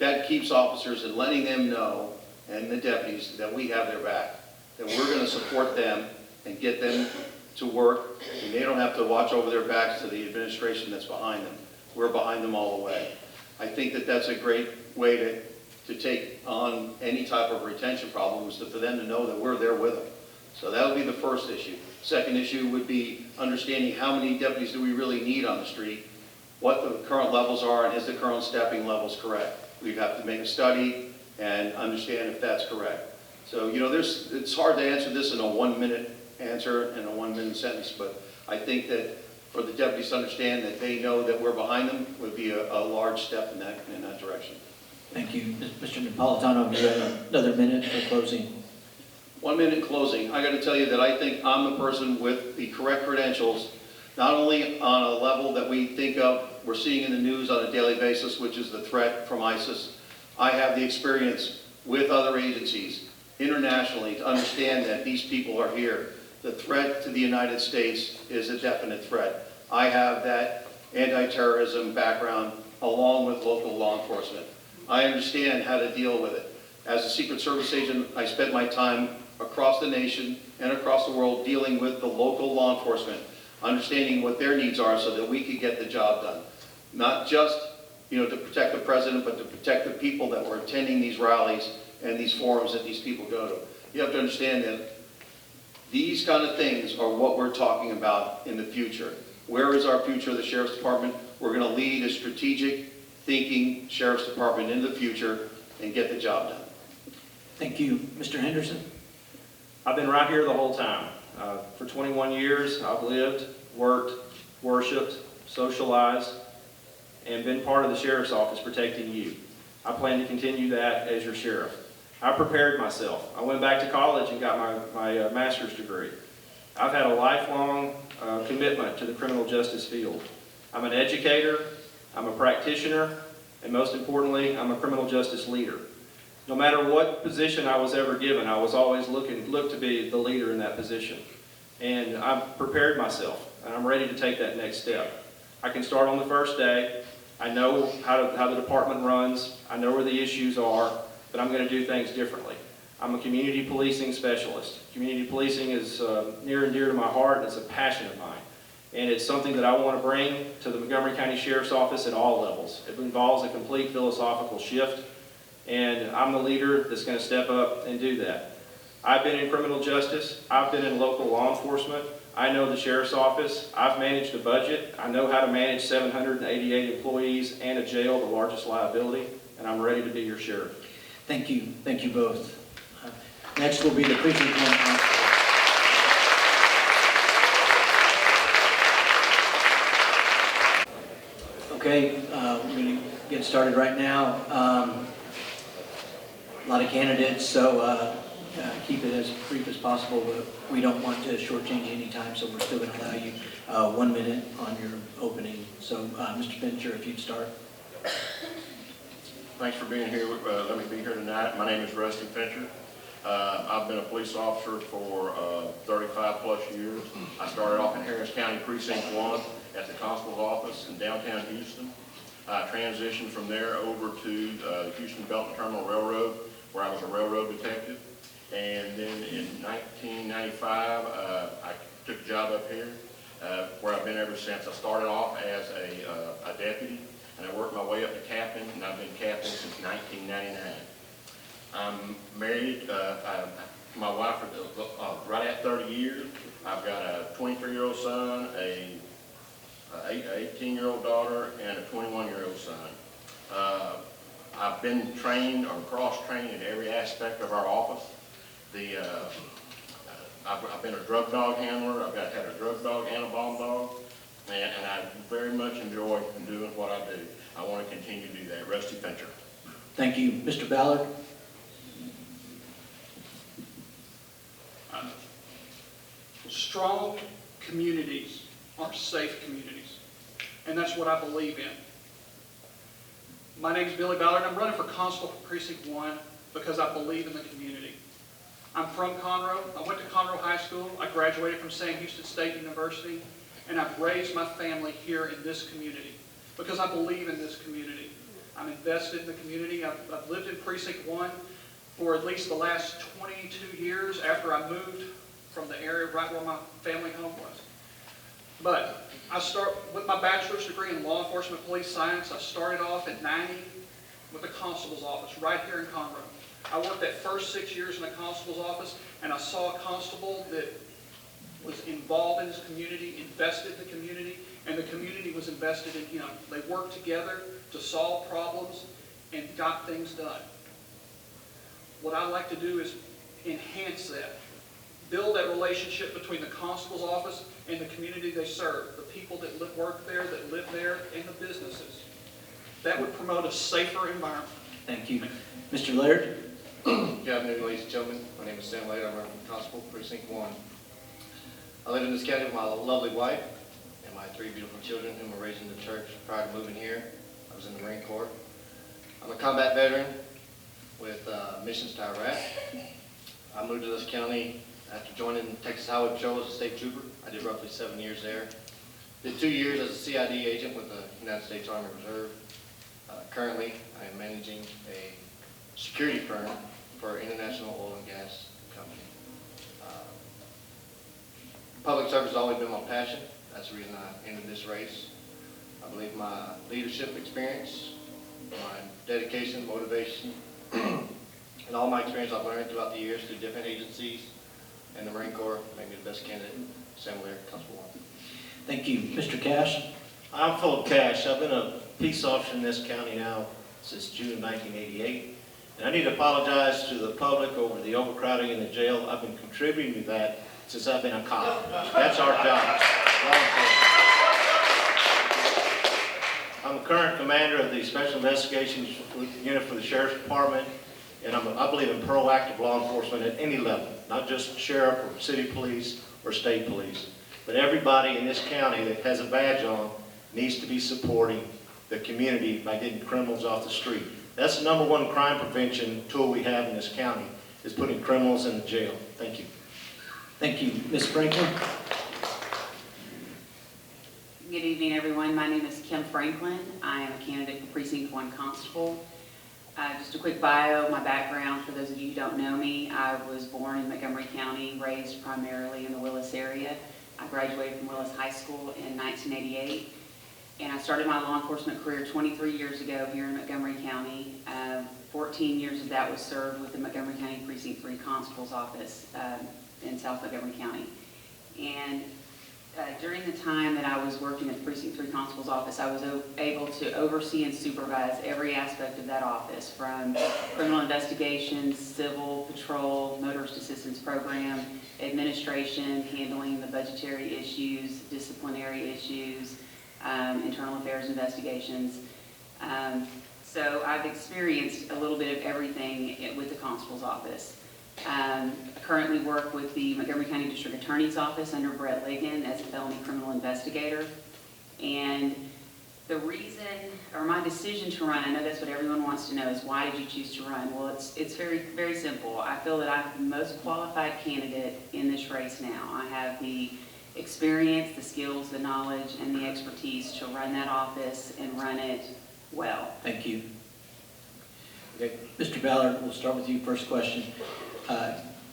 That keeps officers and letting them know, and the deputies, that we have their back, that we're going to support them and get them to work, and they don't have to watch over their backs to the administration that's behind them. We're behind them all the way. I think that that's a great way to take on any type of retention problem, is for them to know that we're there with them. So that would be the first issue. Second issue would be understanding how many deputies do we really need on the street, what the current levels are, and is the current staffing levels correct. We'd have to make a study and understand if that's correct. So, it's hard to answer this in a 1-minute answer and a 1-minute sentence, but I think that for the deputies to understand that they know that we're behind them would be a large step in that direction. Thank you. Mr. Napolitano, you have another minute for closing. 1 minute closing. I got to tell you that I think I'm the person with the correct credentials, not only on a level that we think of, we're seeing in the news on a daily basis, which is the threat from ISIS. I have the experience with other agencies internationally to understand that these people are here. The threat to the United States is a definite threat. I have that anti-terrorism background along with local law enforcement. I understand how to deal with it. As a Secret Service agent, I spent my time across the nation and across the world dealing with the local law enforcement, understanding what their needs are so that we could get the job done. Not just to protect the president, but to protect the people that were attending these rallies and these forums that these people go to. You have to understand that these kind of things are what we're talking about in the future. Where is our future of the Sheriff's Department? We're going to lead a strategic thinking Sheriff's Department into the future and get the job done. Thank you. Mr. Henderson? I've been right here the whole time. For 21 years, I've lived, worked, worshiped, socialized, and been part of the Sheriff's Office protecting you. I plan to continue that as your sheriff. I prepared myself. I went back to college and got my master's degree. I've had a lifelong commitment to the criminal justice field. I'm an educator, I'm a practitioner, and most importantly, I'm a criminal justice leader. No matter what position I was ever given, I was always looked to be the leader in that position. And I've prepared myself, and I'm ready to take that next step. I can start on the first day. I know how the department runs. I know where the issues are, but I'm going to do things differently. I'm a community policing specialist. Community policing is near and dear to my heart, and it's a passion of mine. And it's something that I want to bring to the Montgomery County Sheriff's Office at all levels. It involves a complete philosophical shift, and I'm the leader that's going to step up and do that. I've been in criminal justice. I've been in local law enforcement. I know the Sheriff's Office. I've managed a budget. I know how to manage 788 employees and a jail, the largest liability, and I'm ready to be your sheriff. Thank you. Thank you both. Next will be the precinct 1 constable. Okay, we're going to get started right now. A lot of candidates, so keep it as brief as possible, but we don't want to shortchange any time, so we're still going to allow you 1 minute on your opening. So, Mr. Fincher, if you'd start. Thanks for being here. Let me be here tonight. My name is Rusty Fincher. I've been a police officer for 35 plus years. I started off in Harris County Precinct 1 at the constable's office in downtown Houston. I transitioned from there over to the Houston Belt and Terminal Railroad, where I was a railroad detective. And then in 1995, I took a job up here, where I've been ever since. I started off as a deputy, and I worked my way up to captain, and I've been captain since 1999. I'm married to my wife for right at 30 years. I've got a 23-year-old son, a 18-year-old daughter, and a 21-year-old son. I've been trained or cross-trained in every aspect of our office. I've been a drug dog handler. I've had a drug dog and a bomb dog, and I very much enjoy doing what I do. I want to continue to do that. Rusty Fincher. Thank you. Mr. Ballard? Strong communities are safe communities, and that's what I believe in. My name is Billy Ballard, and I'm running for Constable for Precinct 1 because I believe in the community. I'm from Conroe. I went to Conroe High School. I graduated from Sam Houston State University, and I've raised my family here in this community because I believe in this community. I'm invested in the community. I've lived in Precinct 1 for at least the last 22 years after I moved from the area right where my family home was. But I start with my bachelor's degree in law enforcement police science. I started off at 90 with the constable's office right here in Conroe. I worked that first 6 years in the constable's office, and I saw a constable that was involved in his community, invested in the community, and the community was invested in him. They worked together to solve problems and got things done. What I like to do is enhance that. Build that relationship between the constable's office and the community they serve, the people that work there, that live there, and the businesses. That would promote a safer environment. Thank you. Mr. Laird? Good afternoon, ladies and gentlemen. My name is Sam Laird. I'm running for Constable, Precinct 1. I live in this county with my lovely wife and my 3 beautiful children whom were raised in the church prior to moving here. I was in the Marine Corps. I'm a combat veteran with missions to Iraq. I moved to this county after joining the Texas Highway Patrol as a state trooper. I did roughly 7 years there. Did 2 years as a CID agent with the United States Army Reserve. Currently, I am managing a security firm for an international oil and gas company. Public service has always been my passion. That's the reason I entered this race. I believe my leadership experience, my dedication, motivation, and all my experience I've learned throughout the years through different agencies and the Marine Corps make me the best candidate. Sam Laird, Constable 1. Thank you. Mr. Cash? I'm full of cash. I've been a peace officer in this county now since June 1988. And I need to apologize to the public over the overcrowding in the jail. I've been contributing to that since I've been a cop. That's our job. I'm the current commander of the Special Investigations Unit for the Sheriff's Department, and I believe in proactive law enforcement at any level, not just sheriff or city police or state police. But everybody in this county that has a badge on needs to be supporting the community by getting criminals off the street. That's the #1 crime prevention tool we have in this county, is putting criminals in the jail. Thank you. Thank you. Ms. Franklin? Good evening. evening, everyone. My name is Kim Franklin. I am a candidate for Precinct 1 Constable. Just a quick bio, my background, for those of you who don't know me. I was born in Montgomery County, raised primarily in the Willis area. I graduated from Willis High School in 1988, and I started my law enforcement career 23 years ago here in Montgomery County. 14 years of that was served with the Montgomery County Precinct 3 Constable's Office in South Montgomery County. And during the time that I was working at the Precinct 3 Constable's Office, I was able to oversee and supervise every aspect of that office, from criminal investigations, civil patrol, motorist assistance program, administration, handling the budgetary issues, disciplinary issues, internal affairs investigations. So I've experienced a little bit of everything with the Constable's Office. I currently work with the Montgomery County District Attorney's Office under Brett Ligon as a felony criminal investigator. And the reason, or my decision to run, I know that's what everyone wants to know, is why did you choose to run? Well, it's very, very simple. I feel that I'm the most qualified candidate in this race now. I have the experience, the skills, the knowledge, and the expertise to run that office and run it well. Thank you. Okay, Mr. Ballard, we'll start with you. First question.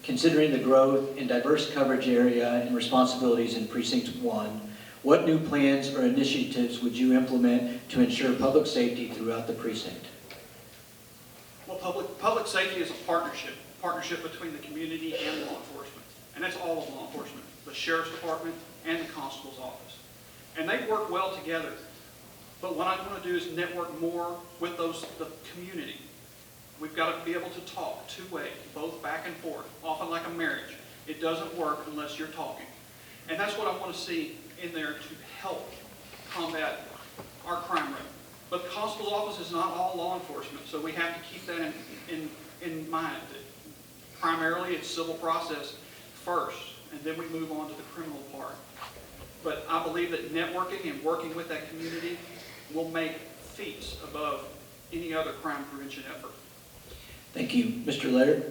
Considering the growth in diverse coverage area and responsibilities in Precinct 1, what new plans or initiatives would you implement to ensure public safety throughout the precinct? Well, public safety is a partnership between the community and law enforcement. And that's all of law enforcement, the Sheriff's Department and the Constable's Office. And they work well together. But what I want to do is network more with the community. We've got to be able to talk two-way, both back and forth, often like a marriage. It doesn't work unless you're talking. And that's what I want to see in there to help combat our crime rate. But the Constable's Office is not all law enforcement, so we have to keep that in mind. Primarily, it's civil process first, and then we move on to the criminal part. But I believe that networking and working with that community will make feats above any other crime prevention effort. Thank you. Mr. Laird?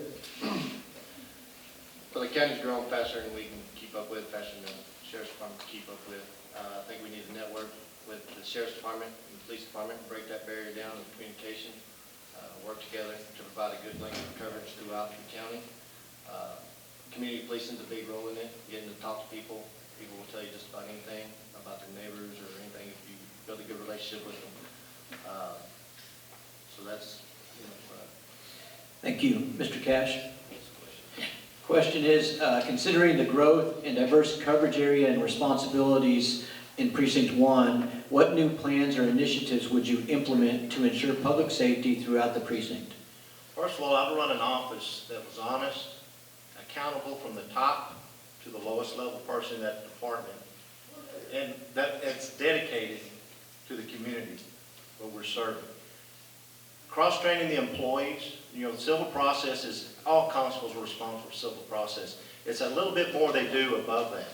Well, the county's growing faster than we can keep up with, faster than the Sheriff's Department can keep up with. I think we need to network with the Sheriff's Department and the Police Department, break that barrier down in communication, work together to provide a good link of coverage throughout the county. Community policing is a big role in it, getting to talk to people. People will tell you just about anything about their neighbors or anything if you build a good relationship with them. So that's what I... Thank you. Mr. Cash? Question is, considering the growth in diverse coverage area and responsibilities in Precinct 1, what new plans or initiatives would you implement to ensure public safety throughout the precinct? First of all, I'd run an office that was honest, accountable from the top to the lowest level person in that department, and that's dedicated to the community that we're serving. Cross-training the employees, civil process is, all constables are responsible for civil process. It's a little bit more they do above that.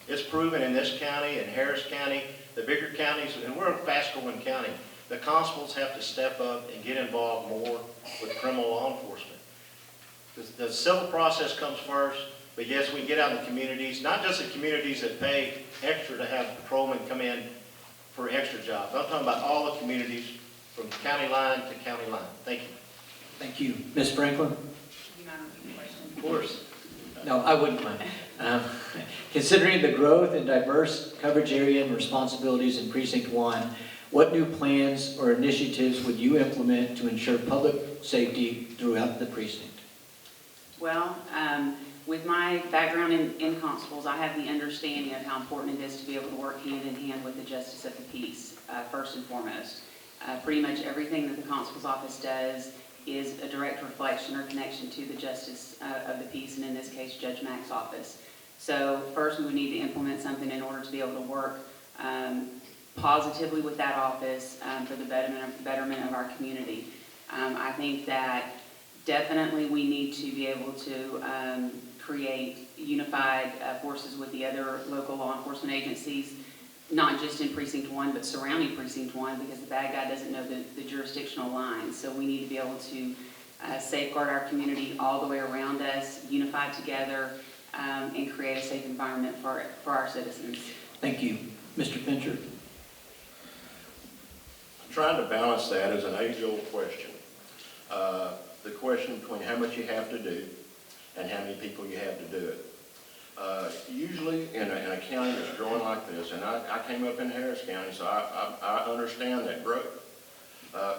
It's proven in this county, in Harris County, the bigger counties, and we're a fast-growing county. The constables have to step up and get involved more with criminal law enforcement. The civil process comes first, but yes, we get out in the communities, not just the communities that pay extra to have patrolmen come in for extra jobs. I'm talking about all the communities from county line to county line. Thank you. Thank you. Ms. Franklin? Do you mind repeating the question? Of course. No, I wouldn't mind. Considering the growth in diverse coverage area and responsibilities in Precinct 1, what new plans or initiatives would you implement to ensure public safety throughout the precinct? Well, with my background in constables, I have the understanding of how important it is to be able to work hand in hand with the justice of the peace, first and foremost. Pretty much everything that the constable's office does is a direct reflection or connection to the justice of the peace, and in this case, Judge Mack's office. So first, we would need to implement something in order to be able to work positively with that office for the betterment of our community. I think that definitely we need to be able to create unified forces with the other local law enforcement agencies, not just in Precinct 1, but surrounding Precinct 1, because the bad guy doesn't know the jurisdictional lines. So we need to be able to safeguard our community all the way around us, unified together, and create a safe environment for our citizens. Thank you. Mr. Fincher? trying to balance that is an age-old question. The question between how much you have to do and how many people you have to do it. Usually in a county that's growing like this, and I came up in Harris County, so I understand that growth.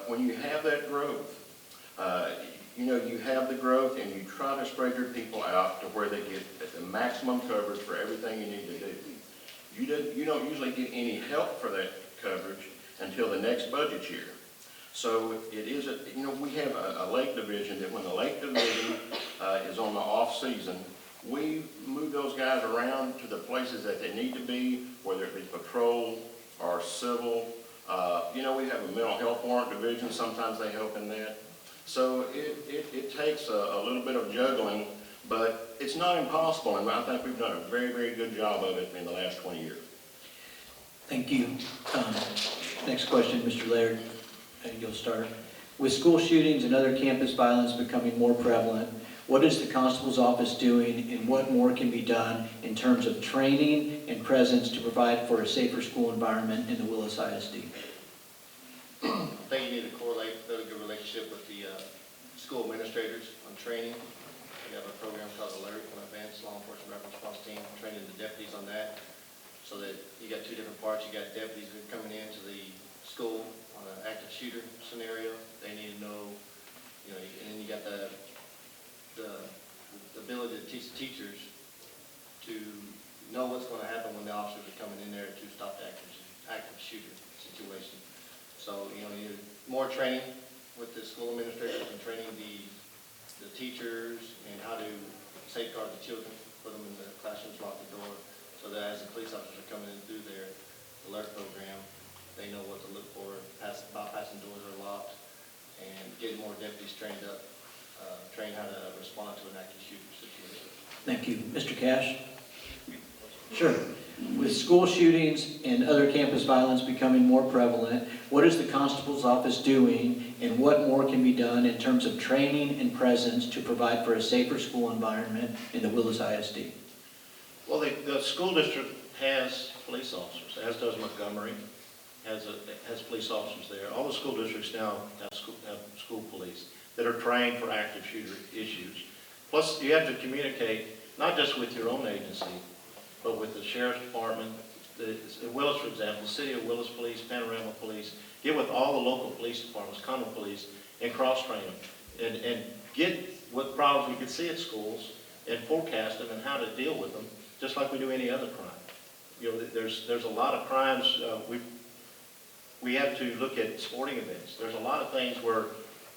When you have that growth, you have the growth and you try to spread your people out to where they get the maximum coverage for everything you need to do. You don't usually get any help for that coverage until the next budget year. So it is, we have a lake division that when the lake division is on the off season, we move those guys around to the places that they need to be, whether it be patrol or civil. We have a mental health warrant division. Sometimes they help in that. So it takes a little bit of juggling, but it's not impossible, and I think we've done a very, very good job of it in the last 20 years. Thank you. Next question, Mr. Laird. You'll start. With school shootings and other campus violence becoming more prevalent, what is the constable's office doing and what more can be done in terms of training and presence to provide for a safer school environment in the Willis ISD? I think you need to correlate, build a good relationship with the school administrators on training. We have a program called ALERT, an Advanced Law Enforcement Rapid Response Team, training the deputies on that. So that you got two different parts. You got deputies that are coming into the school on an active shooter scenario. They need to know, and then you got the ability to teach the teachers to know what's going to happen when the officers are coming in there to stop the active shooter situation. So, you need more training with the school administrators and training the teachers and how to safeguard the children, put them in the classrooms, lock the door, so that as the police officers are coming in through their alert program, they know what to look for, bypassing doors are locked, and getting more deputies trained up, train how to respond to an active shooter situation. Thank you. Mr. Cash? Sure. With school shootings and other campus violence becoming more prevalent, what is the constable's office doing and what more can be done in terms of training and presence to provide for a safer school environment in the Willis ISD? Well, the school district has police officers, as does Montgomery, has police officers there. All the school districts now have school police that are trained for active shooter issues. Plus, you have to communicate not just with your own agency, but with the sheriff's department, Willis, for example, the city of Willis Police, Panorama Police, get with all the local police departments, Conroe Police, and cross-train them, and get what problems we could see at schools and forecast them and how to deal with them, just like we do any other crime. There's a lot of crimes, we have to look at sporting events. There's a lot of things where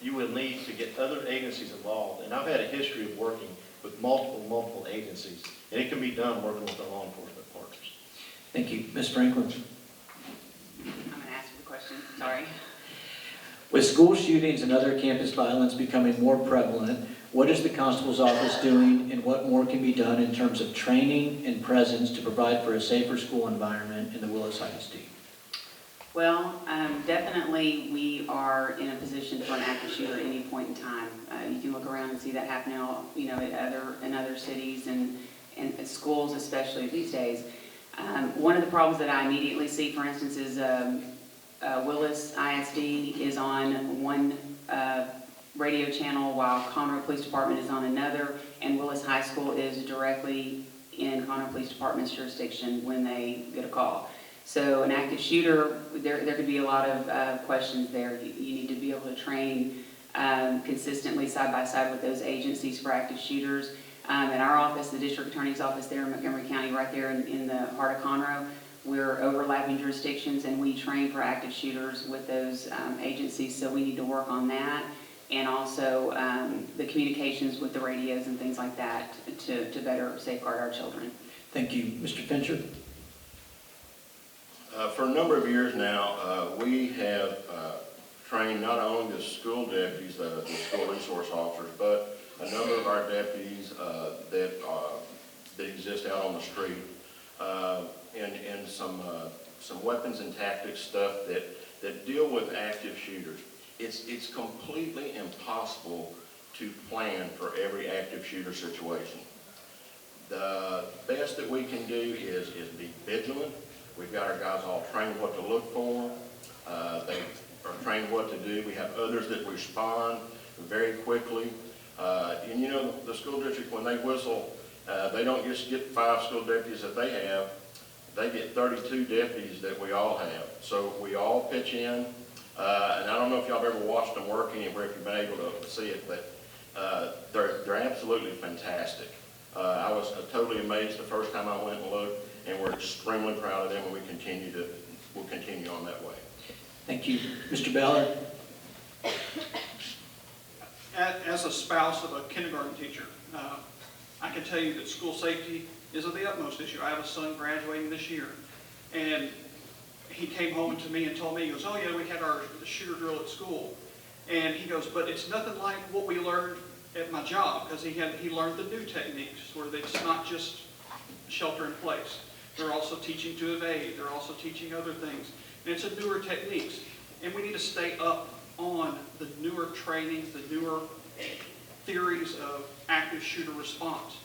you will need to get other agencies involved, and I've had a history of working with multiple agencies, and it can be done working with our law enforcement partners. Thank you. Ms. Franklin? I'm going to ask you the question, sorry. With school shootings and other campus violence becoming more prevalent, what is the constable's office doing and what more can be done in terms of training and presence to provide for a safer school environment in the Willis ISD? Well, definitely we are in a position for an active shooter at any point in time. You can look around and see that happen now, in other cities and schools, especially these days. One of the problems that I immediately see, for instance, is Willis ISD is on one radio channel while Conroe Police Department is on another, and Willis High School is directly in Conroe Police Department's jurisdiction when they get a call. So an active shooter, there could be a lot of questions there. You need to be able to train consistently side by side with those agencies for active shooters. In our office, the district attorney's office there in Montgomery County, right there in the heart of Conroe, we're overlapping jurisdictions and we train for active shooters with those agencies, so we need to work on that. And also the communications with the radios and things like that to better safeguard our children. Thank you. Mr. Fincher? For a number of years now, we have trained not only the school deputies, the school resource officers, but a number of our deputies that exist out on the street, and some weapons and tactics stuff that deal with active shooters. It's completely impossible to plan for every active shooter situation. The best that we can do is be vigilant. We've got our guys all trained what to look for. are trained what to do. We have others that respond very quickly. And you know, the school district, when they whistle, they don't just get 5 school deputies that they have. They get 32 deputies that we all have. So we all pitch in. And I don't know if y'all have ever watched them work anywhere, if you've been able to see it, but they're absolutely fantastic. I was totally amazed the first time I went and looked, and we're extremely proud of them, and we'll continue on that way. Thank you. Mr. Ballard? As a spouse of a kindergarten teacher, I can tell you that school safety is of the utmost issue. I have a son graduating this year, and he came home to me and told me, he goes, oh yeah, we had our shooter drill at school. And he goes, but it's nothing like what we learned at my job, because he learned the new techniques, where it's not just shelter in place. They're also teaching to evade. They're also teaching other things. And it's a newer techniques. And we need to stay up on the newer trainings, the newer theories of active shooter response.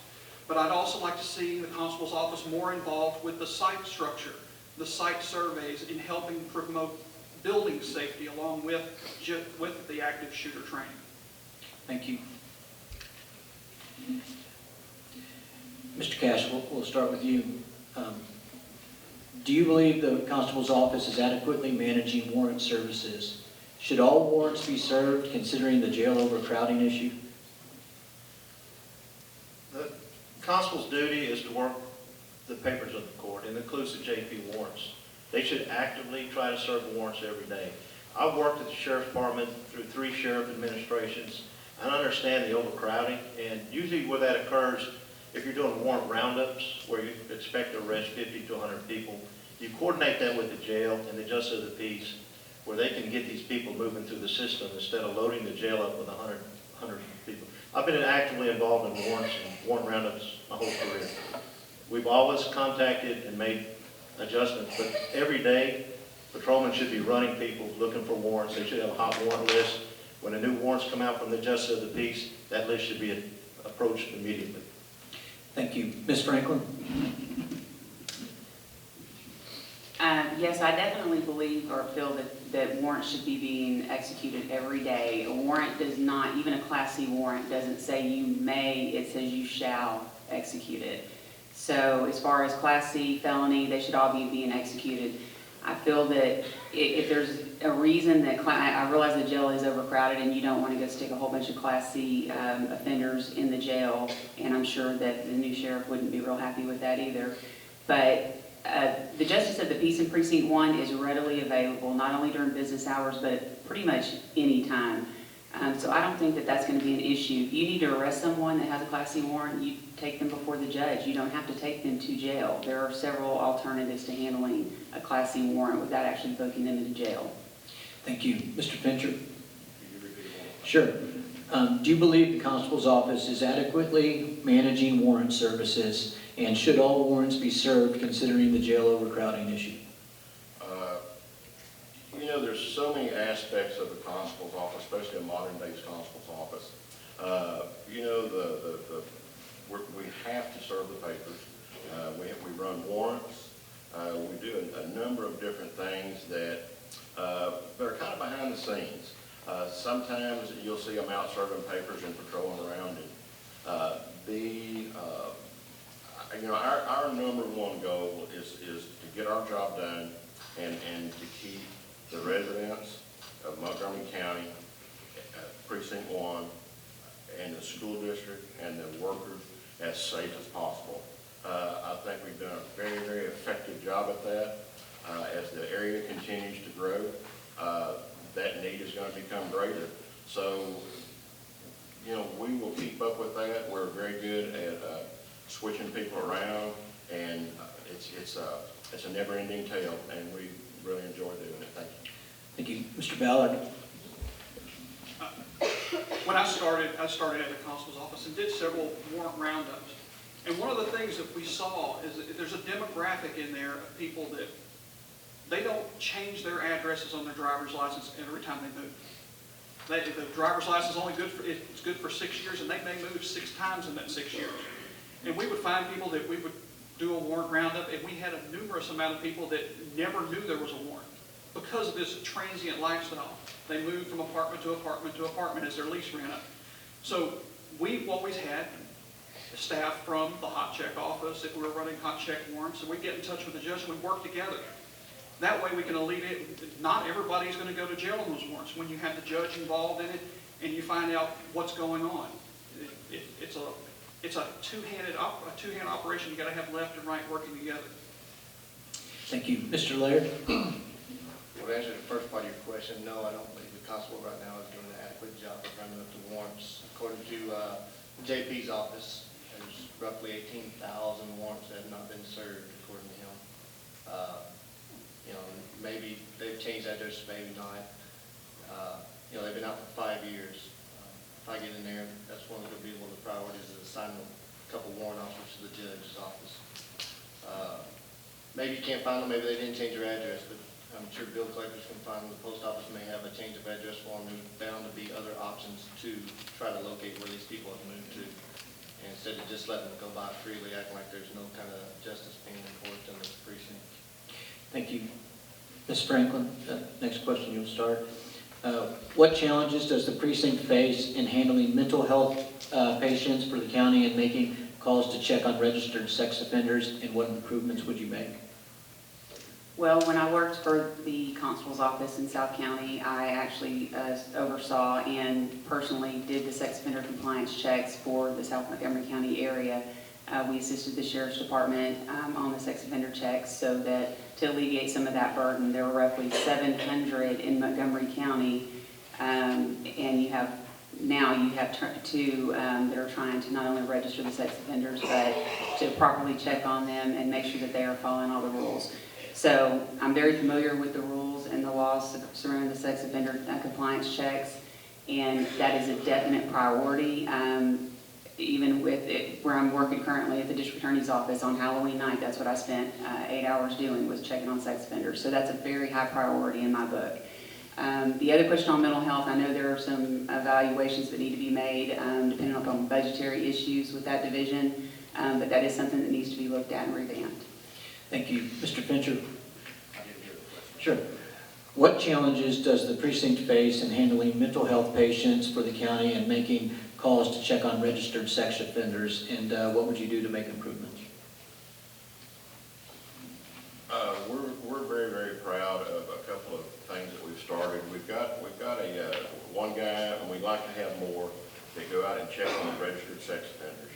But I'd also like to see the constable's office more involved with the site structure, the site surveys, in helping promote building safety along with the active shooter training. Thank you. Mr. Cash, we'll start with you. Do you believe the constable's office is adequately managing warrant services? Should all warrants be served, considering the jail overcrowding issue? The constable's duty is to work the papers of the court, and includes the JP warrants. They should actively try to serve warrants every day. I've worked at the sheriff's department through 3 sheriff administrations. I understand the overcrowding, and usually where that occurs, if you're doing warrant roundups where you expect to arrest 50 to 100 people, you coordinate that with the jail and the justice of the peace, where they can get these people moving through the system instead of loading the jail up with 100 people. I've been actively involved in warrants and warrant roundups my whole career. We've always contacted and made adjustments, but every day, patrolmen should be running people looking for warrants. They should have a hot warrant list. When the new warrants come out from the justice of the peace, that list should be approached immediately. Thank you. Ms. Franklin? Yes, I definitely believe or feel that warrants should be being executed every day. A warrant does not, even a Class C warrant, doesn't say you may, it says you shall execute it. So as far as Class C felony, they should all be being executed. I feel that if there's a reason that, I realize the jail is overcrowded and you don't want to go stick a whole bunch of Class C offenders in the jail, and I'm sure that the new sheriff wouldn't be real happy with that either. But the Justice of the Peace in Precinct 1 is readily available, not only during business hours, but pretty much any time. So I don't think that that's going to be an issue. If you need to arrest someone that has a Class C warrant, you take them before the judge. You don't have to take them to jail. There are several alternatives to handling a Class C warrant without actually booking them into jail. Thank you. Mr. Fincher? Sure. Do you believe the constable's office is adequately managing warrant services, and should all warrants be served, considering the jail overcrowding issue? You know, there's so many aspects of the constable's office, especially a modern-day constable's office. You know, we have to serve the papers. We run warrants. We do a number of different things that are kind of behind the scenes. Sometimes you'll see them out serving papers and patrolling around. You know, our number one goal is to get our job done and to keep the residents of Montgomery County, Precinct 1, and the school district and the workers as safe as possible. I think we've done a very, very effective job at that. As the area continues to grow, that need is going to become greater. So, you know, we will keep up with that. We're very good at switching people around, and it's a never-ending tale, and we really enjoy doing it. Thank you. Thank you. Mr. Ballard? When I started at the constable's office and did several warrant roundups. And one of the things that we saw is that there's a demographic in there of people that they don't change their addresses on their driver's license every time they move. The driver's license is only good for 6 years, and they may move 6 times in that 6 years. And we would find people that we would do a warrant roundup, and we had a numerous amount of people that never knew there was a warrant. because of this transient lifestyle. They move from apartment to apartment to apartment as their lease ran up. So we've always had staff from the hot check office, if we were running hot check warrants, and we get in touch with the judge and we work together. That way we can alleviate, not everybody's going to go to jail on those warrants. When you have the judge involved in it and you find out what's going on, it's a two-handed operation. You got to have left and right working together. Thank you. Mr. Laird? Well, to answer the first part of your question, no, I don't believe the constable right now is doing an adequate job of running up the warrants. According to JP's office, there's roughly 18,000 warrants that have not been served, according to him. You know, maybe they've changed address, maybe not. You know, they've been out for 5 years. If I get in there, that's one of the priorities is assigning a couple warrant officers to the judge's office. Maybe you can't find them, maybe they didn't change their address, but I'm sure bill collectors can find them. The post office may have a change of address form. There's bound to be other options to try to locate where these people have moved to. And instead of just letting them go by freely, acting like there's no kind of justice being enforced in this precinct. Thank you. Ms. Franklin, next question you'll start. What challenges does the precinct face in handling mental health patients for the county and making calls to check on registered sex offenders, and what improvements would you make? Well, when I worked for the constable's office in South County, I actually oversaw and personally did the sex offender compliance checks for the South Montgomery County area. We assisted the Sheriff's Department on the sex offender checks so that to alleviate some of that burden. There were roughly 700 in Montgomery County, and you have two that are trying to not only register the sex offenders, but to properly check on them and make sure that they are following all the rules. So I'm very familiar with the rules and the laws surrounding the sex offender compliance checks, and that is a definite priority. Even with it, where I'm working currently at the district attorney's office on Halloween night, that's what I spent 8 hours doing, was checking on sex offenders. So that's a very high priority in my book. The other question on mental health, I know there are some evaluations that need to be made depending upon budgetary issues with that division, but that is something that needs to be looked at and revamped. Thank you. Mr. Fincher? Sure. What challenges does the precinct face in handling mental health patients for the county and making calls to check on registered sex offenders, and what would you do to make improvements? We're very, very proud of a couple of things that we've started. We've got a one guy, and we'd like to have more that go out and check on registered sex offenders.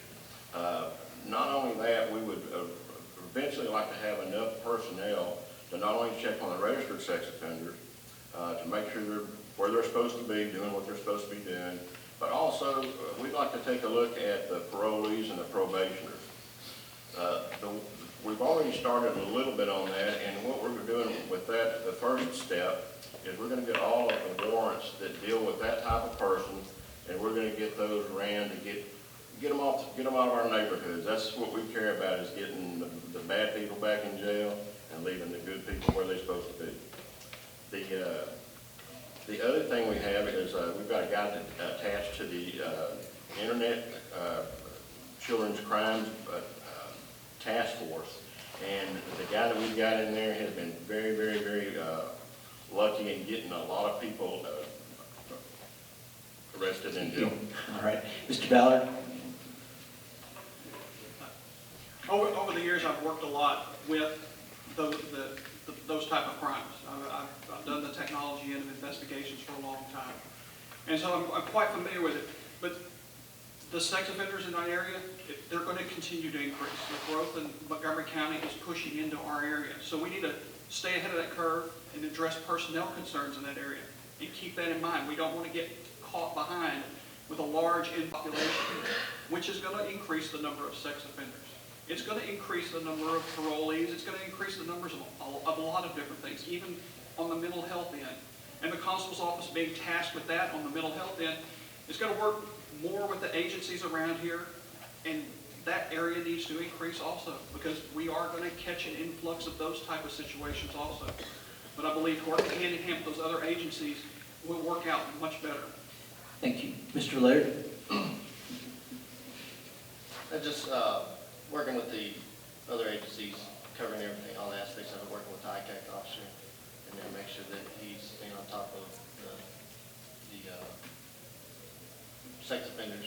Not only that, we would eventually like to have enough personnel to not only check on the registered sex offenders, to make sure they're where they're supposed to be, doing what they're supposed to be doing, but also we'd like to take a look at the parolees and the probationers. We've already started a little bit on that, and what we're doing with that, the first step, is we're going to get all of the warrants that deal with that type of person, and we're going to get those ran to get them out of our neighborhoods. That's what we care about, is getting the bad people back in jail and leaving the good people where they're supposed to be. The other thing we have is we've got a guy attached to the Internet Children's Crimes Task Force, and the guy that we've got in there has been very, very, very lucky in getting a lot of people arrested and jailed. All right. Mr. Ballard? Over the years, I've worked a lot with those type of crimes. I've done the technology end of investigations for a long time. And so I'm quite familiar with it. But the sex offenders in that area, they're going to continue to increase. The growth in Montgomery County is pushing into our area. So we need to stay ahead of that curve and address personnel concerns in that area. And keep that in mind. We don't want to get caught behind with a large population, which is going to increase the number of sex offenders. It's going to increase the number of parolees. It's going to increase the numbers of a lot of different things, even on the mental health end. And the constable's office being tasked with that on the mental health end is going to work more with the agencies around here, and that area needs to increase also, because we are going to catch an influx of those type of situations also. But I believe working hand in hand with those other agencies will work out much better. Thank you. Mr. Laird? Just working with the other agencies, covering everything, all aspects of it, working with the ICAC officer. and then make sure that he's staying on top of the sex offenders.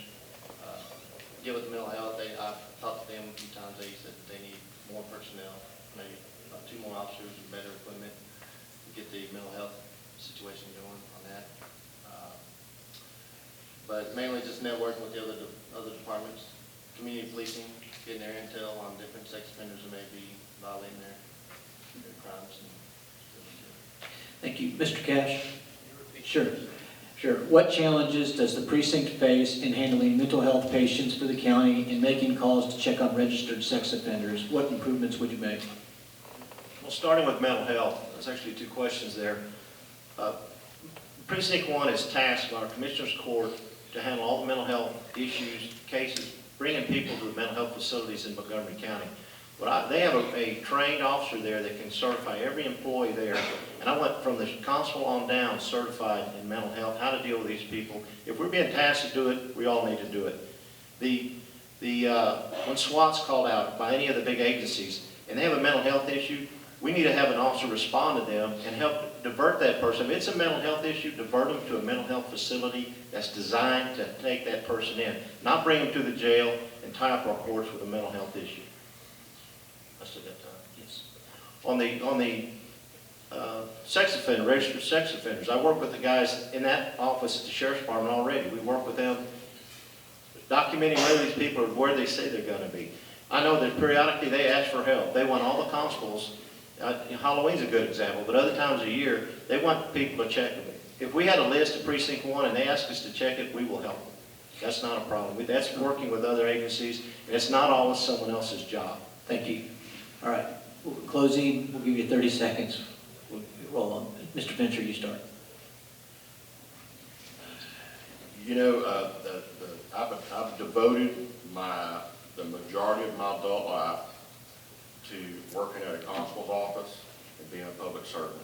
Get with mental health, I've talked to them a few times, they said that they need more personnel, maybe about 2 more officers and better equipment to get the mental health situation going on that. But mainly just networking with the other departments, community policing, getting their intel on different sex offenders that may be violating their crimes. Thank you. Mr. Cash? Sure. Sure. What challenges does the precinct face in handling mental health patients for the county and making calls to check on registered sex offenders? What improvements would you make? Well, starting with mental health, there's actually 2 questions there. Precinct 1 is tasked by our Commissioners Court to handle all the mental health issues, cases, bringing people to the mental health facilities in Montgomery County. They have a trained officer there that can certify every employee there. And I went from the constable on down certified in mental health, how to deal with these people. If we're being tasked to do it, we all need to do it. When SWAT's called out by any of the big agencies and they have a mental health issue, we need to have an officer respond to them and help divert that person. If it's a mental health issue, divert them to a mental health facility that's designed to take that person in, not bring them to the jail and tie up our courts with a mental health issue. I still got time. Yes. On the sex offender, registered sex offenders, I work with the guys in that office at the Sheriff's Department already. We work with them, documenting where these people are, where they say they're going to be. I know that periodically they ask for help. They want all the constables. Halloween's a good example, but other times of the year, they want people to check them. If we had a list of Precinct 1 and they ask us to check it, we will help them. That's not a problem. That's working with other agencies, and it's not always someone else's job. Thank you. All right. Closing, we'll give you 30 seconds. We'll roll on. Mr. Fincher, you start. You know, I've devoted the majority of my adult life to working at a constable's office and being a public servant.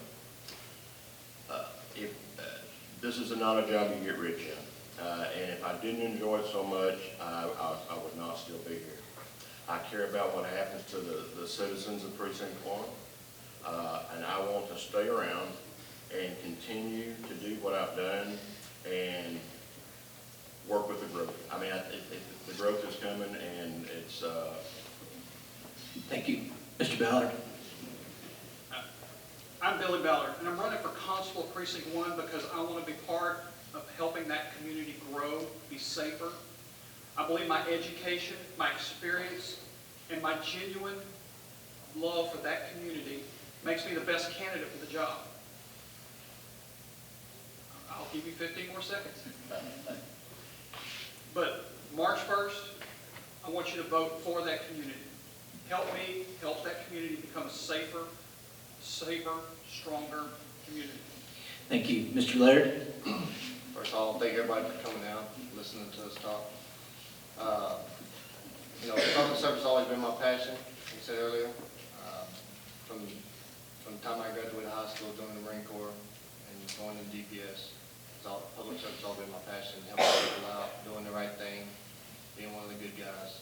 This is not a job you get rich in, and if I didn't enjoy it so much, I would not still be here. I care about what happens to the citizens of Precinct 1, and I want to stay around and continue to do what I've done and work with the growth. I mean, the growth is coming, and it's... Thank you. Mr. Ballard. I'm Billy Ballard, and I'm running for Constable Precinct 1 because I want to be part of helping that community grow, be safer. I believe my education, my experience, and my genuine love for that community makes me the best candidate for the job. I'll give you 15 more seconds. But March 1st, I want you to vote for that community. Help me help that community become a safer, stronger community. Thank you. Mr. Laird. First of all, thank everybody for coming out, listening to us talk. You know, public service has always been my passion, like you said earlier. From the time I graduated high school, joining the Marine Corps, and going to DPS, public service has always been my passion, helping people out, doing the right thing, being one of the good guys.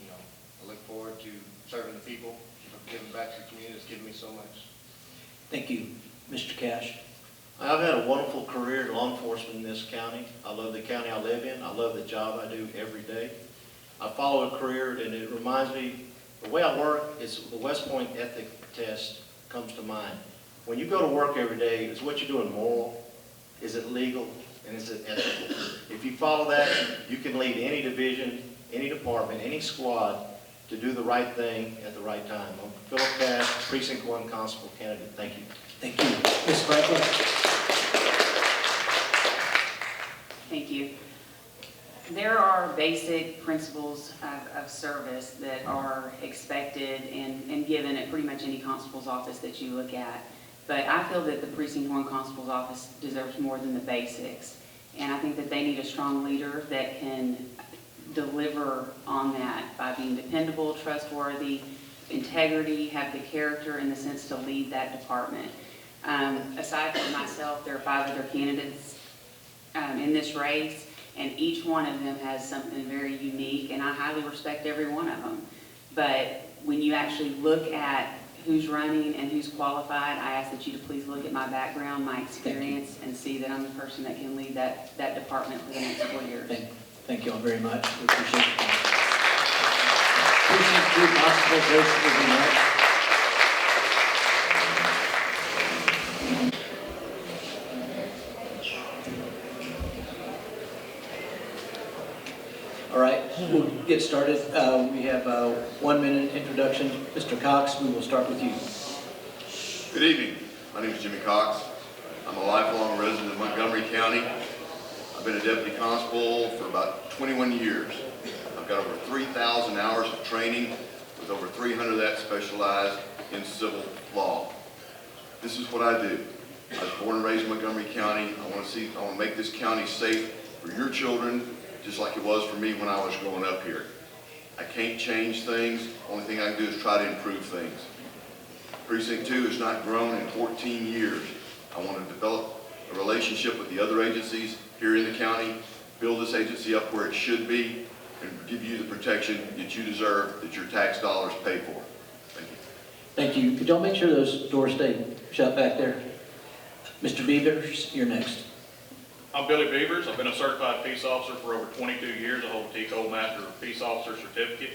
You know, I look forward to serving the people, giving back to the community. It's given me so much. Thank you. Mr. Cash. I've had a wonderful career in law enforcement in this county. I love the county I live in. I love the job I do every day. I follow a career, and it reminds me, the way I work is the West Point ethic test comes to mind. When you go to work every day, is what you're doing moral? Is it legal? And is it ethical? If you follow that, you can lead any division, any department, any squad to do the right thing at the right time. I'm Philip Cash, Precinct 1 Constable candidate. Thank you. Thank you. Ms. Franklin. Thank you. There are basic principles of service that are expected and given at pretty much any constable's office that you look at. But I feel that the Precinct 1 Constable's Office deserves more than the basics. And I think that they need a strong leader that can deliver on that by being dependable, trustworthy, integrity, have the character and the sense to lead that department. Aside from myself, there are 5 other candidates in this race, and each one of them has something very unique, and I highly respect every one of them. But when you actually look at who's running and who's qualified, I ask that you to please look at my background, my experience, and see that I'm the person that can lead that department for the next 4 years. Thank you all very much. We appreciate it. Precinct 2 Constable Grace will be next. All right, we'll get started. We have a 1-minute introduction. Mr. Cox, we will start with you. Good evening. My name is Jimmy Cox. I'm a lifelong resident of Montgomery County. I've been a deputy constable for about 21 years. I've got over 3,000 hours of training, with over 300 of that specialized in civil law. This is what I do. I was born and raised in Montgomery County. I want to make this county safe for your children, just like it was for me when I was growing up here. I can't change things. Only thing I can do is try to improve things. Precinct 2 has not grown in 14 years. I want to develop a relationship with the other agencies here in the county, build this agency up where it should be, and give you the protection that you deserve, that your tax dollars pay for. Thank you. Thank you. Could y'all make sure those doors stay shut back there? Mr. Beavers, you're next. I'm Billy Beavers. I've been a certified peace officer for over 22 years. I hold a TCO Master Peace Officer certificate.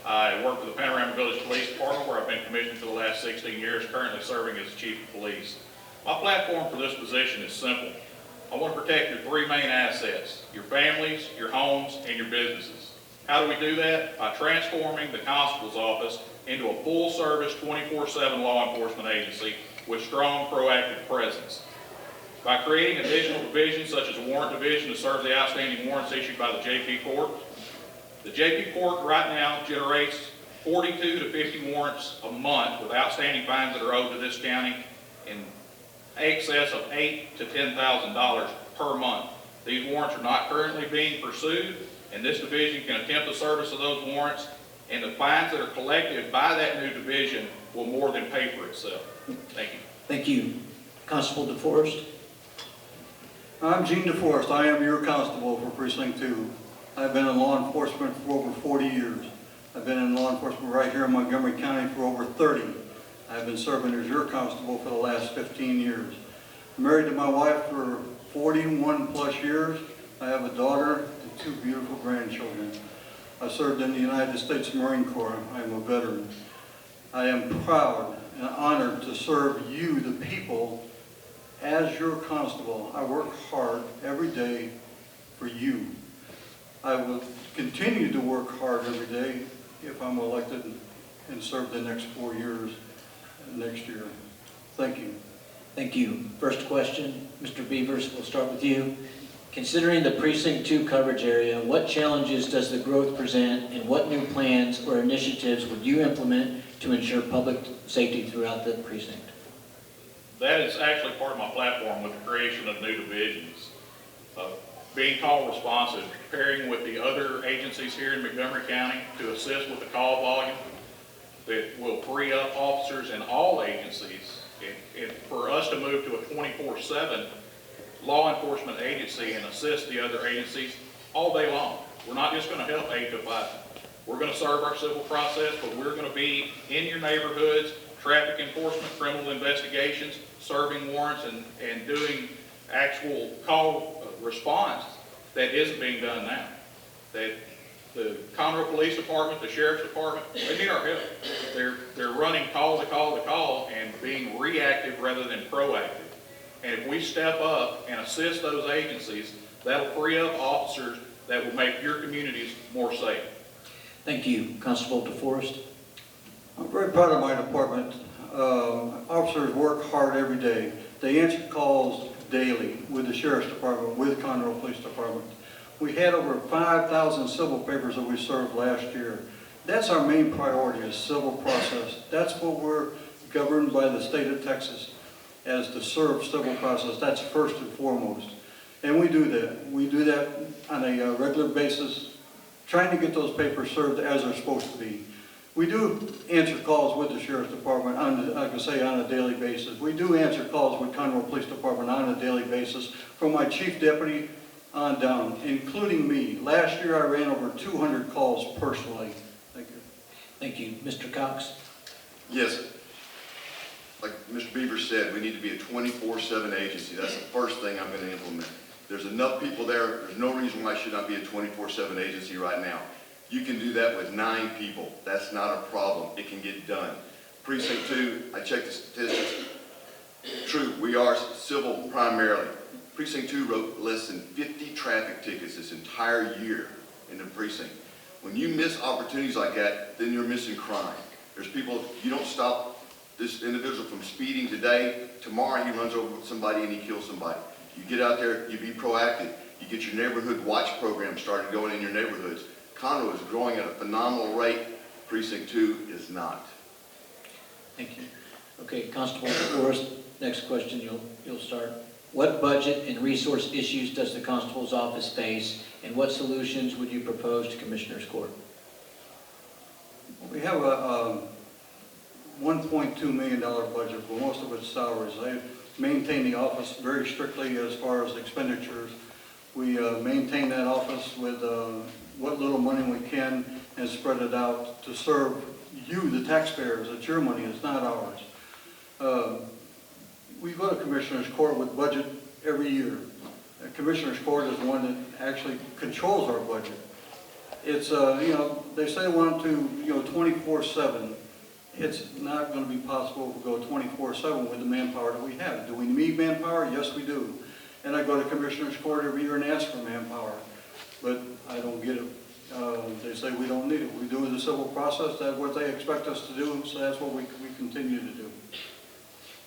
I work for the Panorama Village Police Department, where I've been commissioned for the last 16 years, currently serving as Chief of Police. My platform for this position is simple. I want to protect your 3 main assets: your families, your homes, and your businesses. How do we do that? By transforming the constable's office into a full-service 24/7 law enforcement agency with strong proactive presence. By creating additional divisions such as a warrant division to serve the outstanding warrants issued by the JP Court. The JP Court right now generates 42 to 50 warrants a month with outstanding fines that are owed to this county in excess of $8,000 to $10,000 per month. These warrants are not currently being pursued, and this division can attempt the service of those warrants, and the fines that are collected by that new division will more than pay for itself. Thank you. Thank you. Constable DeForest. I'm Gene DeForest. I am your constable for Precinct 2. I've been in law enforcement for over 40 years. I've been in law enforcement right here in Montgomery County for over 30. I've been serving as your constable for the last 15 years. I'm married to my wife for 41 plus years. I have a daughter and 2 beautiful grandchildren. I served in the United States Marine Corps. I am a veteran. I am proud and honored to serve you, the people, as your constable. I work hard every day for you. I will continue to work hard every day if I'm elected and serve the next 4 years next year. Thank you. Thank you. First question, Mr. Beavers, we'll start with you. Considering the Precinct 2 coverage area, what challenges does the growth present, and what new plans or initiatives would you implement to ensure public safety throughout the precinct? That is actually part of my platform with the creation of new divisions. Being call responsive, pairing with the other agencies here in Montgomery County to assist with the call volume that will free up officers in all agencies. And for us to move to a 24/7 law enforcement agency and assist the other agencies all day long. We're not just going to help 8 to 5. We're going to serve our civil process, but we're going to be in your neighborhoods, traffic enforcement, criminal investigations, serving warrants, and doing actual call response that isn't being done now. That the Conroe Police Department, the Sheriff's Department, they need our help. They're running call to call to call and being reactive rather than proactive. And if we step up and assist those agencies, that'll free up officers that will make your communities more safe. Thank you. Constable DeForest. I'm very proud of my department. Officers work hard every day. They answer calls daily with the Sheriff's Department, with Conroe Police Department. We had over 5,000 civil papers that we served last year. That's our main priority, is civil process. That's what we're governed by the state of Texas, as to serve civil process. That's first and foremost. And we do that. We do that on a regular basis, trying to get those papers served as they're supposed to be. We do answer calls with the Sheriff's Department, on a daily basis. We do answer calls with Conroe Police Department on a daily basis, from my chief deputy on down, including me. Last year I ran over 200 calls personally. Thank you. Thank you. Mr. Cox. Yes, like Mr. Beaver said, we need to be a 24/7 agency. That's the first thing I'm going to implement. There's enough people there. There's no reason why I should not be a 24/7 agency right now. You can do that with 9 people. That's not a problem. It can get done. Precinct 2, I checked the statistics. True, we are civil primarily. Precinct 2 wrote less than 50 traffic tickets this entire year in the precinct. When you miss opportunities like that, then you're missing crime. There's people, you don't stop this individual from speeding today, tomorrow he runs over somebody and he kills somebody. You get out there, you be proactive. You get your neighborhood watch program started going in your neighborhoods. Conroe is growing at a phenomenal rate. Precinct 2 is not. Thank you. Okay, Constable Forrest, next question you'll start. What budget and resource issues does the Constable's office face, and what solutions would you propose to Commissioner's Court? We have a $1.2 million budget, but most of it's salaries. I maintain the office very strictly as far as expenditures. We maintain that office with what little money we can and spread it out to serve you, the taxpayers. It's your money, it's not ours. We go to Commissioner's Court with budget every year. Commissioner's Court is the one that actually controls our budget. It's, they say they want to, 24/7. It's not going to be possible to go 24/7 with the manpower that we have. Do we need manpower? Yes, we do. And I go to Commissioner's Court every year and ask for manpower, but I don't get it. They say we don't need it. We do the civil process. That's what they expect us to do, so that's what we continue to do.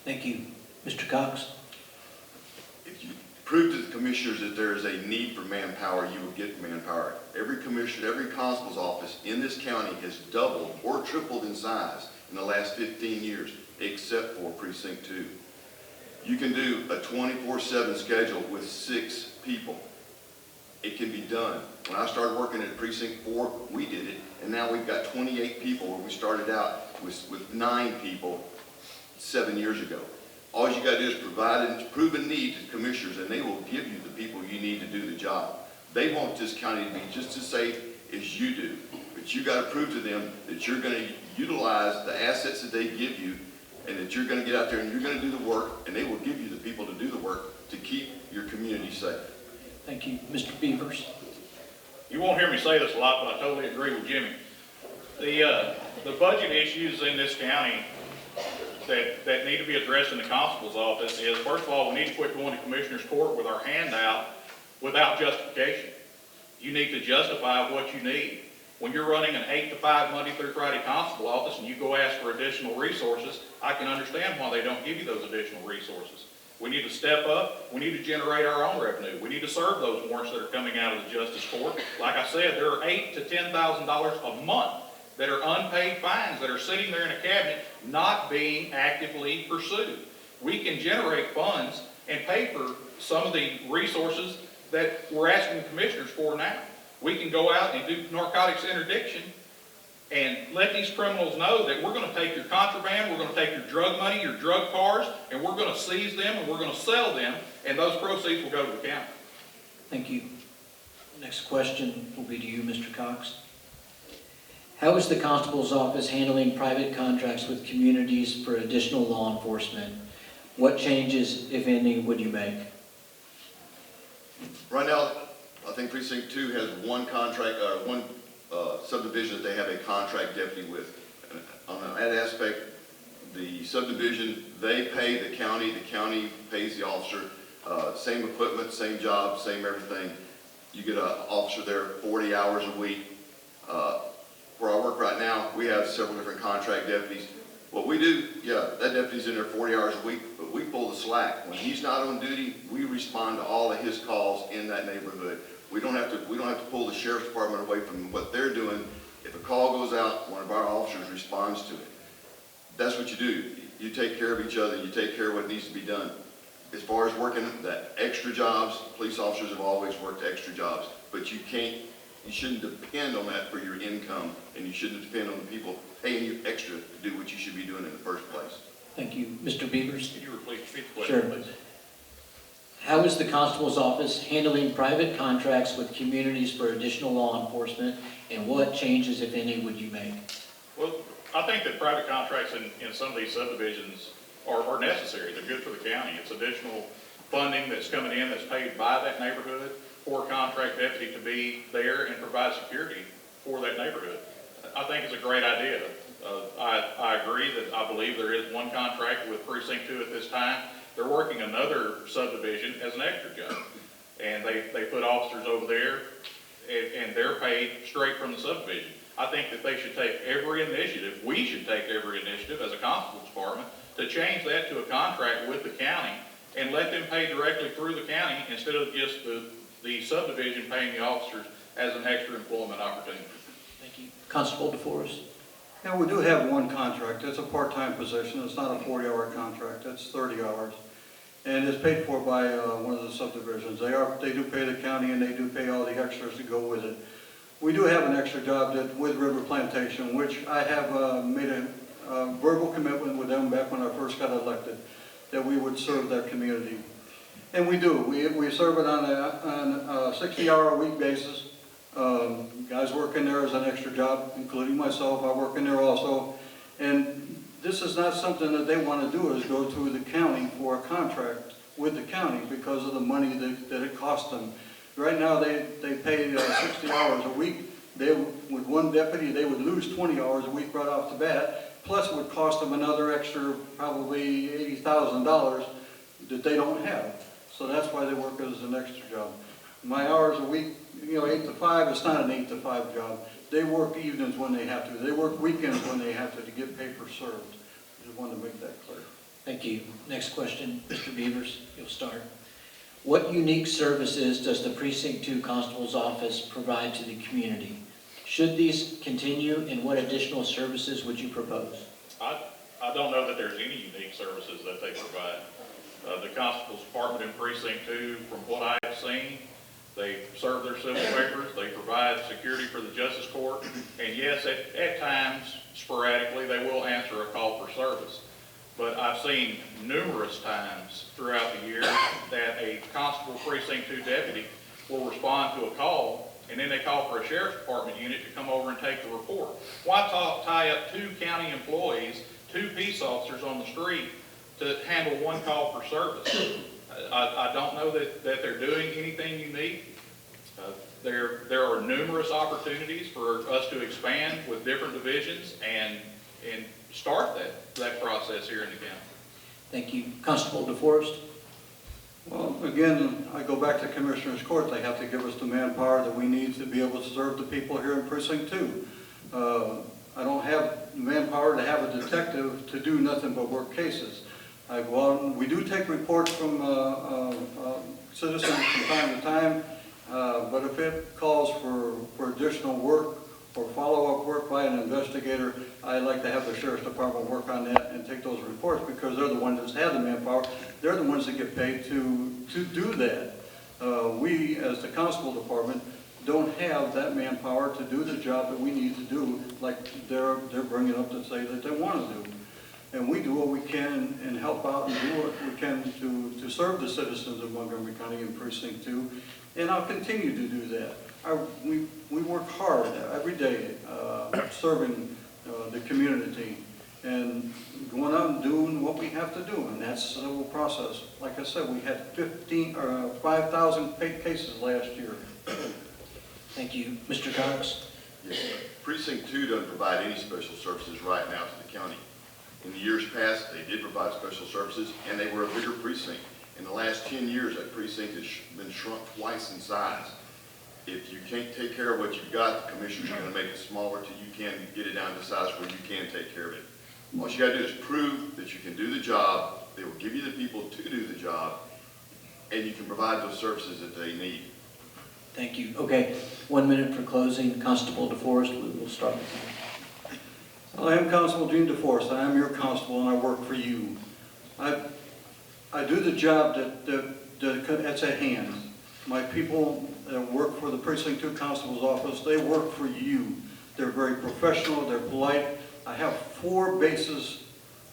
Thank you. Mr. Cox? If you prove to the commissioners that there is a need for manpower, you will get manpower. Every commissioner, every constable's office in this county has doubled or tripled in size in the last 15 years, except for Precinct 2. You can do a 24/7 schedule with 6 people. It can be done. When I started working at Precinct 4, we did it, and now we've got 28 people where we started out with 9 people 7 years ago. All you got to do is provide a proven need to commissioners, and they will give you the people you need to do the job. They want this county to be just as safe as you do, but you got to prove to them that you're going to utilize the assets that they give you, and that you're going to get out there and you're going to do the work, and they will give you the people to do the work to keep your community safe. Thank you. Mr. Beavers? You won't hear me say this a lot, but I totally agree with Jimmy. The budget issues in this county that need to be addressed in the constable's office is, first of all, we need to quit going to Commissioner's Court with our hand out without justification. You need to justify what you need. When you're running an 8 to 5 Monday through Friday constable office and you go ask for additional resources, I can understand why they don't give you those additional resources. We need to step up. We need to generate our own revenue. We need to serve those warrants that are coming out of the Justice Court. Like I said, there are $8,000 to $10,000 a month that are unpaid fines that are sitting there in a cabinet not being actively pursued. We can generate funds and pay for some of the resources that we're asking the commissioners for now. We can go out and do narcotics interdiction and let these criminals know that we're going to take your contraband, we're going to take your drug money, your drug cars, and we're going to seize them and we're going to sell them, and those proceeds will go to the county. Thank you. Next question will be to you, Mr. Cox. How is the Constable's office handling private contracts with communities for additional law enforcement? What changes, if any, would you make? Right now, I think Precinct 2 has one contract, one subdivision that they have a contract deputy with. On that aspect, the subdivision, they pay the county pays the officer. Same equipment, same job, same everything. You get an officer there 40 hours a week. Where I work right now, we have several different contract deputies. What we do, that deputy's in there 40 hours a week, but we pull the slack. When he's not on duty, we respond to all of his calls in that neighborhood. We don't have to pull the sheriff's department away from what they're doing. If a call goes out, one of our officers responds to it. That's what you do. You take care of each other. You take care of what needs to be done. As far as working the extra jobs, police officers have always worked extra jobs, but you shouldn't depend on that for your income, and you shouldn't depend on the people paying you extra to do what you should be doing in the first place. Thank you. Mr. Beavers? Can you repeat the question, Sure. please? How is the Constable's office handling private contracts with communities for additional law enforcement, and what changes, if any, would you make? Well, I think that private contracts in some of these subdivisions are necessary. They're good for the county. It's additional funding that's coming in that's paid by that neighborhood for a contract deputy to be there and provide security for that neighborhood. I think it's a great idea. I agree that I believe there is one contract with Precinct 2 at this time. They're working another subdivision as an extra job. And they put officers over there and they're paid straight from the subdivision. I think that they should take every initiative, we should take every initiative as a constable department to change that to a contract with the county and let them pay directly through the county instead of just the subdivision paying the officers as an extra employment opportunity. Thank you. Constable DeForest. Yeah, we do have one contract. It's a part-time position. It's not a 40-hour contract. It's 30 hours. And it's paid for by one of the subdivisions. They do pay the county and they do pay all the extras to go with it. We do have an extra job with River Plantation, which I have made a verbal commitment with them back when I first got elected, that we would serve that community. And we do. We serve it on a 60-hour-a-week basis. Guys work in there as an extra job, including myself. I work in there also. And this is not something that they want to do, is go to the county for a contract with the county because of the money that it costs them. Right now, they pay 60 hours a week. With one deputy, they would lose 20 hours a week right off the bat. Plus, it would cost them another extra, probably $80,000 that they don't have. So that's why they work as an extra job. My hours a week, 8 to 5, it's not an 8 to 5 job. They work evenings when they have to. They work weekends when they have to get paper served. I just wanted to make that clear. Thank you. Next question, Mr. Beavers, you'll start. What unique services does the Precinct 2 Constable's Office provide to the community? Should these continue, and what additional services would you propose? I don't know that there's any unique services that they provide. The Constable's Department in Precinct 2, from what I have seen, they serve their civil papers, they provide security for the Justice Court, and yes, at times, sporadically, they will answer a call for service. But I've seen numerous times throughout the year that a Constable Precinct 2 deputy will respond to a call, and then they call for a Sheriff's Department unit to come over and take the report. Why tie up 2 county employees, 2 peace officers on the street to handle one call for service? I don't know that they're doing anything unique. There are numerous opportunities for us to expand with different divisions and start that process here in the county. Thank you. Constable DeForest. Well, again, I go back to Commissioner's Court. They have to give us the manpower that we need to be able to serve the people here in Precinct 2. I don't have manpower to have a detective to do nothing but work cases. I go out and we do take reports from citizens from time to time, but if it calls for additional work or follow-up work by an investigator, I like to have the Sheriff's Department work on that and take those reports because they're the ones that have the manpower. They're the ones that get paid to do that. We, as the Constable Department, don't have that manpower to do the job that we need to do like they're bringing up to say that they want to do. And we do what we can and help out and do what we can to serve the citizens of Montgomery County in Precinct 2, and I'll continue to do that. We work hard every day serving the community and going out and doing what we have to do, and that's the whole process. Like I said, we had 5,000 cases last year. Thank you. Mr. Cox? Yes. Precinct 2 doesn't provide any special services right now to the county. In the years past, they did provide special services, and they were a bigger precinct. In the last 10 years, that precinct has been shrunk twice in size. If you can't take care of what you've got, the commissioners are going to make it smaller till you can get it down to size where you can take care of it. All you got to do is prove that you can do the job, they will give you the people to do the job, and you can provide those services that they need. Thank you. Okay, 1 minute for closing. Constable DeForest, we will start with you. I am Constable Gene DeForest. I am your constable, and I work for you. I do the job that's at hand. My people that work for the Precinct 2 Constable's Office, they work for you. They're very professional, they're polite. I have 4 bases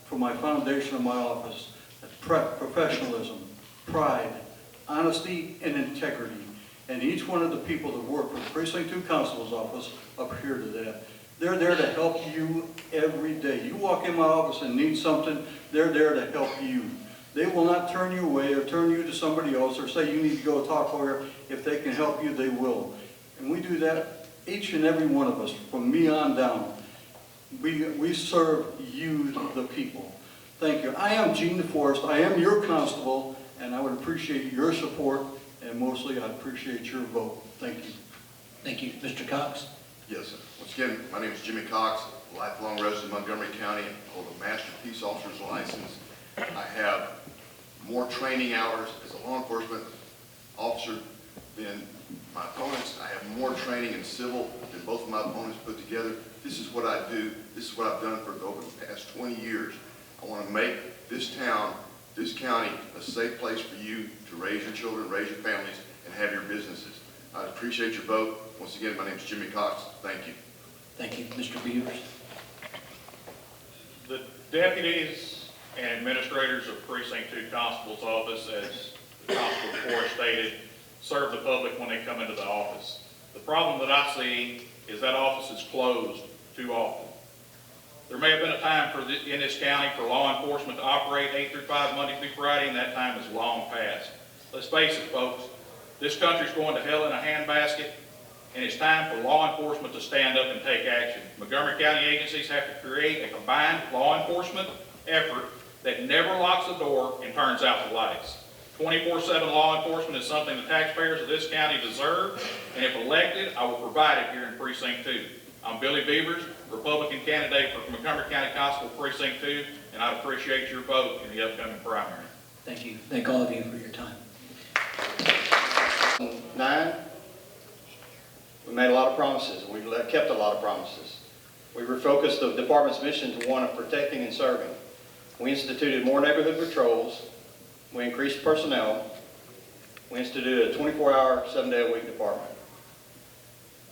for my foundation of my office. That's professionalism, pride, honesty, and integrity. And each one of the people that work for the Precinct 2 Constable's Office adhere to that. They're there to help you every day. You walk in my office and need something, they're there to help you. They will not turn you away or turn you to somebody else or say you need to go talk to her. If they can help you, they will. And we do that, each and every one of us, from me on down. We serve you, the people. Thank you. I am Gene DeForest. I am your constable, and I would appreciate your support, and mostly I appreciate your vote. Thank you. Thank you. Mr. Cox? Yes, sir. Once again, my name is Jimmy Cox, lifelong resident of Montgomery County, hold a Master Peace Officer's license. I have more training hours as a law enforcement officer than my opponents. I have more training in civil than both of my opponents put together. This is what I do. This is what I've done for over the past 20 years. I want to make this town, this county, a safe place for you to raise your children, raise your families, and have your businesses. I appreciate your vote. Once again, my name is Jimmy Cox. Thank you. Thank you. Mr. Beavers? The deputies and administrators of Precinct 2 Constable's office, as the Constable before stated, serve the public when they come into the office. The problem that I see is that office is closed too often. There may have been a time in this county for law enforcement to operate 8 through 5 Monday through Friday, and that time is long past. Let's face it, folks, this country's going to hell in a handbasket, and it's time for law enforcement to stand up and take action. Montgomery County agencies have to create a combined law enforcement effort that never locks the door and turns out the lights. 24/7 law enforcement is something the taxpayers of this county deserve, and if elected, I will provide it here in Precinct 2. I'm Billy Beavers, Republican candidate for Montgomery County Constable Precinct 2, and I appreciate your vote in the upcoming primary. Thank you. Thank all of you for your time. 9, we made a lot of promises. We kept a lot of promises. We refocused the department's mission to one of protecting and serving. We instituted more neighborhood patrols. We increased personnel. We instituted a 24-hour, 7-day-a-week department.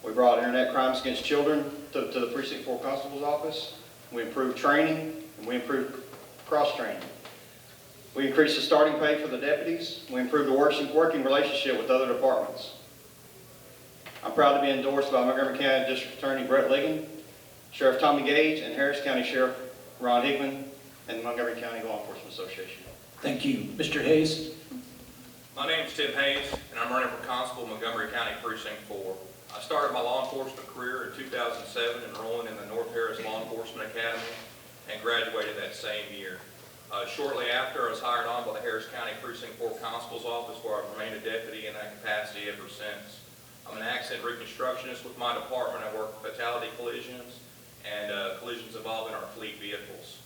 We brought internet crimes against children to the Precinct 4 Constable's office. We improved training, and we improved cross-training. We increased the starting pay for the deputies. We improved the working relationship with other departments. I'm proud to be endorsed by Montgomery County District Attorney Brett Ligon, Sheriff Tommy Gage, and Harris County Sheriff Ron Hickman, and the Montgomery County Law Enforcement Association. Thank you. Mr. Hayes? My name is Tim Hayes, and I'm running for Constable Montgomery County Precinct 4. I started my law enforcement career in 2007, enrolling in the North Harris Law Enforcement Academy, and graduated that same year. Shortly after, I was hired on by the Harris County Precinct 4 Constable's Office, where I've remained a deputy in that capacity ever since. I'm an accident reconstructionist with my department. I work with fatality collisions and collisions involving our fleet vehicles.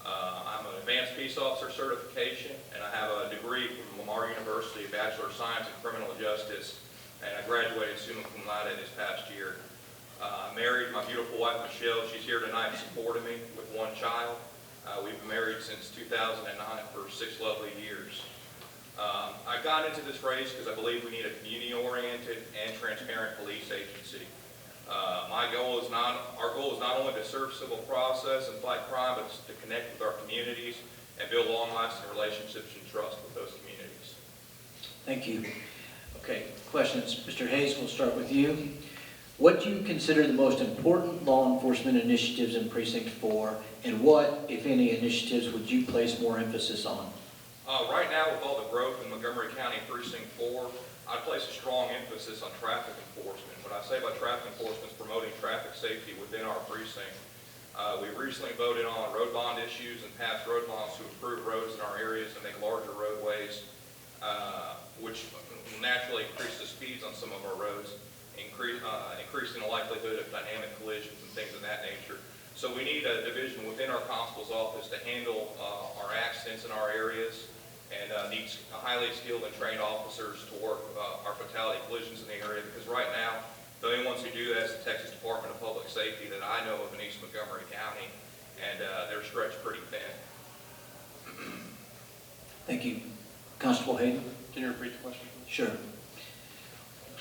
I'm an advanced peace officer certification, and I have a degree from Lamar University, Bachelor of Science in Criminal Justice, and I graduated summa cum laude this past year. I married my beautiful wife, Michelle. She's here tonight supporting me with one child. We've been married since 2009 for 6 lovely years. I got into this race because I believe we need a community-oriented and transparent police agency. Our goal is not only to serve civil process and fight crime, but to connect with our communities and build long-lasting relationships and trust with those communities. Thank you. Okay, questions. Mr. Hayes, we'll start with you. What do you consider the most important law enforcement initiatives in Precinct 4, and what, if any, initiatives would you place more emphasis on? Right now, with all the growth in Montgomery County Precinct 4, I place a strong emphasis on traffic enforcement. What I say by traffic enforcement is promoting traffic safety within our precinct. We recently voted on road bond issues and passed road bonds to improve roads in our areas and make larger roadways, which will naturally increase the speeds on some of our roads, increasing the likelihood of dynamic collisions and things of that nature. So we need a division within our constable's office to handle our accidents in our areas, and needs highly skilled and trained officers to work our fatality collisions in the area, because right now, the only ones who do that is the Texas Department of Public Safety that I know of in East Montgomery County, and they're stretched pretty thin. Thank you. Constable Hayden? Can you repeat the question? Sure.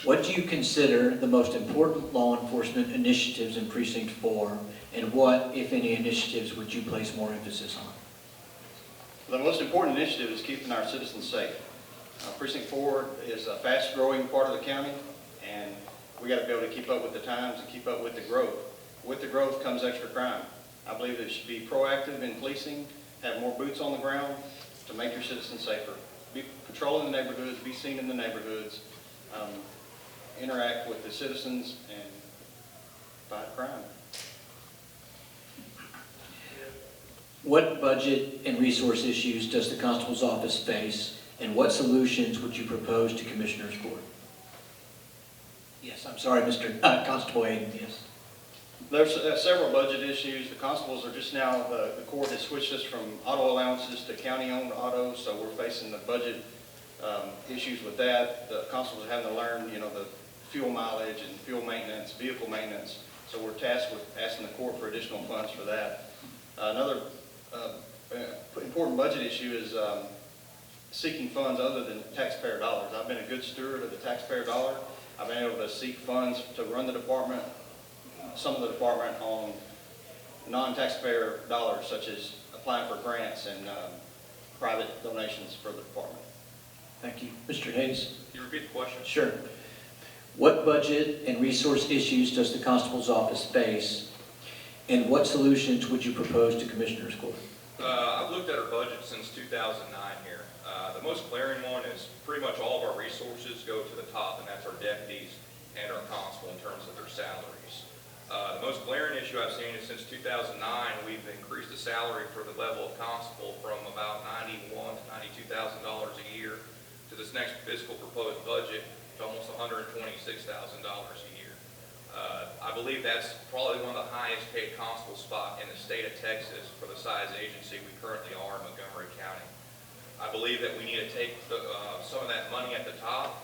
What do you consider the most important law enforcement initiatives in Precinct 4, and what, if any, initiatives would you place more emphasis on? The most important initiative is keeping our citizens safe. Precinct 4 is a fast-growing part of the county, and we got to be able to keep up with the times and keep up with the growth. with the growth comes extra crime. I believe it should be proactive in policing, have more boots on the ground to make your citizens safer. Be patrolling the neighborhoods, be seen in the neighborhoods, interact with the citizens and fight crime. What budget and resource issues does the constable's office face, and what solutions would you propose to Commissioners Court? Yes, I'm sorry, Mr. Constable Hayden, yes. There's several budget issues. The constables are just now, the court has switched us from auto allowances to county-owned autos, so we're facing the budget issues with that. The constables are having to learn, the fuel mileage and fuel maintenance, vehicle maintenance, so we're tasked with asking the court for additional funds for that. Another important budget issue is seeking funds other than taxpayer dollars. I've been a good steward of the taxpayer dollar. I've been able to seek funds to run the department, some of the department on non-taxpayer dollars, such as applying for grants and private donations for the department. Thank you. Mr. Hayes? Can you repeat the question? Sure. What budget and resource issues does the constable's office face, and what solutions would you propose to Commissioners Court? I've looked at our budget since 2009 here. The most glaring one is pretty much all of our resources go to the top, and that's our deputies and our constable in terms of their salaries. The most glaring issue I've seen is since 2009, we've increased the salary for the level of constable from about $91,000 to $92,000 a year to this next fiscal proposed budget to almost $126,000 a year. I believe that's probably one of the highest paid constable spot in the state of Texas for the size agency we currently are in Montgomery County. I believe that we need to take some of that money at the top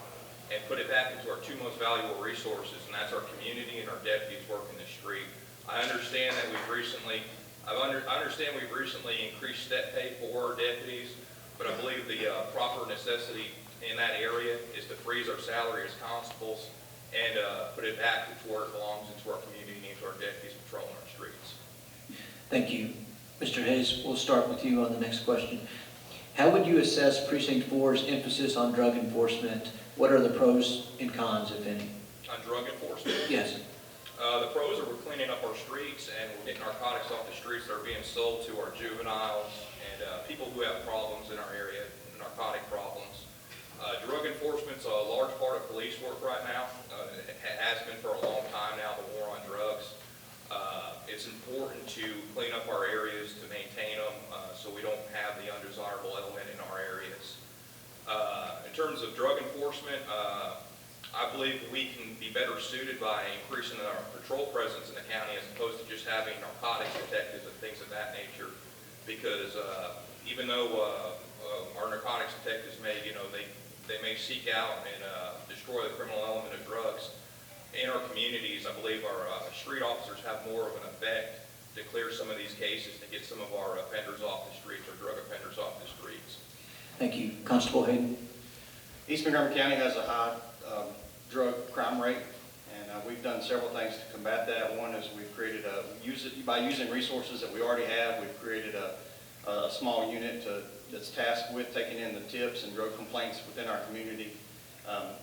and put it back into our two most valuable resources, and that's our community and our deputies working the street. I understand that we've recently, I understand we've recently increased step pay for our deputies, but I believe the proper necessity in that area is to freeze our salary as constables and put it back to where it belongs, into our community and into our deputies patrolling our streets. Thank you. Mr. Hayes, we'll start with you on the next question. How would you assess Precinct 4's emphasis on drug enforcement? What are the pros and cons, if any? On drug enforcement? Yes. The pros are we're cleaning up our streets and we're getting narcotics off the streets that are being sold to our juveniles and people who have problems in our area, narcotic problems. Drug enforcement's a large part of police work right now. It has been for a long time now, the war on drugs. It's important to clean up our areas, to maintain them, so we don't have the undesirable element in our areas. In terms of drug enforcement, I believe we can be better suited by increasing our patrol presence in the county as opposed to just having narcotics detectives and things of that nature. Because even though our narcotics detectives may, they may seek out and destroy the criminal element of drugs, in our communities, I believe our street officers have more of an effect to clear some of these cases, to get some of our offenders off the streets, or drug offenders off the streets. Thank you. Constable Hayden? East Montgomery County has a high drug crime rate, and we've done several things to combat that. One is we've created by using resources that we already have, we've created a small unit that's tasked with taking in the tips and drug complaints within our community.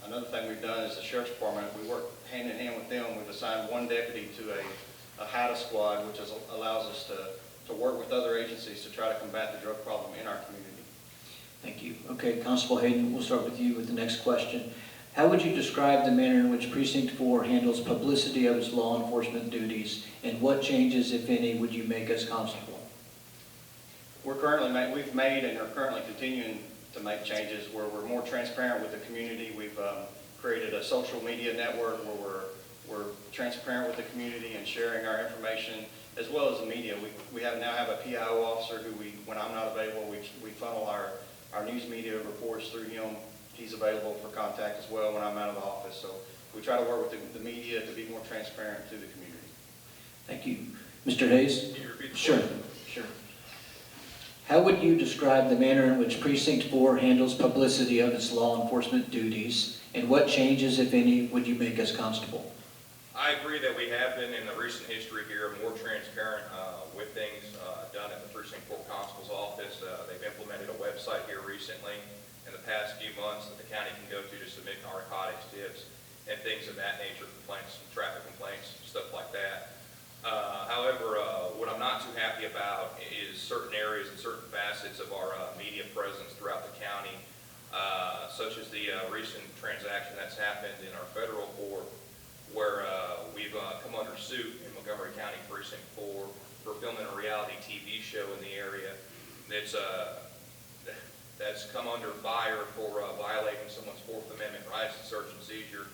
Another thing we've done is the Sheriff's Department, we work hand in hand with them. We've assigned one deputy to a HIDA squad, which allows us to work with other agencies to try to combat the drug problem in our community. Thank you. Okay, Constable Hayden, we'll start with you with the next question. How would you describe the manner in which Precinct 4 handles publicity of its law enforcement duties, and what changes, if any, would you make as constable? We've made and are currently continuing to make changes where we're more transparent with the community. We've created a social media network where we're transparent with the community and sharing our information, as well as the media. We now have a PIO officer who when I'm not available, we funnel our news media reports through him. He's available for contact as well when I'm out of the office. So we try to work with the media to be more transparent to the community. Thank you. Mr. Hayes? Can you repeat the Sure. question? Sure. How would you describe the manner in which Precinct 4 handles publicity of its law enforcement duties, and what changes, if any, would you make as constable? I agree that we have been, in the recent history here, more transparent with things done at the Precinct 4 Constable's office. They've implemented a website here recently in the past few months that the county can go to submit narcotics tips and things of that nature, complaints, traffic complaints, stuff like that. However, what I'm not too happy about is certain areas and certain facets of our media presence throughout the county, such as the recent transaction that's happened in our federal court, where we've come under suit in Montgomery County Precinct 4 for filming a reality TV show in the area that's come under fire for violating someone's Fourth Amendment rights to search and seizure.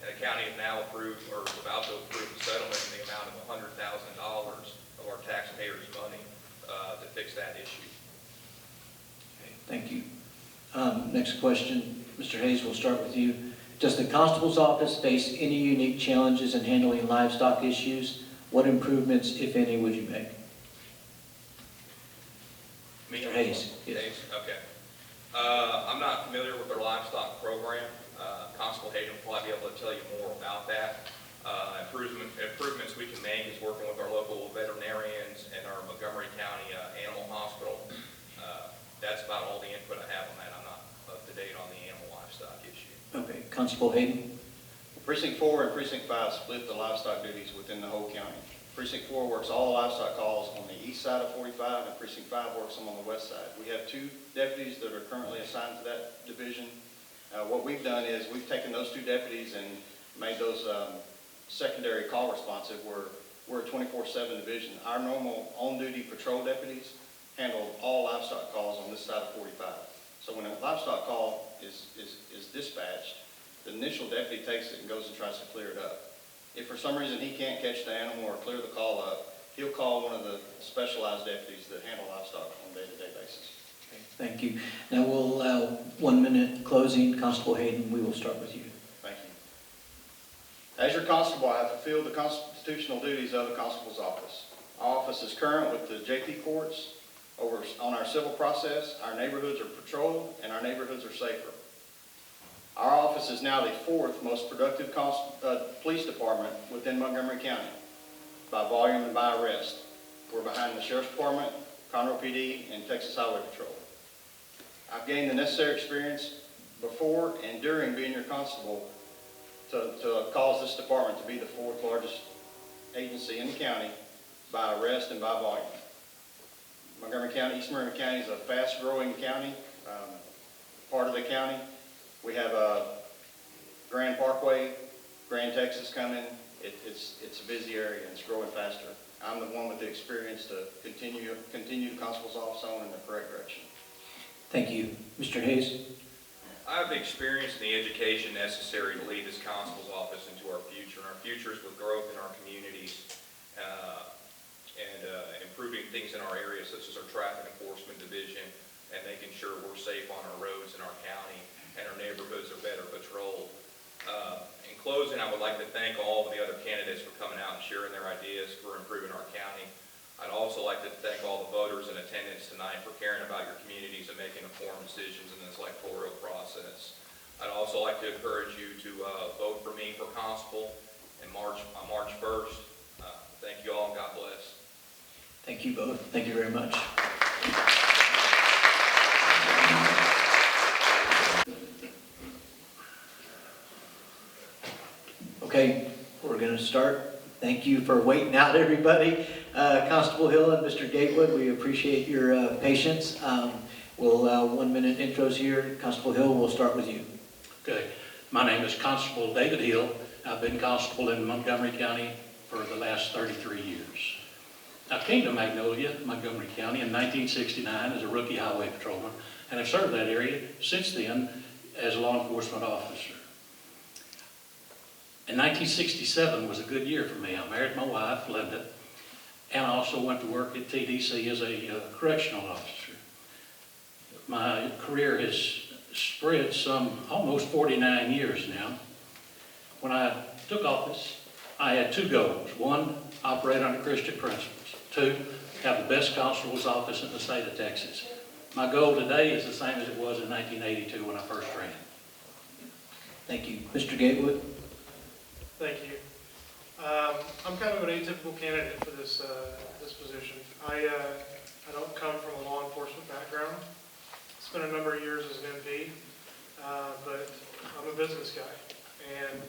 And the county has now approved, or is about to approve, a settlement in the amount of $100,000 of our taxpayers' money to fix that issue. Okay, thank you. Next question, Mr. Hayes, we'll start with you. Does the constable's office face any unique challenges in handling livestock issues? What improvements, if any, would you make? Mr. Hayes. Yes. Hayes, okay. I'm not familiar with their livestock program. Constable Hayden will probably be able to tell you more about that. Improvements we can make is working with our local veterinarians and our Montgomery County Animal Hospital. That's about all the input I have on that. I'm not up to date on the animal livestock issue. Okay, Constable Hayden. Precinct 4 and Precinct 5 split the livestock duties within the whole county. Precinct 4 works all the livestock calls on the east side of 45, and Precinct 5 works them on the west side. We have 2 deputies that are currently assigned to that division. What we've done is we've taken those 2 deputies and made those secondary call responsive. We're a 24/7 division. Our normal on-duty patrol deputies handle all livestock calls on this side of 45. So when a livestock call is dispatched, the initial deputy takes it and goes and tries to clear it up. If for some reason he can't catch the animal or clear the call up, he'll call one of the specialized deputies that handle livestock on a day-to-day basis. Okay, thank you. Now we'll allow 1 minute closing. Constable Hayden, we will start with you. Thank you. As your constable, I have fulfilled the constitutional duties of the constable's office. Our office is current with the JP courts. On our civil process, our neighborhoods are patrolled and our neighborhoods are safer. Our office is now the 4th most productive police department within Montgomery County by volume and by arrest. We're behind the Sheriff's Department, Conroe PD, and Texas Highway Patrol. I've gained the necessary experience before and during being your constable to cause this department to be the 4th largest agency in the county by arrest and by volume. Montgomery County, East Montgomery County is a fast-growing county, part of the county. We have Grand Parkway, Grand Texas coming. It's a busy area and it's growing faster. I'm the one with the experience to continue the constable's office on in the correct direction. Thank you. Mr. Hayes. I have the experience and the education necessary to lead this constable's office into our future, and our future is with growth in our communities and improving things in our area, such as our traffic enforcement division, and making sure we're safe on our roads in our county and our neighborhoods are better patrolled. In closing, I would like to thank all of the other candidates for coming out and sharing their ideas for improving our county. I'd also like to thank all the voters in attendance tonight for caring about your communities and making informed decisions in this electoral process. I'd also like to encourage you to vote for me for constable on March 1st. Thank you all and God bless. Thank you both. Thank you very much. Okay, we're going to start. Thank you for waiting out, everybody. Constable Hill and Mr. Gatewood, we appreciate your patience. We'll allow 1 minute intros here. Constable Hill, we'll start with you. Okay, my name is Constable David Hill. I've been constable in Montgomery County for the last 33 years. I came to Magnolia, Montgomery County in 1969 as a rookie highway patrolman, and I've served that area since then as a law enforcement officer. And 1967 was a good year for me. I married my wife, Linda, and I also went to work at TDC as a correctional officer. My career has spread some almost 49 years now. When I took office, I had 2 goals. 1, operate under Christian principles. 2, have the best constable's office in the state of Texas. My goal today is the same as it was in 1982 when I first ran. Thank you. Mr. Gatewood? Thank you. I'm kind of an atypical candidate for this position. I don't come from a law enforcement background. Spent a number of years as an MP, but I'm a business guy. And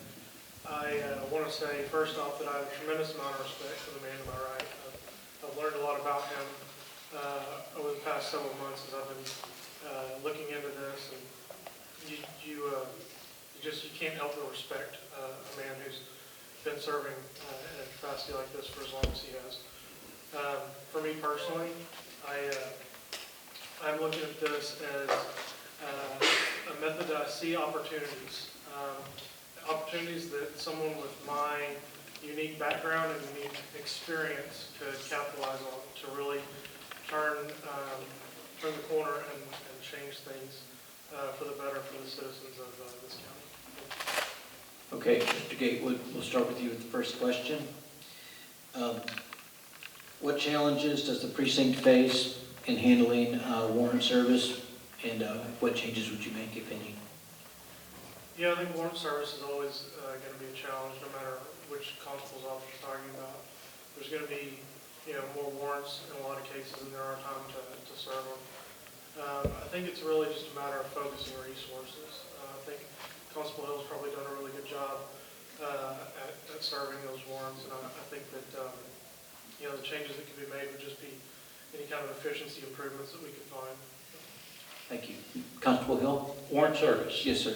I want to say first off that I have a tremendous amount of respect for the man to my right. I've learned a lot about him over the past several months as I've been looking into this, and you can't help but respect a man who's been serving in a capacity like this for as long as he has. For me personally, I'm looking at this as a method that I see opportunities. Opportunities that someone with my unique background and unique experience could capitalize on to really turn the corner and change things for the better for the citizens of this county. Okay, Mr. Gatewood, we'll start with you with the first question. What challenges does the precinct face in handling warrant service, and what changes would you make, if any? Yeah, I think warrant service is always going to be a challenge, no matter which constable's office you're talking about. There's going to be, more warrants in a lot of cases than there are time to serve them. I think it's really just a matter of focusing resources. I think Constable Hill's probably done a really good job at serving those warrants, and I think that the changes that could be made would just be any kind of efficiency improvements that we could find. Thank you. Constable Hill? Warrant service. Yes, sir.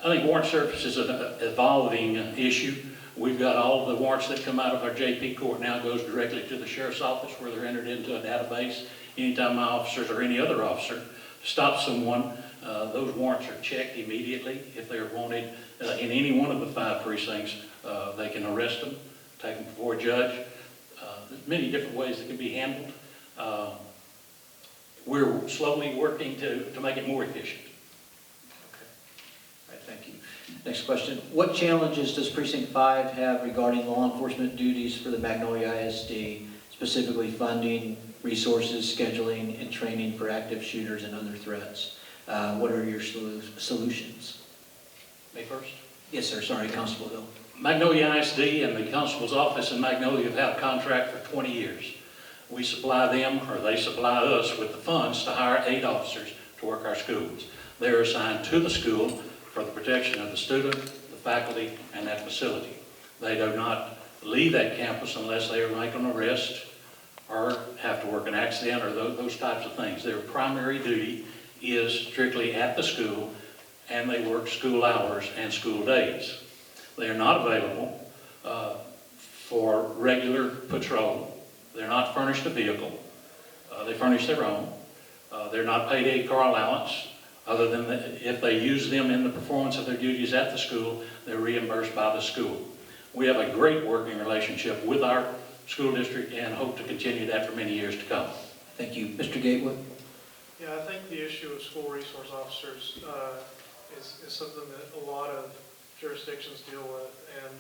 I think warrant service is an evolving issue. We've got all the warrants that come out of our JP court now goes directly to the sheriff's office where they're entered into a database. Anytime my officers or any other officer stops someone, those warrants are checked immediately. If they're wanted in any one of the 5 precincts, they can arrest them, take them before a judge. There's many different ways that can be handled. We're slowly working to make it more efficient. All right, thank you. Next question. What challenges does Precinct 5 have regarding law enforcement duties for the Magnolia ISD, specifically funding, resources, scheduling, and training for active shooters and other threats? What are your solutions? Me first? Yes, sir. Sorry, Constable Hill. Magnolia ISD and the Constable's Office in Magnolia have had a contract for 20 years. We supply them, or they supply us, with the funds to hire 8 officers to work our schools. They are assigned to the school for the protection of the student, the faculty, and that facility. They do not leave that campus unless they are making an arrest or have to work an accident or those types of things. Their primary duty is strictly at the school, and they work school hours and school days. They are not available for regular patrol. They're not furnished a vehicle. They furnish their own. They're not paid a car allowance, other than if they use them in the performance of their duties at the school, they're reimbursed by the school. We have a great working relationship with our school district and hope to continue that for many years to come. Thank you. Mr. Gatewood? Yeah, I think the issue of school resource officers is something that a lot of jurisdictions deal with. And,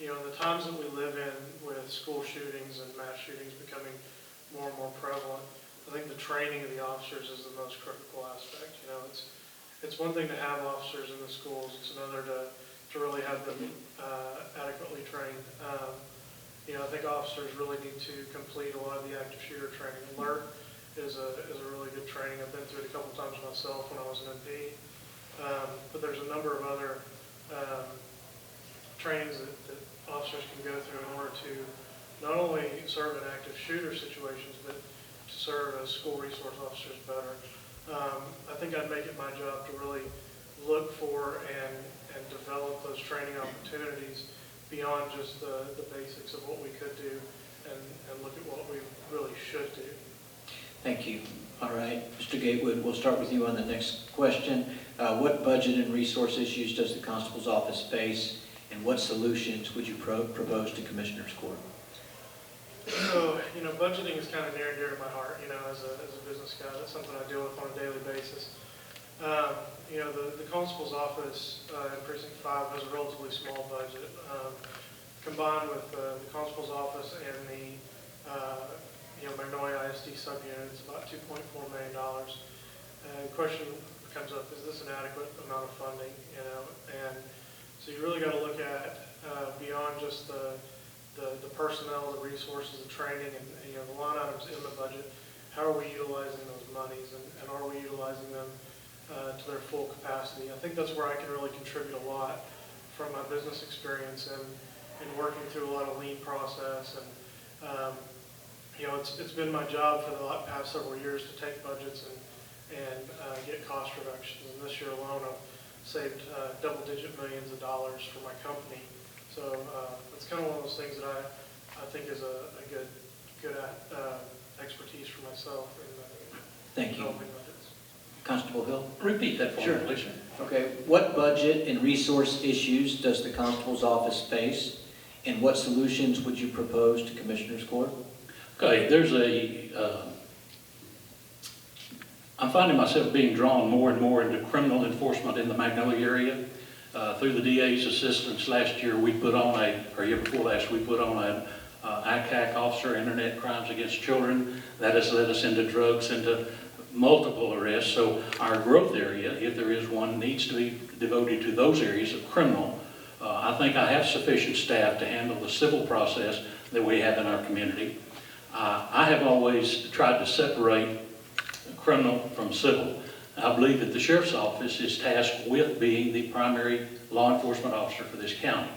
in the times that we live in with school shootings and mass shootings becoming more and more prevalent, I think the training of the officers is the most critical aspect. It's one thing to have officers in the schools, it's another to really have them adequately trained. I think officers really need to complete a lot of the active shooter training. ALERT is a really good training. I've been through it a couple times myself when I was an MP. But there's a number of other trainings that officers can go through in order to not only serve in active shooter situations, but to serve as school resource officers better. I think I'd make it my job to really look for and develop those training opportunities beyond just the basics of what we could do and look at what we really should do. Thank you. All right, Mr. Gatewood, we'll start with you on the next question. What budget and resource issues does the Constable's Office face, and what solutions would you propose to Commissioner's Court? So, budgeting is kind of near and dear to my heart, as a business guy. That's something I deal with on a daily basis. The Constable's Office in Precinct 5 has a relatively small budget. Combined with the Constable's Office and the Magnolia ISD subunit, it's about $2.4 million. The question comes up, is this an adequate amount of funding? And so you really got to look at beyond just the personnel, the resources, the training, and the line items in the budget. How are we utilizing those monies, and are we utilizing them to their full capacity? I think that's where I can really contribute a lot from my business experience and working through a lot of lean process. And, you know, it's been my job for the past several years to take budgets and get cost reductions. And this year alone, I've saved double-digit millions of dollars for my company. So it's kind of one of those things that I think is a good expertise for myself in Thank you. developing budgets. Constable Hill? Repeat that for me, Sure. please. Okay, what budget and resource issues does the constable's office face, and what solutions would you propose to Commissioner's Court? Okay, I'm finding myself being drawn more and more into criminal enforcement in the Magnolia area. Through the DA's assistance last year, or year before last, we put on an ICAC officer, Internet Crimes Against Children. That has led us into drugs, into multiple arrests. So our growth area, if there is one, needs to be devoted to those areas of criminal. I think I have sufficient staff to handle the civil process that we have in our community. I have always tried to separate criminal from civil. I believe that the sheriff's office is tasked with being the primary law enforcement officer for this county.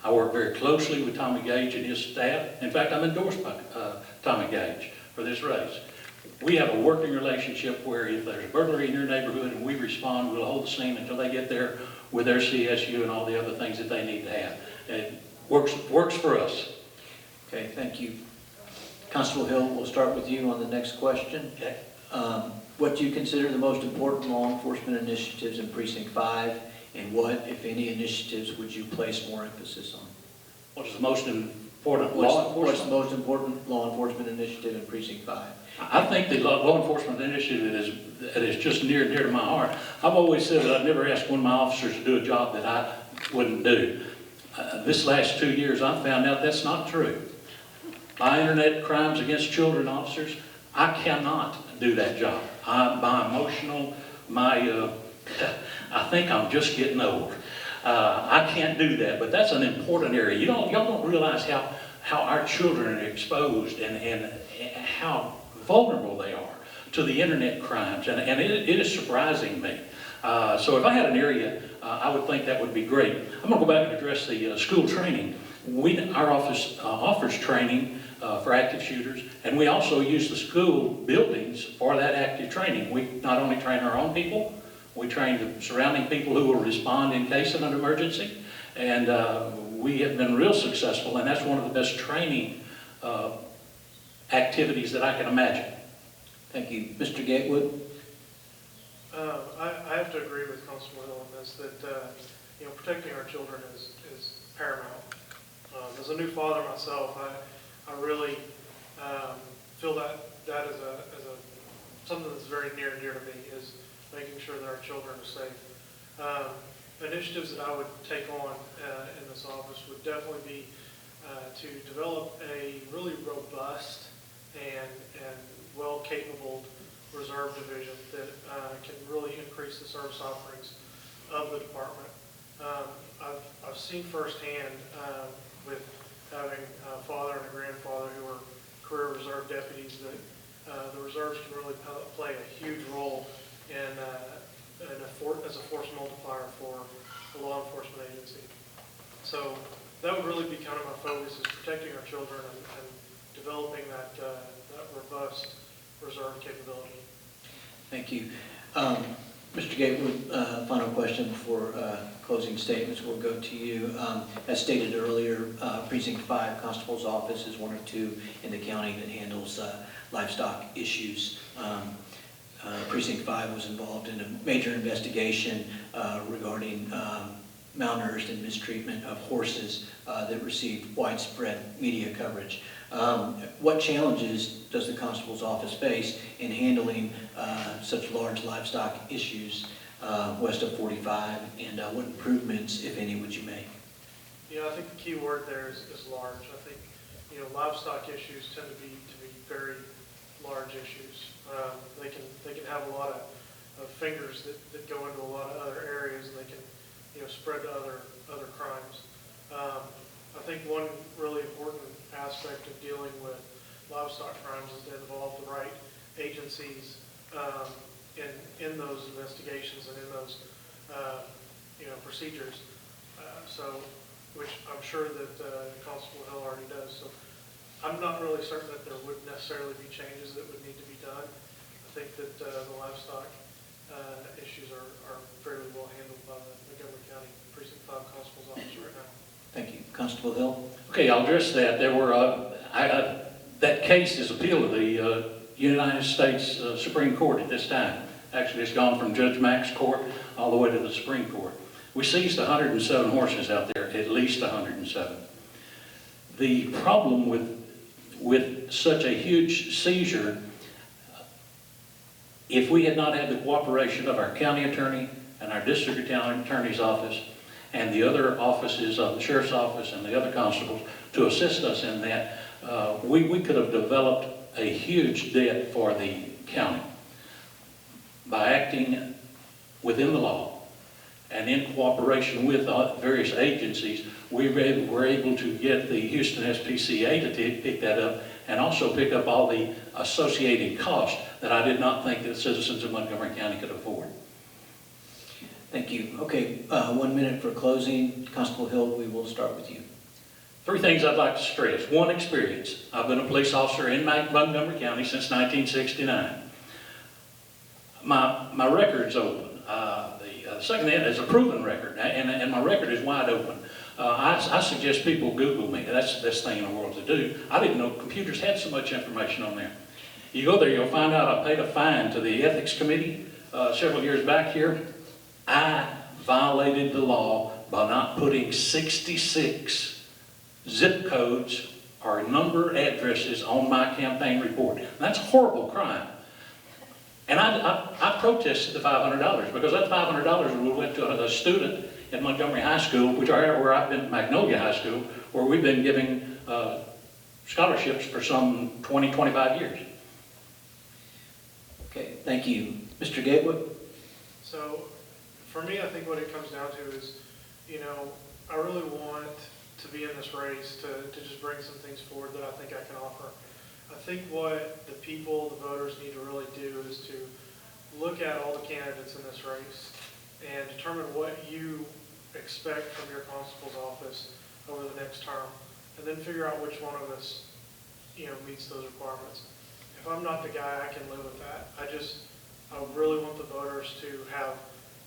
I work very closely with Tommy Gage and his staff. In fact, I'm endorsed by Tommy Gage for this race. We have a working relationship where if there's a burglary in your neighborhood and we respond, we'll hold the scene until they get there with their CSU and all the other things that they need to have. And it works for us. Okay, thank you. Constable Hill, we'll start with you on the next question. Okay. What do you consider the most important law enforcement initiatives in Precinct 5, and what, if any, initiatives would you place more emphasis on? What is the most important law enforcement? What's the most important law enforcement initiative in Precinct 5? I think the law enforcement initiative that is just near to my heart. I've always said that I'd never ask one of my officers to do a job that I wouldn't do. This last 2 years, I found out that's not true. My Internet Crimes Against Children officers, I cannot do that job. My emotional, I think I'm just getting old. I can't do that, but that's an important area. Y'all don't realize how our children are exposed and how vulnerable they are to the internet crimes, and it is surprising me. So if I had an area, I would think that would be great. I'm going to go back and address the school training. Our office offers training for active shooters, and we also use the school buildings for that active training. We not only train our own people, we train the surrounding people who will respond in case of an emergency, and we have been real successful, and that's one of the best training activities that I can imagine. Thank you. Mr. Gatewood? I have to agree with Constable Hill on this, that you know, protecting our children is paramount. As a new father myself, I really feel that as something that's very near and dear to me, is making sure that our children are safe. Initiatives that I would take on in this office would definitely be to develop a really robust and well-capable reserve division that can really increase the service offerings of the department. I've seen firsthand with having a father and a grandfather who are career reserve deputies that the reserves can really play a huge role as a force multiplier for the law enforcement agency. So that would really be kind of my focus, is protecting our children and developing that robust reserve capability. Thank you. Mr. Gatewood, final question before closing statements. We'll go to you. As stated earlier, Precinct 5 Constable's Office is one of two in the county that handles livestock issues. Precinct 5 was involved in a major investigation regarding malnourished and mistreatment of horses that received widespread media coverage. What challenges does the Constable's Office face in handling such large livestock issues west of 45, and what improvements, if any, would you make? I think the key word there is large. I think livestock issues tend to be very large issues. They can have a lot of fingers that go into a lot of other areas, and they can spread to other crimes. I think one really important aspect of dealing with livestock crimes is to involve the right agencies in those investigations and in those procedures. Which I'm sure that Constable Hill already does. So I'm not really certain that there would necessarily be changes that would need to be done. I think that the livestock issues are fairly well handled by the Montgomery County Precinct 5 Constable's Office right now. Thank you. Constable Hill? Okay, I'll address that. There were, that case is appealed to the United States Supreme Court at this time. Actually, it's gone from Judge Mack's court all the way to the Supreme Court. We seized 107 horses out there, at least 107. The problem with such a huge seizure, if we had not had the cooperation of our county attorney and our district attorney's office and the other offices of the sheriff's office and the other constables to assist us in that, we could have developed a huge debt for the county. By acting within the law and in cooperation with various agencies, we were able to get the Houston SPCA to pick that up and also pick up all the associated costs that I did not think that citizens of Montgomery County could afford. Thank you. Okay, 1 minute for closing. Constable Hill, we will start with you. 3 things I'd like to stress. 1, experience. I've been a police officer in Montgomery County since 1969. My record's open. The second end is a proven record, and my record is wide open. I suggest people Google me. That's the best thing in the world to do. I didn't know computers had so much information on there. You go there, you'll find out I paid a fine to the Ethics Committee several years back here. I violated the law by not putting 66 zip codes or number addresses on my campaign report. That's a horrible crime. And I protested the $500 because that $500 went to a student at Montgomery High School, where I've been, Magnolia High School, where we've been giving scholarships for some 20, 25 years. Okay, thank you. Mr. Gatewood? So for me, I think what it comes down to is, I really want to be in this race to just bring some things forward that I think I can offer. I think what the people, the voters need to really do is to look at all the candidates in this race and determine what you expect from your constable's office over the next term, and then figure out which one of us, meets those requirements. If I'm not the guy, I can live with that. I really want the voters to have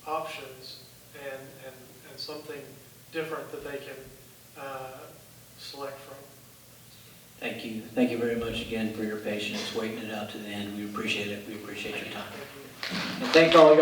options and something different that they can select from. Thank you. Thank you very much again for your patience, waiting it out to the end. We appreciate it. We appreciate your time. Thank you. And thank all